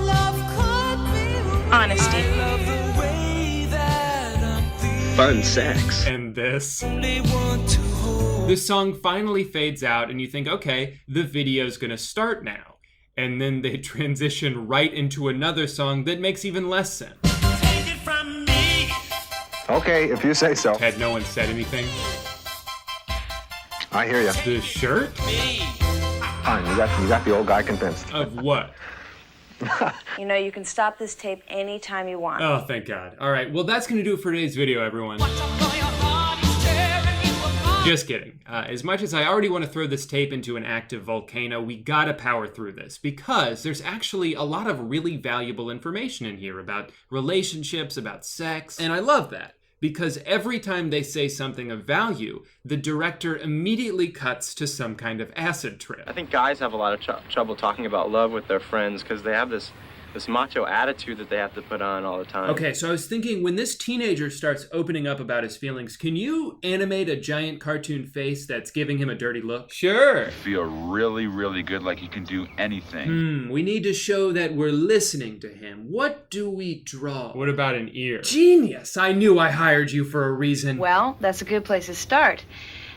love could be real. Honesty. I love the way that I'm feeling. Fun sex. And this. Only want to hold. The song finally fades out and you think, okay, the video's gonna start now. And then they transition right into another song that makes even less sense. Take it from me. Okay, if you say so. Had no one said anything? I hear you. The shirt? Fine, you got the old guy convinced. Of what? You know, you can stop this tape anytime you want. Oh, thank God. All right, well, that's going to do it for today's video, everyone. Just kidding. As much as I already want to throw this tape into an active volcano, we gotta power through this because there's actually a lot of really valuable information in here about relationships, about sex, and I love that. Because every time they say something of value, the director immediately cuts to some kind of acid trip. I think guys have a lot of trouble talking about love with their friends because they have this macho attitude that they have to put on all the time. Okay, so I was thinking when this teenager starts opening up about his feelings, can you animate a giant cartoon face that's giving him a dirty look? Sure. Feel really, really good, like he can do anything. We need to show that we're listening to him. What do we draw? What about an ear? Genius! I knew I hired you for a reason. Well, that's a good place to start.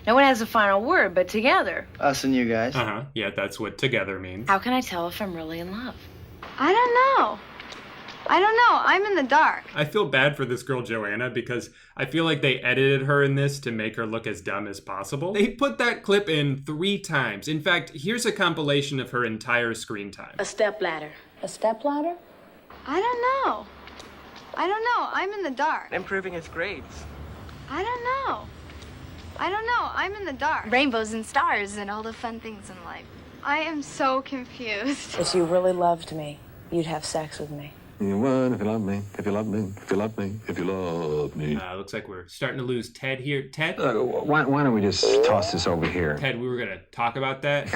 No one has the final word, but together. Us and you guys. Uh-huh, yeah, that's what together means. How can I tell if I'm really in love? I don't know. I'm in the dark. I feel bad for this girl Joanna because I feel like they edited her in this to make her look as dumb as possible. They put that clip in 3 times. In fact, here's a compilation of her entire screen time. A stepladder. A stepladder? I don't know. I'm in the dark. Improving his grades. I don't know. I'm in the dark. Rainbows and stars and all the fun things in life. I am so confused. If you really loved me, you'd have sex with me. You would if you love me, if you love me, if you love me, if you love me. Looks like we're starting to lose Ted here. Ted? Why don't we just toss this over here? Ted, we were going to talk about that.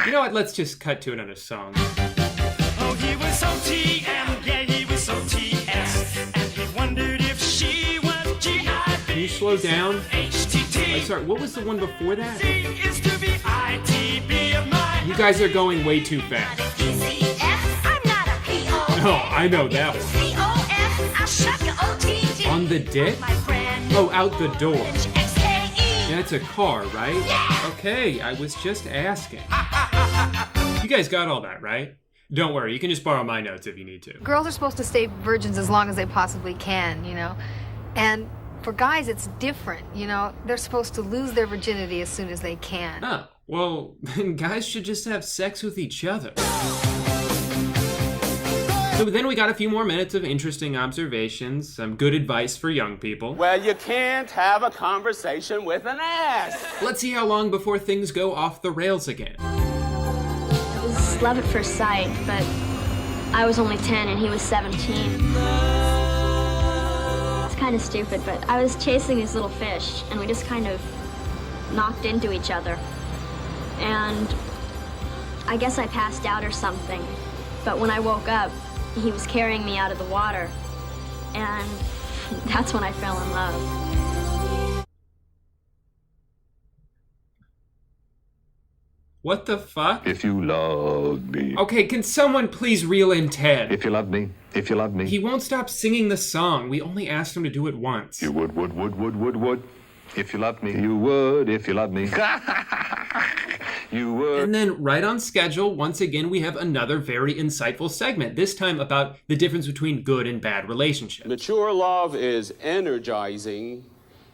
You know what? Let's just cut to another song. Oh, he was so TM, yeah, he was so TS. And he wondered if she was G-I-B. Can you slow down? HTT. I'm sorry, what was the one before that? C is to be ITB of my. You guys are going way too fast. Oh, I know that one. On the dick? Oh, out the door. Yeah, it's a car, right? Yeah. Okay, I was just asking. You guys got all that, right? Don't worry, you can just borrow my notes if you need to. Girls are supposed to stay virgins as long as they possibly can, you know? And for guys, it's different, you know? They're supposed to lose their virginity as soon as they can. Oh, well, then guys should just have sex with each other. So then we got a few more minutes of interesting observations, some good advice for young people. Well, you can't have a conversation with an ass. Let's see how long before things go off the rails again. It was love at first sight, but I was only 10 and he was 17. It's kind of stupid, but I was chasing these little fish and we just kind of knocked into each other. And I guess I passed out or something, but when I woke up, he was carrying me out of the water, and that's when I fell in love. What the fuck? If you love me. Okay, can someone please reel in Ted? If you love me, if you love me. He won't stop singing the song. We only asked him to do it once. You would. If you loved me, you would. If you loved me. You would. And then right on schedule, once again, we have another very insightful segment, this time about the difference between good and bad relationships. Mature love is energizing.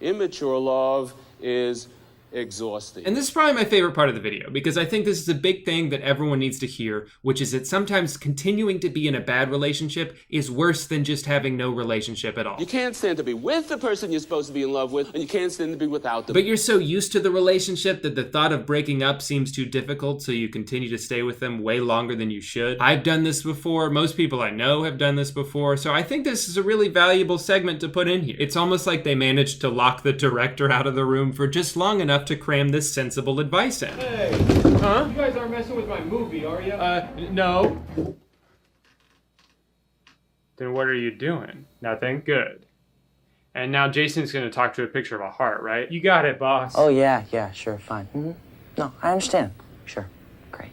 Immature love is exhausting. And this is probably my favorite part of the video, because I think this is a big thing that everyone needs to hear, which is that sometimes continuing to be in a bad relationship is worse than just having no relationship at all. You can't stand to be with the person you're supposed to be in love with, and you can't stand to be without them. But you're so used to the relationship that the thought of breaking up seems too difficult, so you continue to stay with them way longer than you should. I've done this before. Most people I know have done this before, so I think this is a really valuable segment to put in here. It's almost like they managed to lock the director out of the room for just long enough to cram this sensible advice in. Hey, huh? You guys aren't messing with my movie, are you? No. Then what are you doing? Nothing? Good. And now Jason's gonna talk to a picture of a heart, right? You got it, boss. Oh, yeah, sure, fine. No, I understand. Sure, great.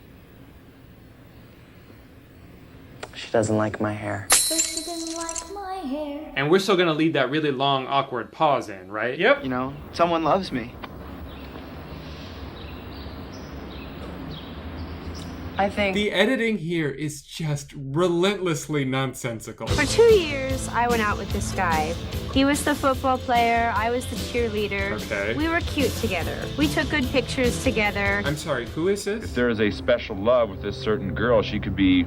She doesn't like my hair. She didn't like my hair. And we're still gonna leave that really long, awkward pause in, right? Yep. You know, someone loves me. I think. The editing here is just relentlessly nonsensical. For 2 years, I went out with this guy. He was the football player, I was the cheerleader. Okay. We were cute together. We took good pictures together. I'm sorry, who is this? If there is a special love with this certain girl, she could be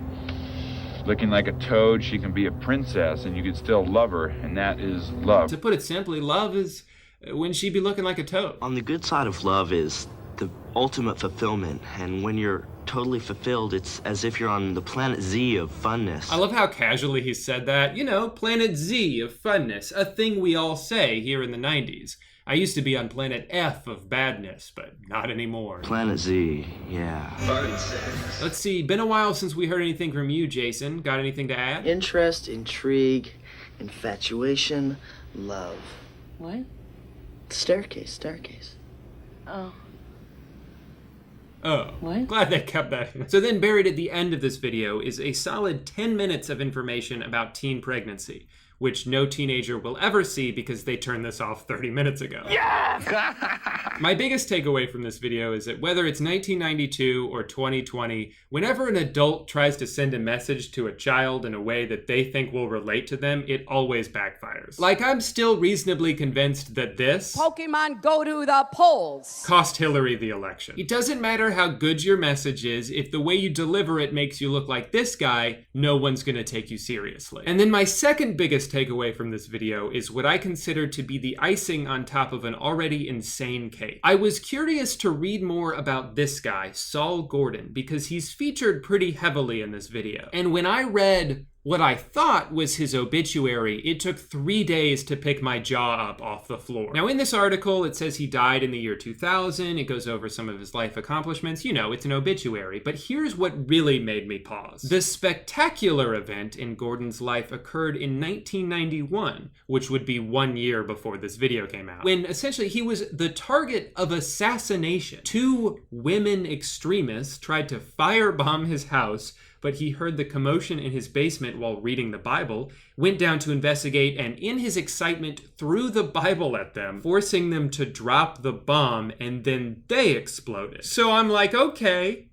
looking like a toad, she can be a princess, and you could still love her, and that is love. To put it simply, love is when she be looking like a toad. On the good side of love is the ultimate fulfillment, and when you're totally fulfilled, it's as if you're on the planet Z of funness. I love how casually he said that. You know, planet Z of funness, a thing we all say here in the 90s. I used to be on planet F of badness, but not anymore. Planet Z, yeah. Fun sex. Let's see, been a while since we heard anything from you, Jason. Got anything to add? Interest, intrigue, infatuation, love. What? Staircase. Oh. Oh, what? Glad they kept that in. So then buried at the end of this video is a solid 10 minutes of information about teen pregnancy, which no teenager will ever see because they turned this off 30 minutes ago. Yes! My biggest takeaway from this video is that whether it's 1992 or 2020, whenever an adult tries to send a message to a child in a way that they think will relate to them, it always backfires. Like, I'm still reasonably convinced that this Pokemon go to the polls. cost Hillary the election. It doesn't matter how good your message is, if the way you deliver it makes you look like this guy, no one's gonna take you seriously. And then my second biggest takeaway from this video is what I consider to be the icing on top of an already insane cake. I was curious to read more about this guy, Saul Gordon, because he's featured pretty heavily in this video. And when I read what I thought was his obituary, it took 3 days to pick my jaw up off the floor. Now in this article, it says he died in the year 2000. It goes over some of his life accomplishments. You know, it's an obituary. But here's what really made me pause. The spectacular event in Gordon's life occurred in 1991, which would be 1 year before this video came out, when essentially he was the target of assassination. 2 women extremists tried to firebomb his house, but he heard the commotion in his basement while reading the Bible, went down to investigate, and in his excitement threw the Bible at them, forcing them to drop the bomb, and then they exploded. So I'm like, okay,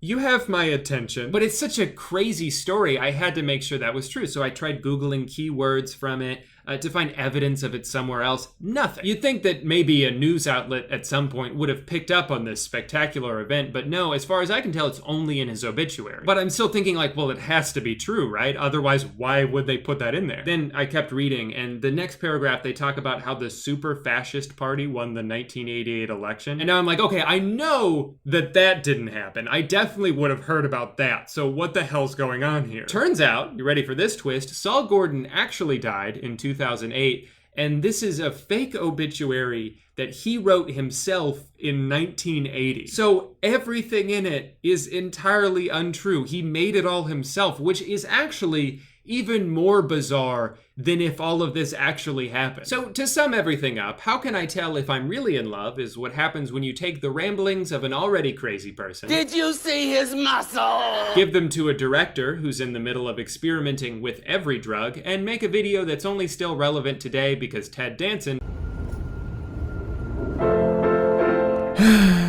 you have my attention. But it's such a crazy story, I had to make sure that was true. So I tried Googling keywords from it to find evidence of it somewhere else. Nothing. You'd think that maybe a news outlet at some point would have picked up on this spectacular event, but no, as far as I can tell, it's only in his obituary. But I'm still thinking like, well, it has to be true, right? Otherwise, why would they put that in there? Then I kept reading, and the next paragraph, they talk about how the super fascist party won the 1988 election. And now I'm like, okay, I know that that didn't happen. I definitely would have heard about that. So what the hell's going on here? Turns out, you ready for this twist? Saul Gordon actually died in 2008, and this is a fake obituary that he wrote himself in 1980. So everything in it is entirely untrue. He made it all himself, which is actually even more bizarre than if all of this actually happened. So to sum everything up, how can I tell if I'm really in love is what happens when you take the ramblings of an already crazy person. Did you see his muscle? Give them to a director who's in the middle of experimenting with every drug, and make a video that's only still relevant today because Ted Danson.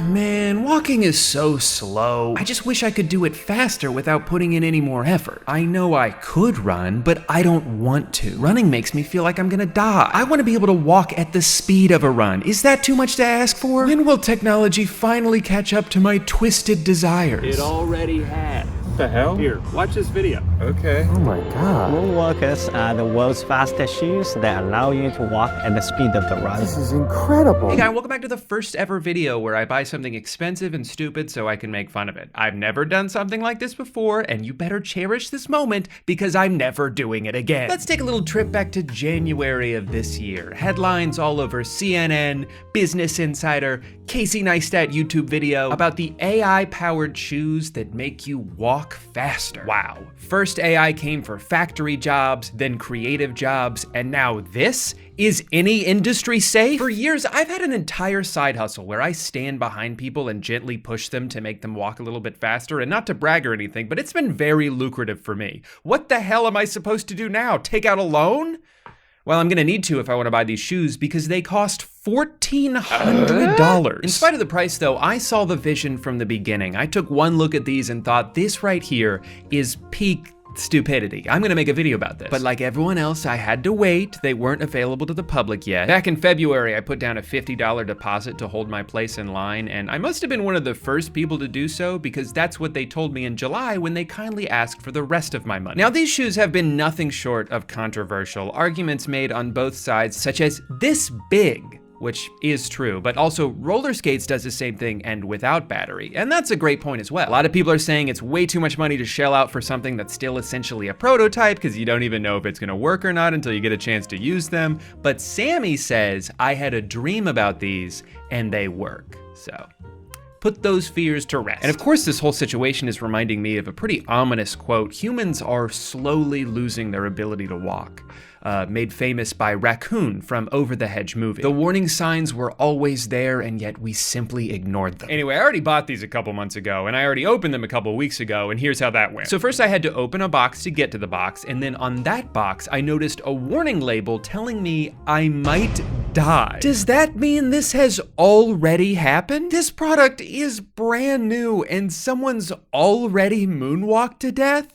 Man, walking is so slow. I just wish I could do it faster without putting in any more effort. I know I could run, but I don't want to. Running makes me feel like I'm gonna die. I want to be able to walk at the speed of a run. Is that too much to ask for? When will technology finally catch up to my twisted desires? It already has. What the hell? Here, watch this video. Okay. Oh my God. Moonwalkers are the world's fastest shoes that allow you to walk at the speed of the run. This is incredible. Hey guys, welcome back to the first ever video where I buy something expensive and stupid so I can make fun of it. I've never done something like this before, and you better cherish this moment because I'm never doing it again. Let's take a little trip back to January of this year. Headlines all over CNN, Business Insider, Casey Neistat YouTube video about the AI-powered shoes that make you walk faster. Wow. First AI came for factory jobs, then creative jobs, and now this? Is any industry safe? For years, I've had an entire side hustle where I stand behind people and gently push them to make them walk a little bit faster, and not to brag or anything, but it's been very lucrative for me. What the hell am I supposed to do now? Take out a loan? Well, I'm gonna need to if I wanna buy these shoes because they cost $1,400. In spite of the price though, I saw the vision from the beginning. I took one look at these and thought, this right here is peak stupidity. I'm gonna make a video about this. But like everyone else, I had to wait. They weren't available to the public yet. Back in February, I put down a $50 deposit to hold my place in line, and I must have been one of the first people to do so because that's what they told me in July when they kindly asked for the rest of my money. Now, these shoes have been nothing short of controversial. Arguments made on both sides, such as this big, which is true, but also roller skates does the same thing and without battery, and that's a great point as well. A lot of people are saying it's way too much money to shell out for something that's still essentially a prototype because you don't even know if it's gonna work or not until you get a chance to use them, but Sammy says, I had a dream about these and they work, so put those fears to rest. And of course, this whole situation is reminding me of a pretty ominous quote. Humans are slowly losing their ability to walk. Made famous by Raccoon from Over the Hedge movie. The warning signs were always there, and yet we simply ignored them. Anyway, I already bought these a couple months ago, and I already opened them a couple weeks ago, and here's how that went. So first I had to open a box to get to the box, and then on that box, I noticed a warning label telling me I might die. Does that mean this has already happened? This product is brand new, and someone's already moonwalked to death?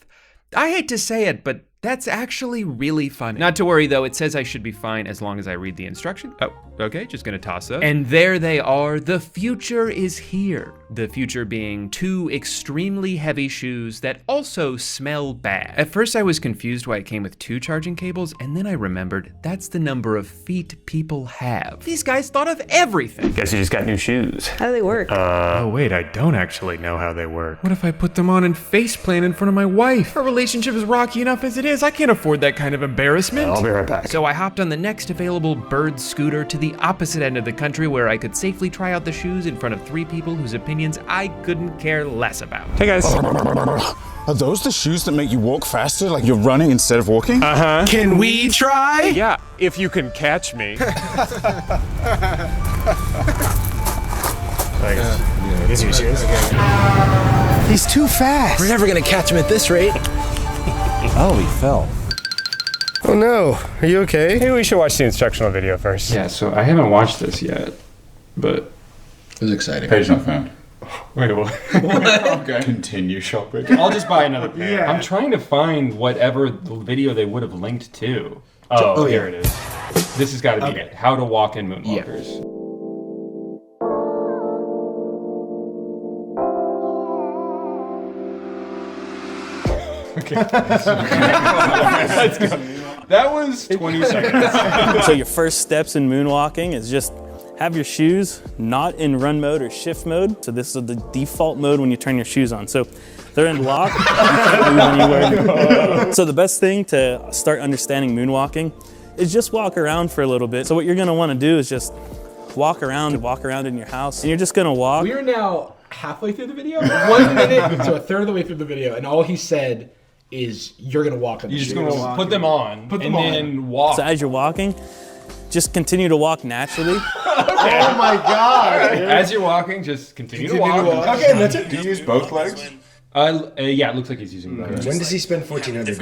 I hate to say it, but that's actually really funny. Not to worry though, it says I should be fine as long as I read the instruction. Oh, okay, just gonna toss those. And there they are, the future is here. The future being two extremely heavy shoes that also smell bad. At first I was confused why it came with 2 charging cables, and then I remembered that's the number of feet people have. These guys thought of everything. Guess you just got new shoes. How do they work? Oh wait, I don't actually know how they work. What if I put them on and faceplant in front of my wife? Our relationship is rocky enough as it is. I can't afford that kind of embarrassment. I'll be right back. So I hopped on the next available bird scooter to the opposite end of the country where I could safely try out the shoes in front of 3 people whose opinions I couldn't care less about. Hey guys. Are those the shoes that make you walk faster? Like you're running instead of walking? Uh-huh. Can we try? Yeah, if you can catch me. These are your shoes? He's too fast. We're never gonna catch him at this rate. Oh, he fell. Oh no, are you okay? Maybe we should watch the instructional video first. Yeah, so I haven't watched this yet, but It was exciting. Page not found. wait, what? Okay. Continue shopping. I'll just buy another pair. Yeah. I'm trying to find whatever video they would have linked to. Oh, here it is. This has got to be it. How to walk in Moonwalkers. Yeah. Okay. Let's go. That was 20 seconds. So your first steps in moonwalking is just have your shoes not in run mode or shift mode. So this is the default mode when you turn your shoes on. So they're in lock. So the best thing to start understanding moonwalking is just walk around for a little bit. So what you're gonna wanna do is just walk around in your house, and you're just gonna walk. We are now halfway through the video, 1 minute to a third of the way through the video, and all he said is you're gonna walk on the shoes. You're just gonna put them on, then walk. So as you're walking, just continue to walk naturally. Oh my God! As you're walking, just continue to walk. Okay, that's it. Do you use both legs? Yeah, it looks like he's using both. When does he spend $1,400?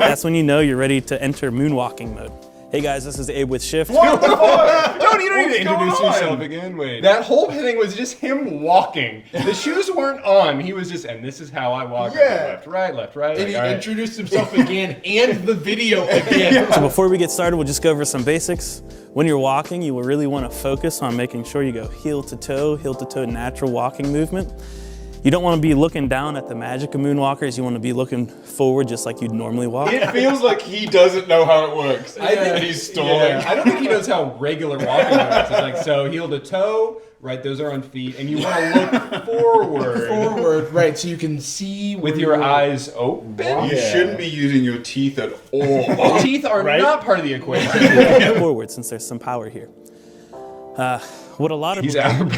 That's when you know you're ready to enter moonwalking mode. Hey guys, this is Abe with Shift. What the fuck? You don't need to introduce yourself again. Wait. That whole thing was just him walking. The shoes weren't on. He was just, and this is how I walk. Yeah. Left, right. And he introduced himself again and the video again. So before we get started, we'll just go over some basics. When you're walking, you will really want to focus on making sure you go heel to toe, natural walking movement. You don't want to be looking down at the magic of moonwalkers. You want to be looking forward just like you'd normally walk. It feels like he doesn't know how it works. I think he's stalling. Yeah. I don't think he knows how regular walking works. It's like, so heel to toe, right, those are on feet, and you want to look forward. Forward, right, so you can see with your eyes open. You shouldn't be using your teeth at all. Teeth are not part of the equation. Forward, since there's some power here. What a lot of He's out.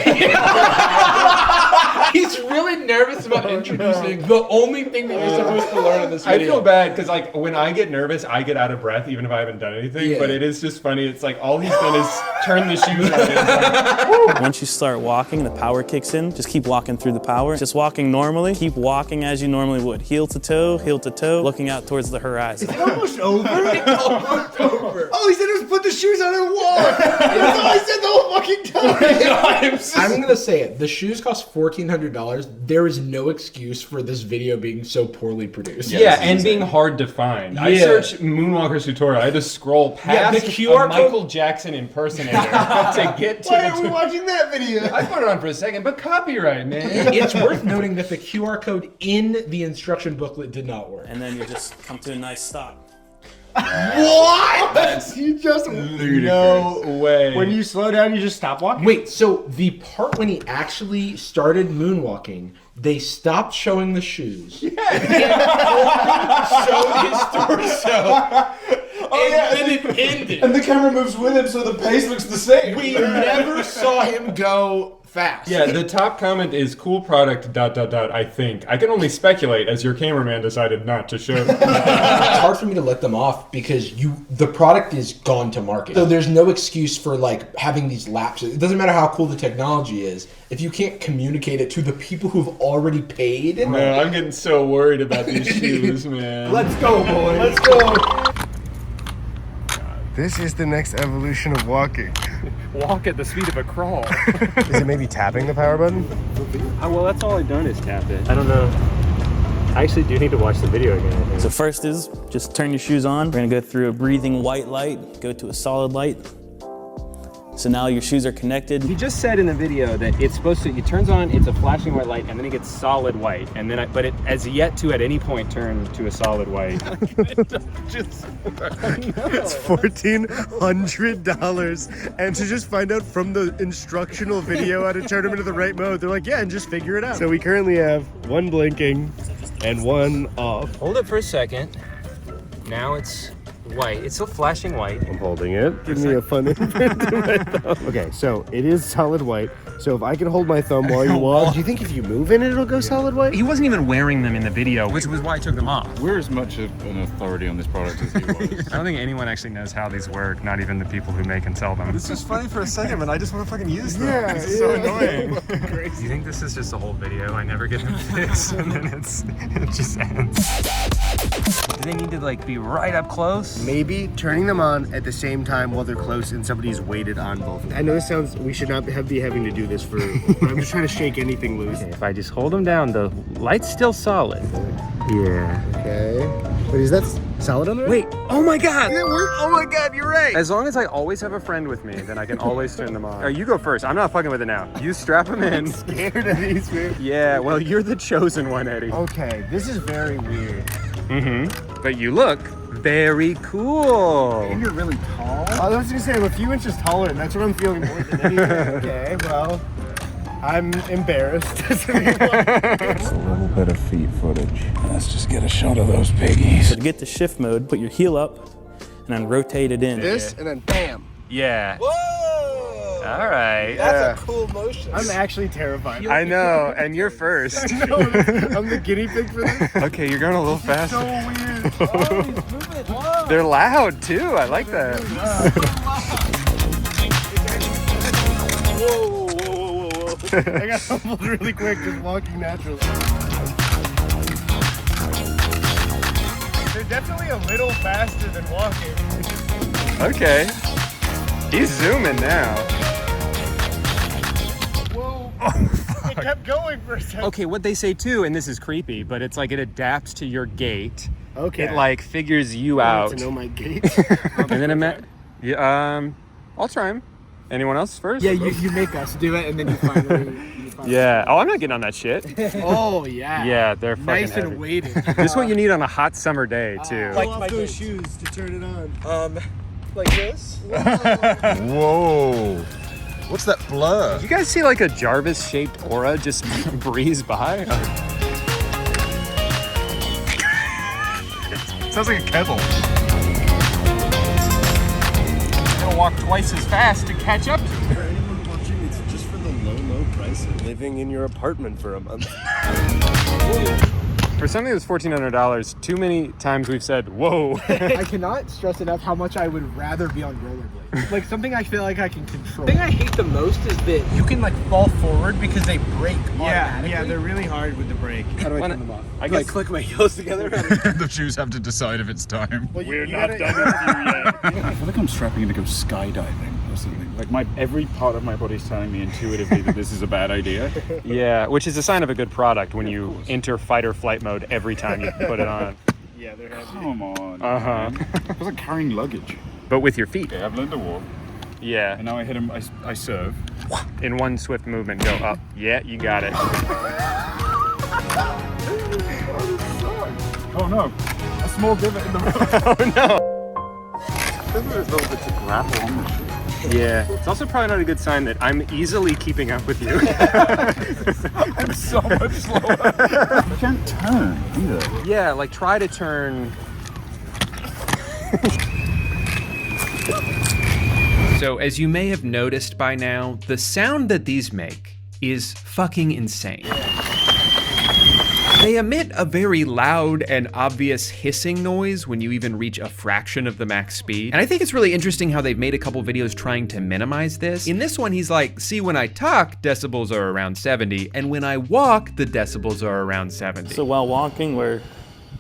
He's really nervous about introducing the only thing that you're supposed to learn in this I video. feel bad because like when I get nervous, I get out of breath even if I haven't done anything. Yeah. But it is just funny. It's like all he's done is turn the shoes on. It's like, Once you start walking, the power kicks in. Just keep walking through the power. Just walking normally. Keep walking as you normally would. Heel to toe, looking out towards the horizon. Is it almost over? It's almost over. Oh, he said it was put the shoes on and walk. That's all I said the whole fucking time. I'm gonna say it. The shoes cost $1,400. There is no excuse for this video being so poorly produced. yeah, and being hard to find. I Yeah. searched Moonwalker's tutorial. I had to scroll past the QR a Michael Jackson impersonator to get to Why the are we watching that video? I put it on for a second, but copyright, man. It's worth noting that the QR code in the instruction booklet did not work. And then you just come to a nice stop. What? You just No way. When you slow down, you just stop walking. Wait, so the part when he actually started moonwalking, they stopped showing the shoes. Yeah. And showed his torso. Then it ended. And the camera moves with him, so the pace looks the same. We never saw him go fast. Yeah, the top comment is cool product ... I think. I can only speculate as your cameraman decided not to show. It's hard for me to let them off because the product is gone to market. So there's no excuse for like having these lapses. It doesn't matter how cool the technology is if you can't communicate it to the people who've already paid. No, I'm getting so worried about these shoes, man. Let's go, boys. Let's go. This is the next evolution of walking. Walk at the speed of a crawl. Is it maybe tapping the power button? Well, that's all I've done is tap it. I don't know. I actually do need to watch the video again, I think. So first is just turn your shoes on. We're gonna go through a breathing white light, go to a solid light. So now your shoes are connected. He just said in the video that it's supposed to, it turns on, it's a flashing white light, and then it gets solid white. And then but it has yet to at any point turn to a solid white. It's $1,400, and to just find out from the instructional video how to turn them into the right mode, they're like, yeah, and just figure it out. So we currently have one blinking and one off. Hold it for a second. Now it's white. It's still flashing white. I'm holding it. Give me a fun imprint to my thumb. Okay, so it is solid white. So if I can hold my thumb while you walk, do you think if you move in it, it'll go solid white? He wasn't even wearing them in the video, which was why I took them off. We're as much of an authority on this product as he was. I don't think anyone actually knows how these work, not even the people who make and sell them. This is funny for a second, but I just want to fucking use them. Yeah, This is so annoying. Do you think this is just a whole video? I never get them fixed, and then it just ends. Do they need to like be right up close? Maybe turning them on at the same time while they're close and somebody's weighted on both. I know this sounds, we should not be having to do this for, but I'm just trying to shake anything loose. Okay, if I just hold them down, the light's still solid. Yeah. Okay. But is that solid on there? Wait, oh my God! Did it work? Oh my God, you're right. As long as I always have a friend with me, then I can always turn them on. All right, you go first. I'm not fucking with it now. You strap them in. I'm scared of these, man. Yeah, well, you're the chosen one, Eddie. Okay, this is very weird. Mm-hmm. But you look very cool. And you're really tall. I was gonna say I'm a few inches taller, and that's what I'm feeling more than anything. Okay, well, I'm embarrassed. Just a little bit of feet footage. Let's just get a shot of those piggies. So to get to shift mode, put your heel up and then rotate it in. This, and then bam. Yeah. Whoa! All right. That's a cool motion. I'm actually terrified. I know, and you're first. I know, I'm the guinea pig for this. Okay, you're going a little fast. So weird. Oh, he's moving. Whoa. They're loud too. I like that. Whoa, whoa, whoa, whoa, whoa. I got humbled really quick just walking naturally. They're definitely a little faster than walking. Okay. He's zooming now. Whoa. It kept going for a second. Okay, what they say too, and this is creepy, but it's like it adapts to your gait. Okay. It like figures you out. To know my gait. And then I'll try him. Anyone else first? Yeah, you make us do it, and then you finally. Yeah. Oh, I'm not getting on that shit. Oh yeah. Yeah, they're fucking nice heavy. and weighted. This is what you need on a hot summer day too. Like off those shoes to turn it on. Like this. Whoa. What's that blur? You guys see like a Jarvis-shaped aura just breeze by? Sounds like a kettle. I'm gonna walk twice as fast to catch up to it. For anyone watching, it's just for the low price. realize, living in your apartment for a month. For something that's $1,400, too many times we've said, whoa. I cannot stress enough how much I would rather be on rollerblades. Like something I feel like I can control. The thing I hate the most is that you can like fall forward because they break automatically. Yeah, they're really hard with the brake. How do I turn them off? I guess click my heels together. The shoes have to decide if it's time. Well, We're not done with you yet. I feel like I'm strapping in to go skydiving or something. Like every part of my body's telling me intuitively that this is a bad idea. Yeah, which is a sign of a good product when you enter fight or flight mode every time you put it on. Yeah, they're heavy. Come on. Uh-huh. It feels like carrying luggage. But with your feet. Okay, I've learned to walk. Yeah. And now I hit him, I serve. In one swift movement, go up. Yeah, you got it. Oh no, a small divot in the road. Oh no. There's little bits of gravel on the shoe. Yeah, it's also probably not a good sign that I'm easily keeping up with you. I'm so much slower. You can't turn either. Yeah, like try to turn. So as you may have noticed by now, the sound that these make is fucking insane. They emit a very loud and obvious hissing noise when you even reach a fraction of the max speed. And I think it's really interesting how they've made a couple videos trying to minimize this. In this one, he's like, see, when I talk, decibels are around 70, and when I walk, the decibels are around 70. So while walking, we're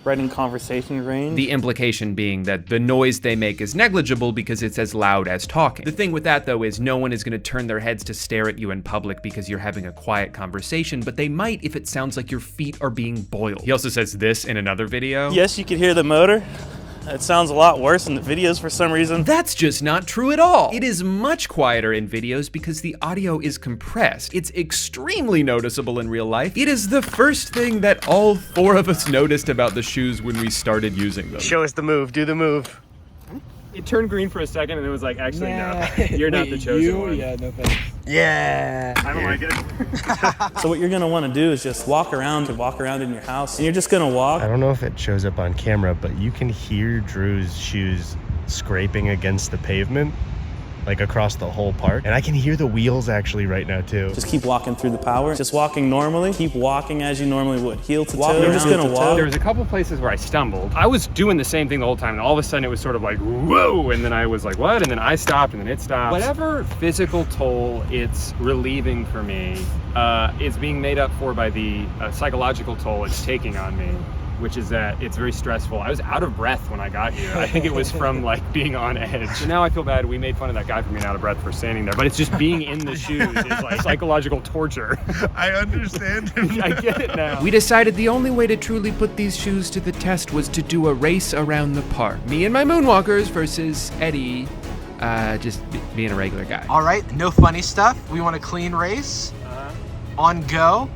right in conversation range. The implication being that the noise they make is negligible because it's as loud as talking. The thing with that though is no one is gonna turn their heads to stare at you in public because you're having a quiet conversation, but they might if it sounds like your feet are being boiled. He also says this in another video. Yes, you could hear the motor. It sounds a lot worse in the videos for some reason. That's just not true at all. It is much quieter in videos because the audio is compressed. It's extremely noticeable in real life. It is the first thing that all four of us noticed about the shoes when we started using them. Show us the move. Do the move. It turned green for a second and it was like, actually, no. You're not the chosen one. Yeah, no thanks. Yeah. I don't like it. So what you're gonna wanna do is just walk around in your house, and you're just gonna walk. I don't know if it shows up on camera, but you can hear Drew's shoes scraping against the pavement, like across the whole park. And I can hear the wheels actually right now too. Just keep walking through the power. Just walking normally. Keep walking as you normally would. Heel to toe. You're just gonna walk. There was a couple places where I stumbled. I was doing the same thing the whole time, and all of a sudden it was sort of like, whoa, and then I was like, what? And then I stopped, and then it stopped. Whatever physical toll it's relieving for me is being made up for by the psychological toll it's taking on me, which is that it's very stressful. I was out of breath when I got here. I think it was from like being on edge. So now I feel bad. We made fun of that guy for being out of breath for standing there, but it's just being in the shoes is like psychological torture. I understand. I get it now. We decided the only way to truly put these shoes to the test was to do a race around the park. Me and my moonwalkers versus Eddie, just being a regular guy. All right, no funny stuff. We want a clean race. On go.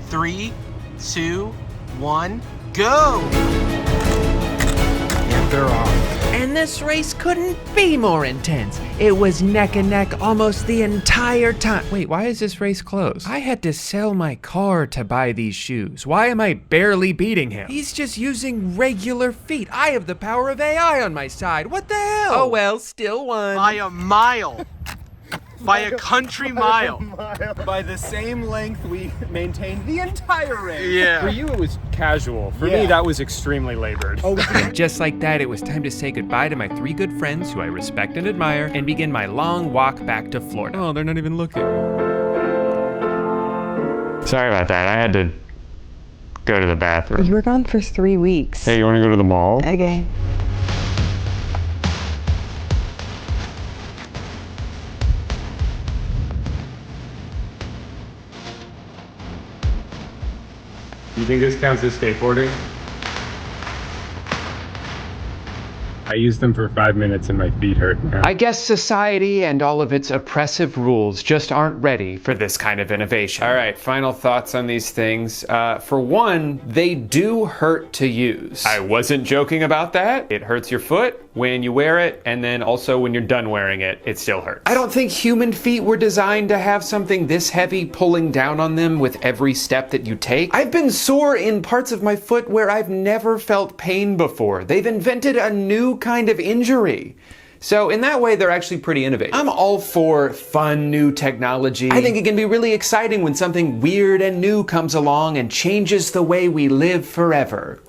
3, 2, 1. Go! And they're off. And this race couldn't be more intense. It was neck and neck almost the entire time. Wait, why is this race closed? I had to sell my car to buy these shoes. Why am I barely beating him? He's just using regular feet. I have the power of AI on my side. What the hell? Oh well, still won. By a mile. By a country mile. By the same length we maintained the entire race. Yeah. For you, it was casual. For me, that was extremely labored. Oh, just like that, it was time to say goodbye to my 3 good friends who I respect and admire and begin my long walk back to Florida. Oh, they're not even looking. Sorry about that. I had to go to the bathroom. You were gone for 3 weeks. Hey, you want to go to the mall? Okay. You think this counts as skateboarding? I used them for 5 minutes and my feet hurt now. I guess society and all of its oppressive rules just aren't ready for this kind of innovation. All right, final thoughts on these things. For one, they do hurt to use. I wasn't joking about that. It hurts your foot when you wear it, and then also when you're done wearing it, it still hurts. I don't think human feet were designed to have something this heavy pulling down on them with every step that you take. I've been sore in parts of my foot where I've never felt pain before. They've invented a new kind of injury. So in that way, they're actually pretty innovative. I'm all for fun new technology. I think it can be really exciting when something weird and new comes along and changes the way we live forever.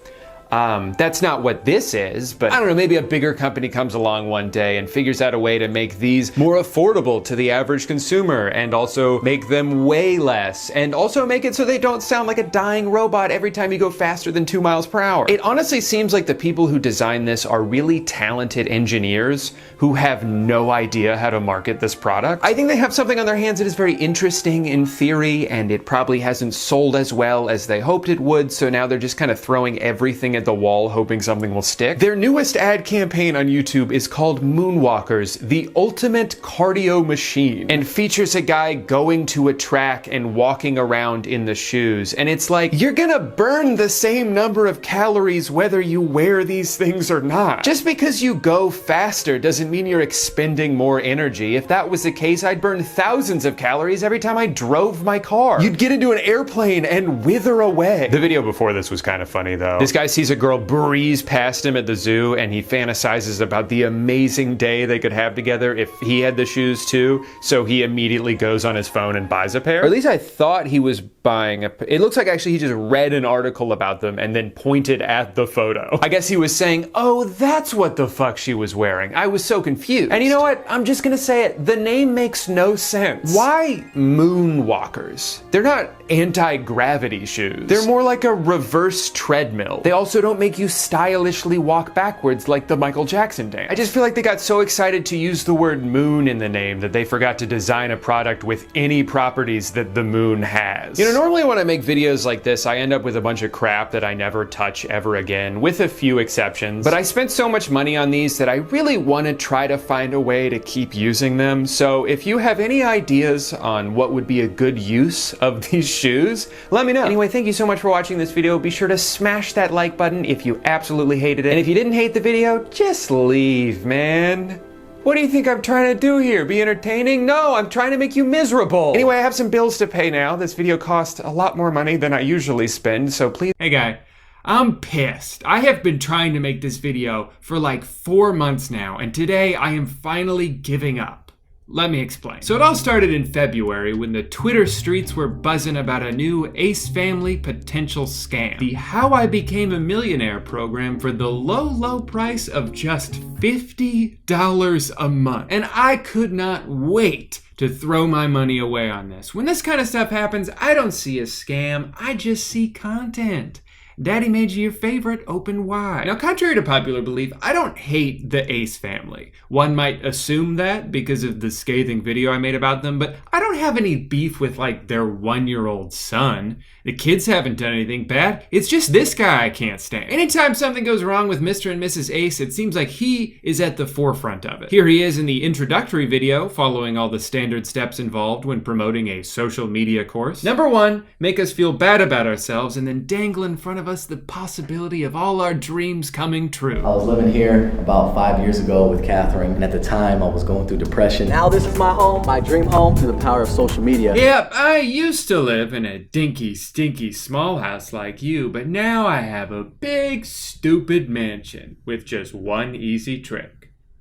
That's not what this is, but I don't know, maybe a bigger company comes along one day and figures out a way to make these more affordable to the average consumer and also make them weigh less and also make it so they don't sound like a dying robot every time you go faster than 2 miles per hour. It honestly seems like the people who designed this are really talented engineers who have no idea how to market this product. I think they have something on their hands that is very interesting in theory, and it probably hasn't sold as well as they hoped it would, so now they're just kind of throwing everything at the wall hoping something will stick. Their newest ad campaign on YouTube is called Moonwalkers, the ultimate cardio machine, and features a guy going to a track and walking around in the shoes. And it's like, you're gonna burn the same number of calories whether you wear these things or not. Just because you go faster doesn't mean you're expending more energy. If that was the case, I'd burn thousands of calories every time I drove my car. You'd get into an airplane and wither away. The video before this was kind of funny though. This guy sees a girl breeze past him at the zoo and he fantasizes about the amazing day they could have together if he had the shoes too, so he immediately goes on his phone and buys a pair. Or at least I thought he was buying it looks like actually he just read an article about them and then pointed at the photo. I guess he was saying, oh, that's what the fuck she was wearing. I was so confused. And you know what? I'm just gonna say it. The name makes no sense. Why Moonwalkers? They're not anti-gravity shoes. They're more like a reverse treadmill. They also don't make you stylishly walk backwards like the Michael Jackson dance. I just feel like they got so excited to use the word moon in the name that they forgot to design a product with any properties that the moon has. You know, normally when I make videos like this, I end up with a bunch of crap that I never touch ever again, with a few exceptions. But I spent so much money on these that I really want to try to find a way to keep using them. So if you have any ideas on what would be a good use of these shoes, let me know. Anyway, thank you so much for watching this video. Be sure to smash that like button if you absolutely hated it. And if you didn't hate the video, just leave, man. What do you think I'm trying to do here? Be entertaining? No, I'm trying to make you miserable. Anyway, I have some bills to pay now. This video cost a lot more money than I usually spend, so please. Hey guy, I'm pissed. I have been trying to make this video for like 4 months now, and today I am finally giving up. Let me explain. So it all started in February when the Twitter streets were buzzing about a new Ace Family potential scam. The How I Became a Millionaire program for the low price of just $50 a month. And I could not wait to throw my money away on this. When this kind of stuff happens, I don't see a scam, I just see content. Daddy made you your favorite, open wide. Now, contrary to popular belief, I don't hate the Ace family. One might assume that because of the scathing video I made about them, but I don't have any beef with like their 1-year-old son. The kids haven't done anything bad. It's just this guy I can't stand. Anytime something goes wrong with Mr. and Mrs. Ace, it seems like he is at the forefront of it. Here he is in the introductory video, following all the standard steps involved when promoting a social media course. Number 1, make us feel bad about ourselves and then dangle in front of us the possibility of all our dreams coming true. I was living here about 5 years ago with Catherine, and at the time I was going through depression. Now this is my home, my dream home, through the power of social media. Yep, I used to live in a dinky, stinky small house like you, but now I have a big, stupid mansion with just one easy trick.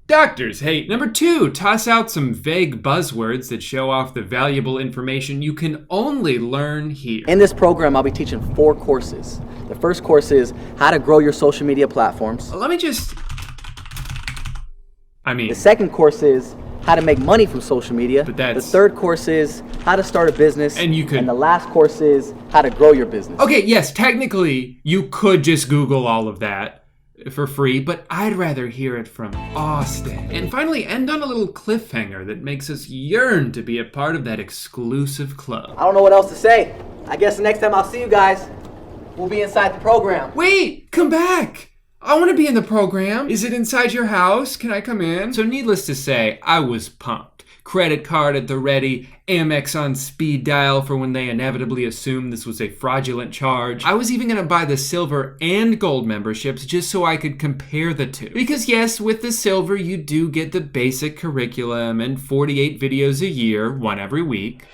Doctors hate. Number 2, toss out some vague buzzwords that show off the valuable information you can only learn here. In this program, I'll be teaching 4 courses. The first course is how to grow your social media platforms. Let me just... The second course is how to make money from social media. But that's... The third course is how to start a business. And you could... And the last course is how to grow your business. Okay, yes, technically, you could just Google all of that for free, but I'd rather hear it from Austin. And finally, end on a little cliffhanger that makes us yearn to be a part of that exclusive club. I don't know what else to say. I guess the next time I'll see you guys, we'll be inside the program. Wait, come back. I want to be in the program. Is it inside your house? Can I come in? So needless to say, I was pumped. Credit card at the ready, Amex on speed dial for when they inevitably assumed this was a fraudulent charge. I was even going to buy the silver and gold memberships just so I could compare the two. Because yes, with the silver you do get the basic curriculum and 48 videos a year, one every week.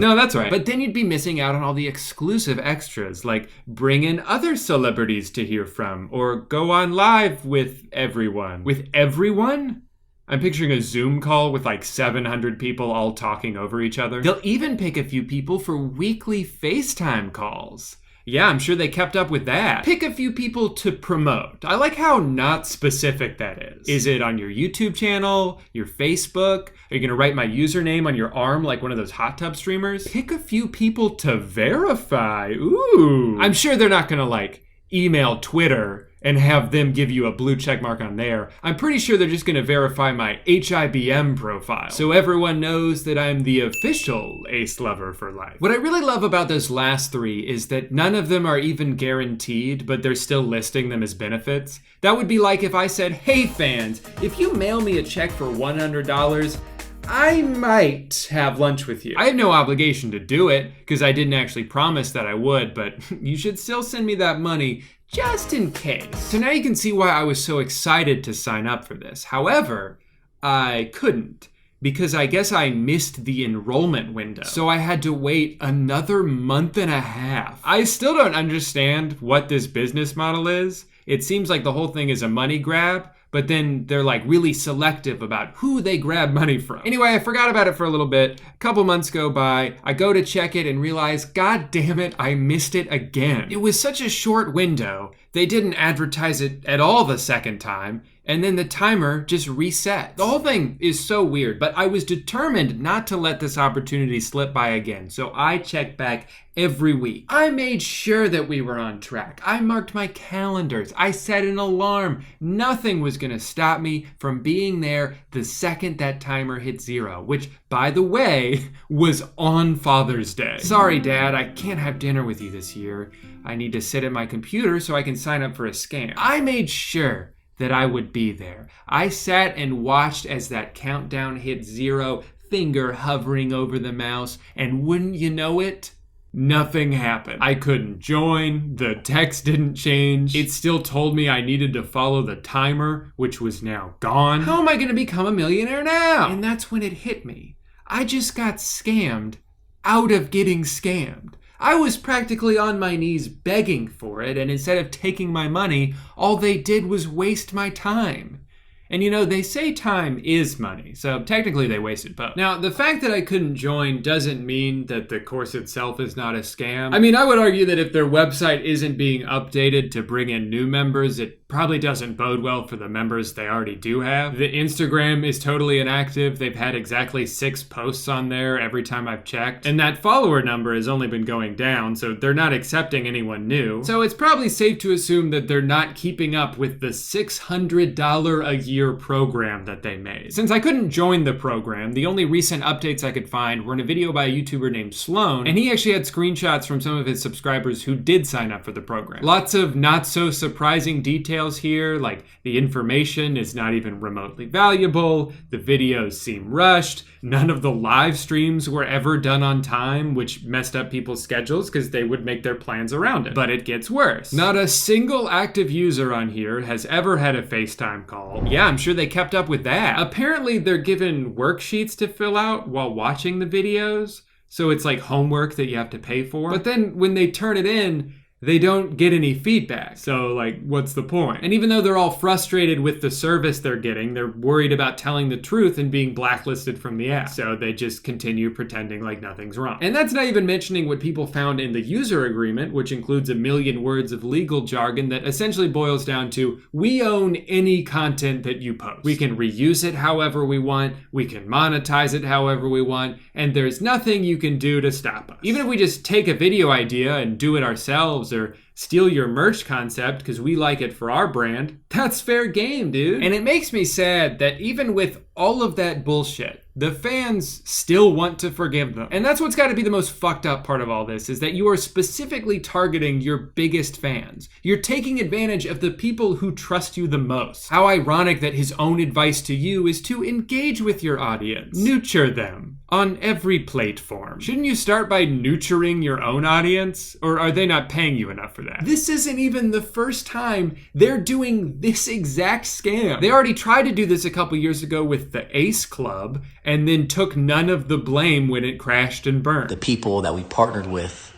No, that's right. But then you'd be missing out on all the exclusive extras, like bring in other celebrities to hear from, or go on live with everyone. With everyone? I'm picturing a Zoom call with like 700 people all talking over each other. They'll even pick a few people for weekly FaceTime calls. Yeah, I'm sure they kept up with that. Pick a few people to promote. I like how not specific that is. Is it on your YouTube channel, your Facebook? Are you gonna write my username on your arm like one of those hot tub streamers? Pick a few people to verify. Ooh. I'm sure they're not gonna like email Twitter and have them give you a blue check mark on there. I'm pretty sure they're just gonna verify my HIBM profile, so everyone knows that I'm the official ace lover for life. What I really love about those last three is that none of them are even guaranteed, but they're still listing them as benefits. That would be like if I said, hey fans, if you mail me a check for $100, I might have lunch with you. I have no obligation to do it, because I didn't actually promise that I would, but you should still send me that money just in case. So now you can see why I was so excited to sign up for this. However, I couldn't, because I guess I missed the enrollment window. So I had to wait another month and a half. I still don't understand what this business model is. It seems like the whole thing is a money grab, but then they're like really selective about who they grab money from. Anyway, I forgot about it for a little bit. A couple months go by, I go to check it and realize, God damn it, I missed it again. It was such a short window, they didn't advertise it at all the second time, and then the timer just reset. The whole thing is so weird, but I was determined not to let this opportunity slip by again, so I checked back every week. I made sure that we were on track. I marked my calendars. I set an alarm. Nothing was gonna stop me from being there the second that timer hit 0, which, by the way, was on Father's Day. Sorry, Dad, I can't have dinner with you this year. I need to sit at my computer so I can sign up for a scam. I made sure that I would be there. I sat and watched as that countdown hit 0, finger hovering over the mouse, and wouldn't you know it, nothing happened. I couldn't join, the text didn't change, it still told me I needed to follow the timer, which was now gone. How am I gonna become a millionaire now? And that's when it hit me. I just got scammed out of getting scammed. I was practically on my knees begging for it, and instead of taking my money, all they did was waste my time. And you know, they say time is money, so technically they wasted both. Now, the fact that I couldn't join doesn't mean that the course itself is not a scam. I mean, I would argue that if their website isn't being updated to bring in new members, it probably doesn't bode well for the members they already do have. The Instagram is totally inactive. They've had exactly 6 posts on there every time I've checked. And that follower number has only been going down, so they're not accepting anyone new. So it's probably safe to assume that they're not keeping up with the $600 a year program that they made. Since I couldn't join the program, the only recent updates I could find were in a video by a YouTuber named Sloan, and he actually had screenshots from some of his subscribers who did sign up for the program. Lots of not so surprising details here, like the information is not even remotely valuable, the videos seem rushed, none of the live streams were ever done on time, which messed up people's schedules because they would make their plans around it. But it gets worse. Not a single active user on here has ever had a FaceTime call. Yeah, I'm sure they kept up with that. Apparently they're given worksheets to fill out while watching the videos, so it's like homework that you have to pay for. But then when they turn it in, they don't get any feedback. So like, what's the point? And even though they're all frustrated with the service they're getting, they're worried about telling the truth and being blacklisted from the app. So they just continue pretending like nothing's wrong. And that's not even mentioning what people found in the user agreement, which includes 1 million words of legal jargon that essentially boils down to, we own any content that you post. We can reuse it however we want, we can monetize it however we want, and there's nothing you can do to stop us. Even if we just take a video idea and do it ourselves, or steal your merch concept because we like it for our brand, that's fair game, dude. And it makes me sad that even with all of that bullshit, the fans still want to forgive them. And that's what's got to be the most fucked up part of all this, is that you are specifically targeting your biggest fans. You're taking advantage of the people who trust you the most. How ironic that his own advice to you is to engage with your audience. Nurture them on every platform. Shouldn't you start by nurturing your own audience? Or are they not paying you enough for that? that. This isn't even the first time they're doing this exact scam. They already tried to do this a couple years ago with the Ace Club and then took none of the blame when it crashed and burned. The people that we partnered with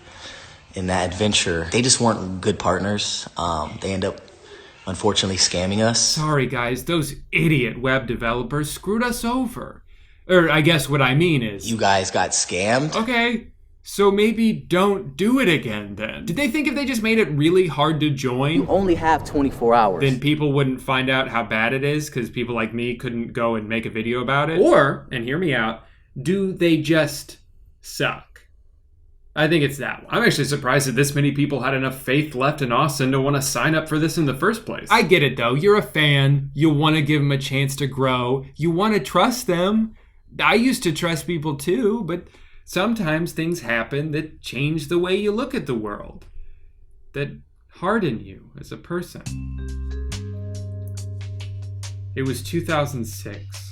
in that adventure, they just weren't good partners. They end up unfortunately scamming us. Sorry guys, those idiot web developers screwed us over. Or I guess what I mean is... You guys got scammed? Okay, so maybe don't do it again then. Did they think if they just made it really hard to join? You only have 24 hours. Then people wouldn't find out how bad it is because people like me couldn't go and make a video about it? Or, and hear me out, do they just suck? I think it's that one. I'm actually surprised that this many people had enough faith left in Austin to want to sign up for this in the first place. I get it though, you're a fan, you want to give them a chance to grow, you want to trust them. I used to trust people too, but sometimes things happen that change the way you look at the world, that harden you as a person. It was 2006.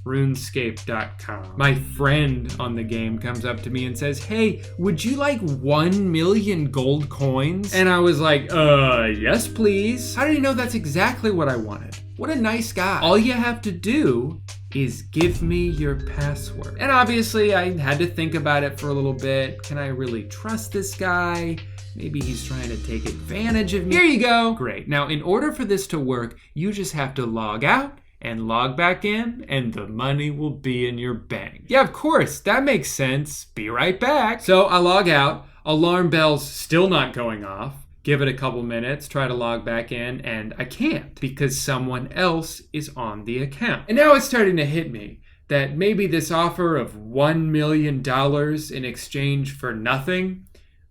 RuneScape.com. My friend on the game comes up to me and says, "Hey, would you like 1 million gold coins?" And I was like, yes please. How did he know that's exactly what I wanted? What a nice guy. All you have to do is give me your password. And obviously I had to think about it for a little bit. Can I really trust this guy? Maybe he's trying to take advantage of me. Here you go. Great. Now, in order for this to work, you just have to log out and log back in, and the money will be in your bank. Yeah, of course, that makes sense. Be right back. So I log out, alarm bell's still not going off. Give it a couple minutes, try to log back in, and I can't because someone else is on the account. And now it's starting to hit me that maybe this offer of $1 million in exchange for nothing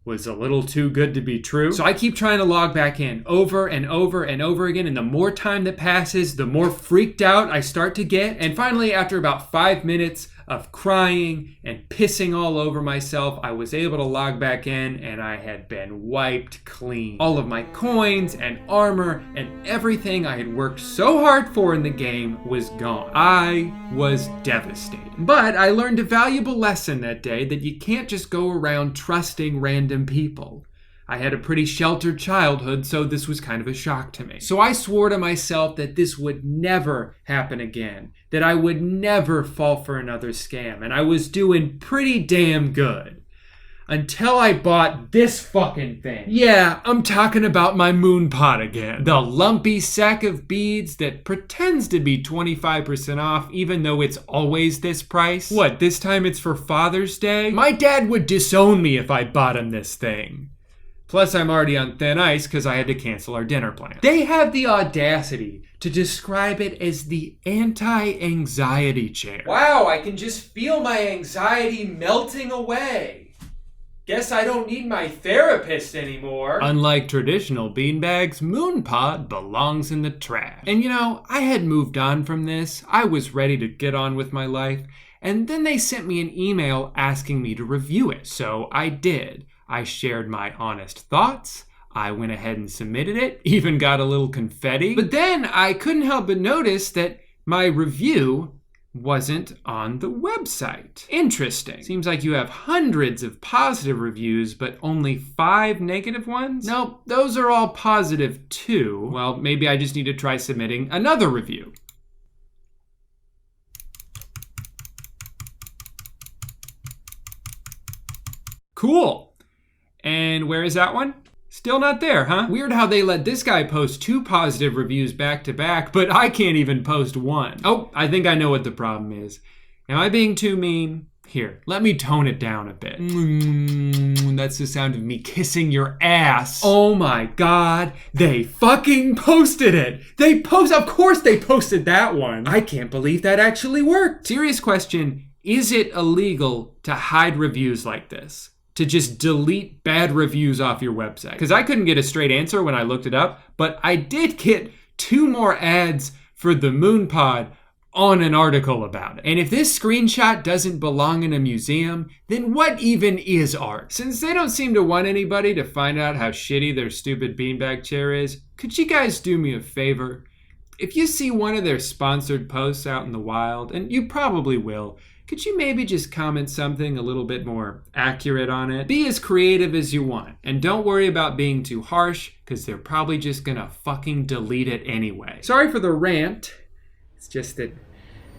was a little too good to be true. So I keep trying to log back in over and over and over again, and the more time that passes, the more freaked out I start to get. And finally, after about 5 minutes of crying and pissing all over myself, I was able to log back in, and I had been wiped clean. All of my coins and armor and everything I had worked so hard for in the game was gone. I was devastated. But I learned a valuable lesson that day that you can't just go around trusting random people. I had a pretty sheltered childhood, so this was kind of a shock to me. So I swore to myself that this would never happen again, that I would never fall for another scam, and I was doing pretty damn good. Until I bought this fucking thing. Yeah, I'm talking about my moon pot again. The lumpy sack of beads that pretends to be 25% off even though it's always this price. What, this time it's for Father's Day? My dad would disown me if I bought him this thing. Plus, I'm already on thin ice because I had to cancel our dinner plan. They have the audacity to describe it as the anti-anxiety chair. Wow, I can just feel my anxiety melting away. Guess I don't need my therapist anymore. Unlike traditional beanbags, MoonPod belongs in the trash. And you know, I had moved on from this. I was ready to get on with my life. And then they sent me an email asking me to review it. So I did. I shared my honest thoughts. I went ahead and submitted it, even got a little confetti. But then I couldn't help but notice that my review wasn't on the website. Interesting. Seems like you have hundreds of positive reviews, but only 5 negative ones? Nope, those are all positive too. Well, maybe I just need to try submitting another review. Cool. And where is that one? Still not there, huh? Weird how they let this guy post 2 positive reviews back to back, but I can't even post 1. Oh, I think I know what the problem is. Am I being too mean? Here, let me tone it down a bit. That's the sound of me kissing your ass. Oh my God, they fucking posted it. Of course they posted that one. I can't believe that actually worked. Serious question, is it illegal to hide reviews like this? To just delete bad reviews off your website? Because I couldn't get a straight answer when I looked it up, but I did get 2 more ads for the MoonPod on an article about it. And if this screenshot doesn't belong in a museum, then what even is art? Since they don't seem to want anybody to find out how shitty their stupid beanbag chair is, could you guys do me a favor? If you see one of their sponsored posts out in the wild, and you probably will, could you maybe just comment something a little bit more accurate on it? Be as creative as you want, and don't worry about being too harsh, because they're probably just gonna fucking delete it anyway. Sorry for the rant. It's just that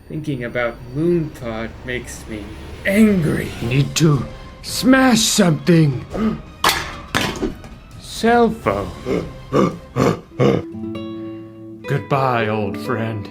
thinking about Moonpod makes me angry. Need to smash something. Cell phone. Goodbye, old friend.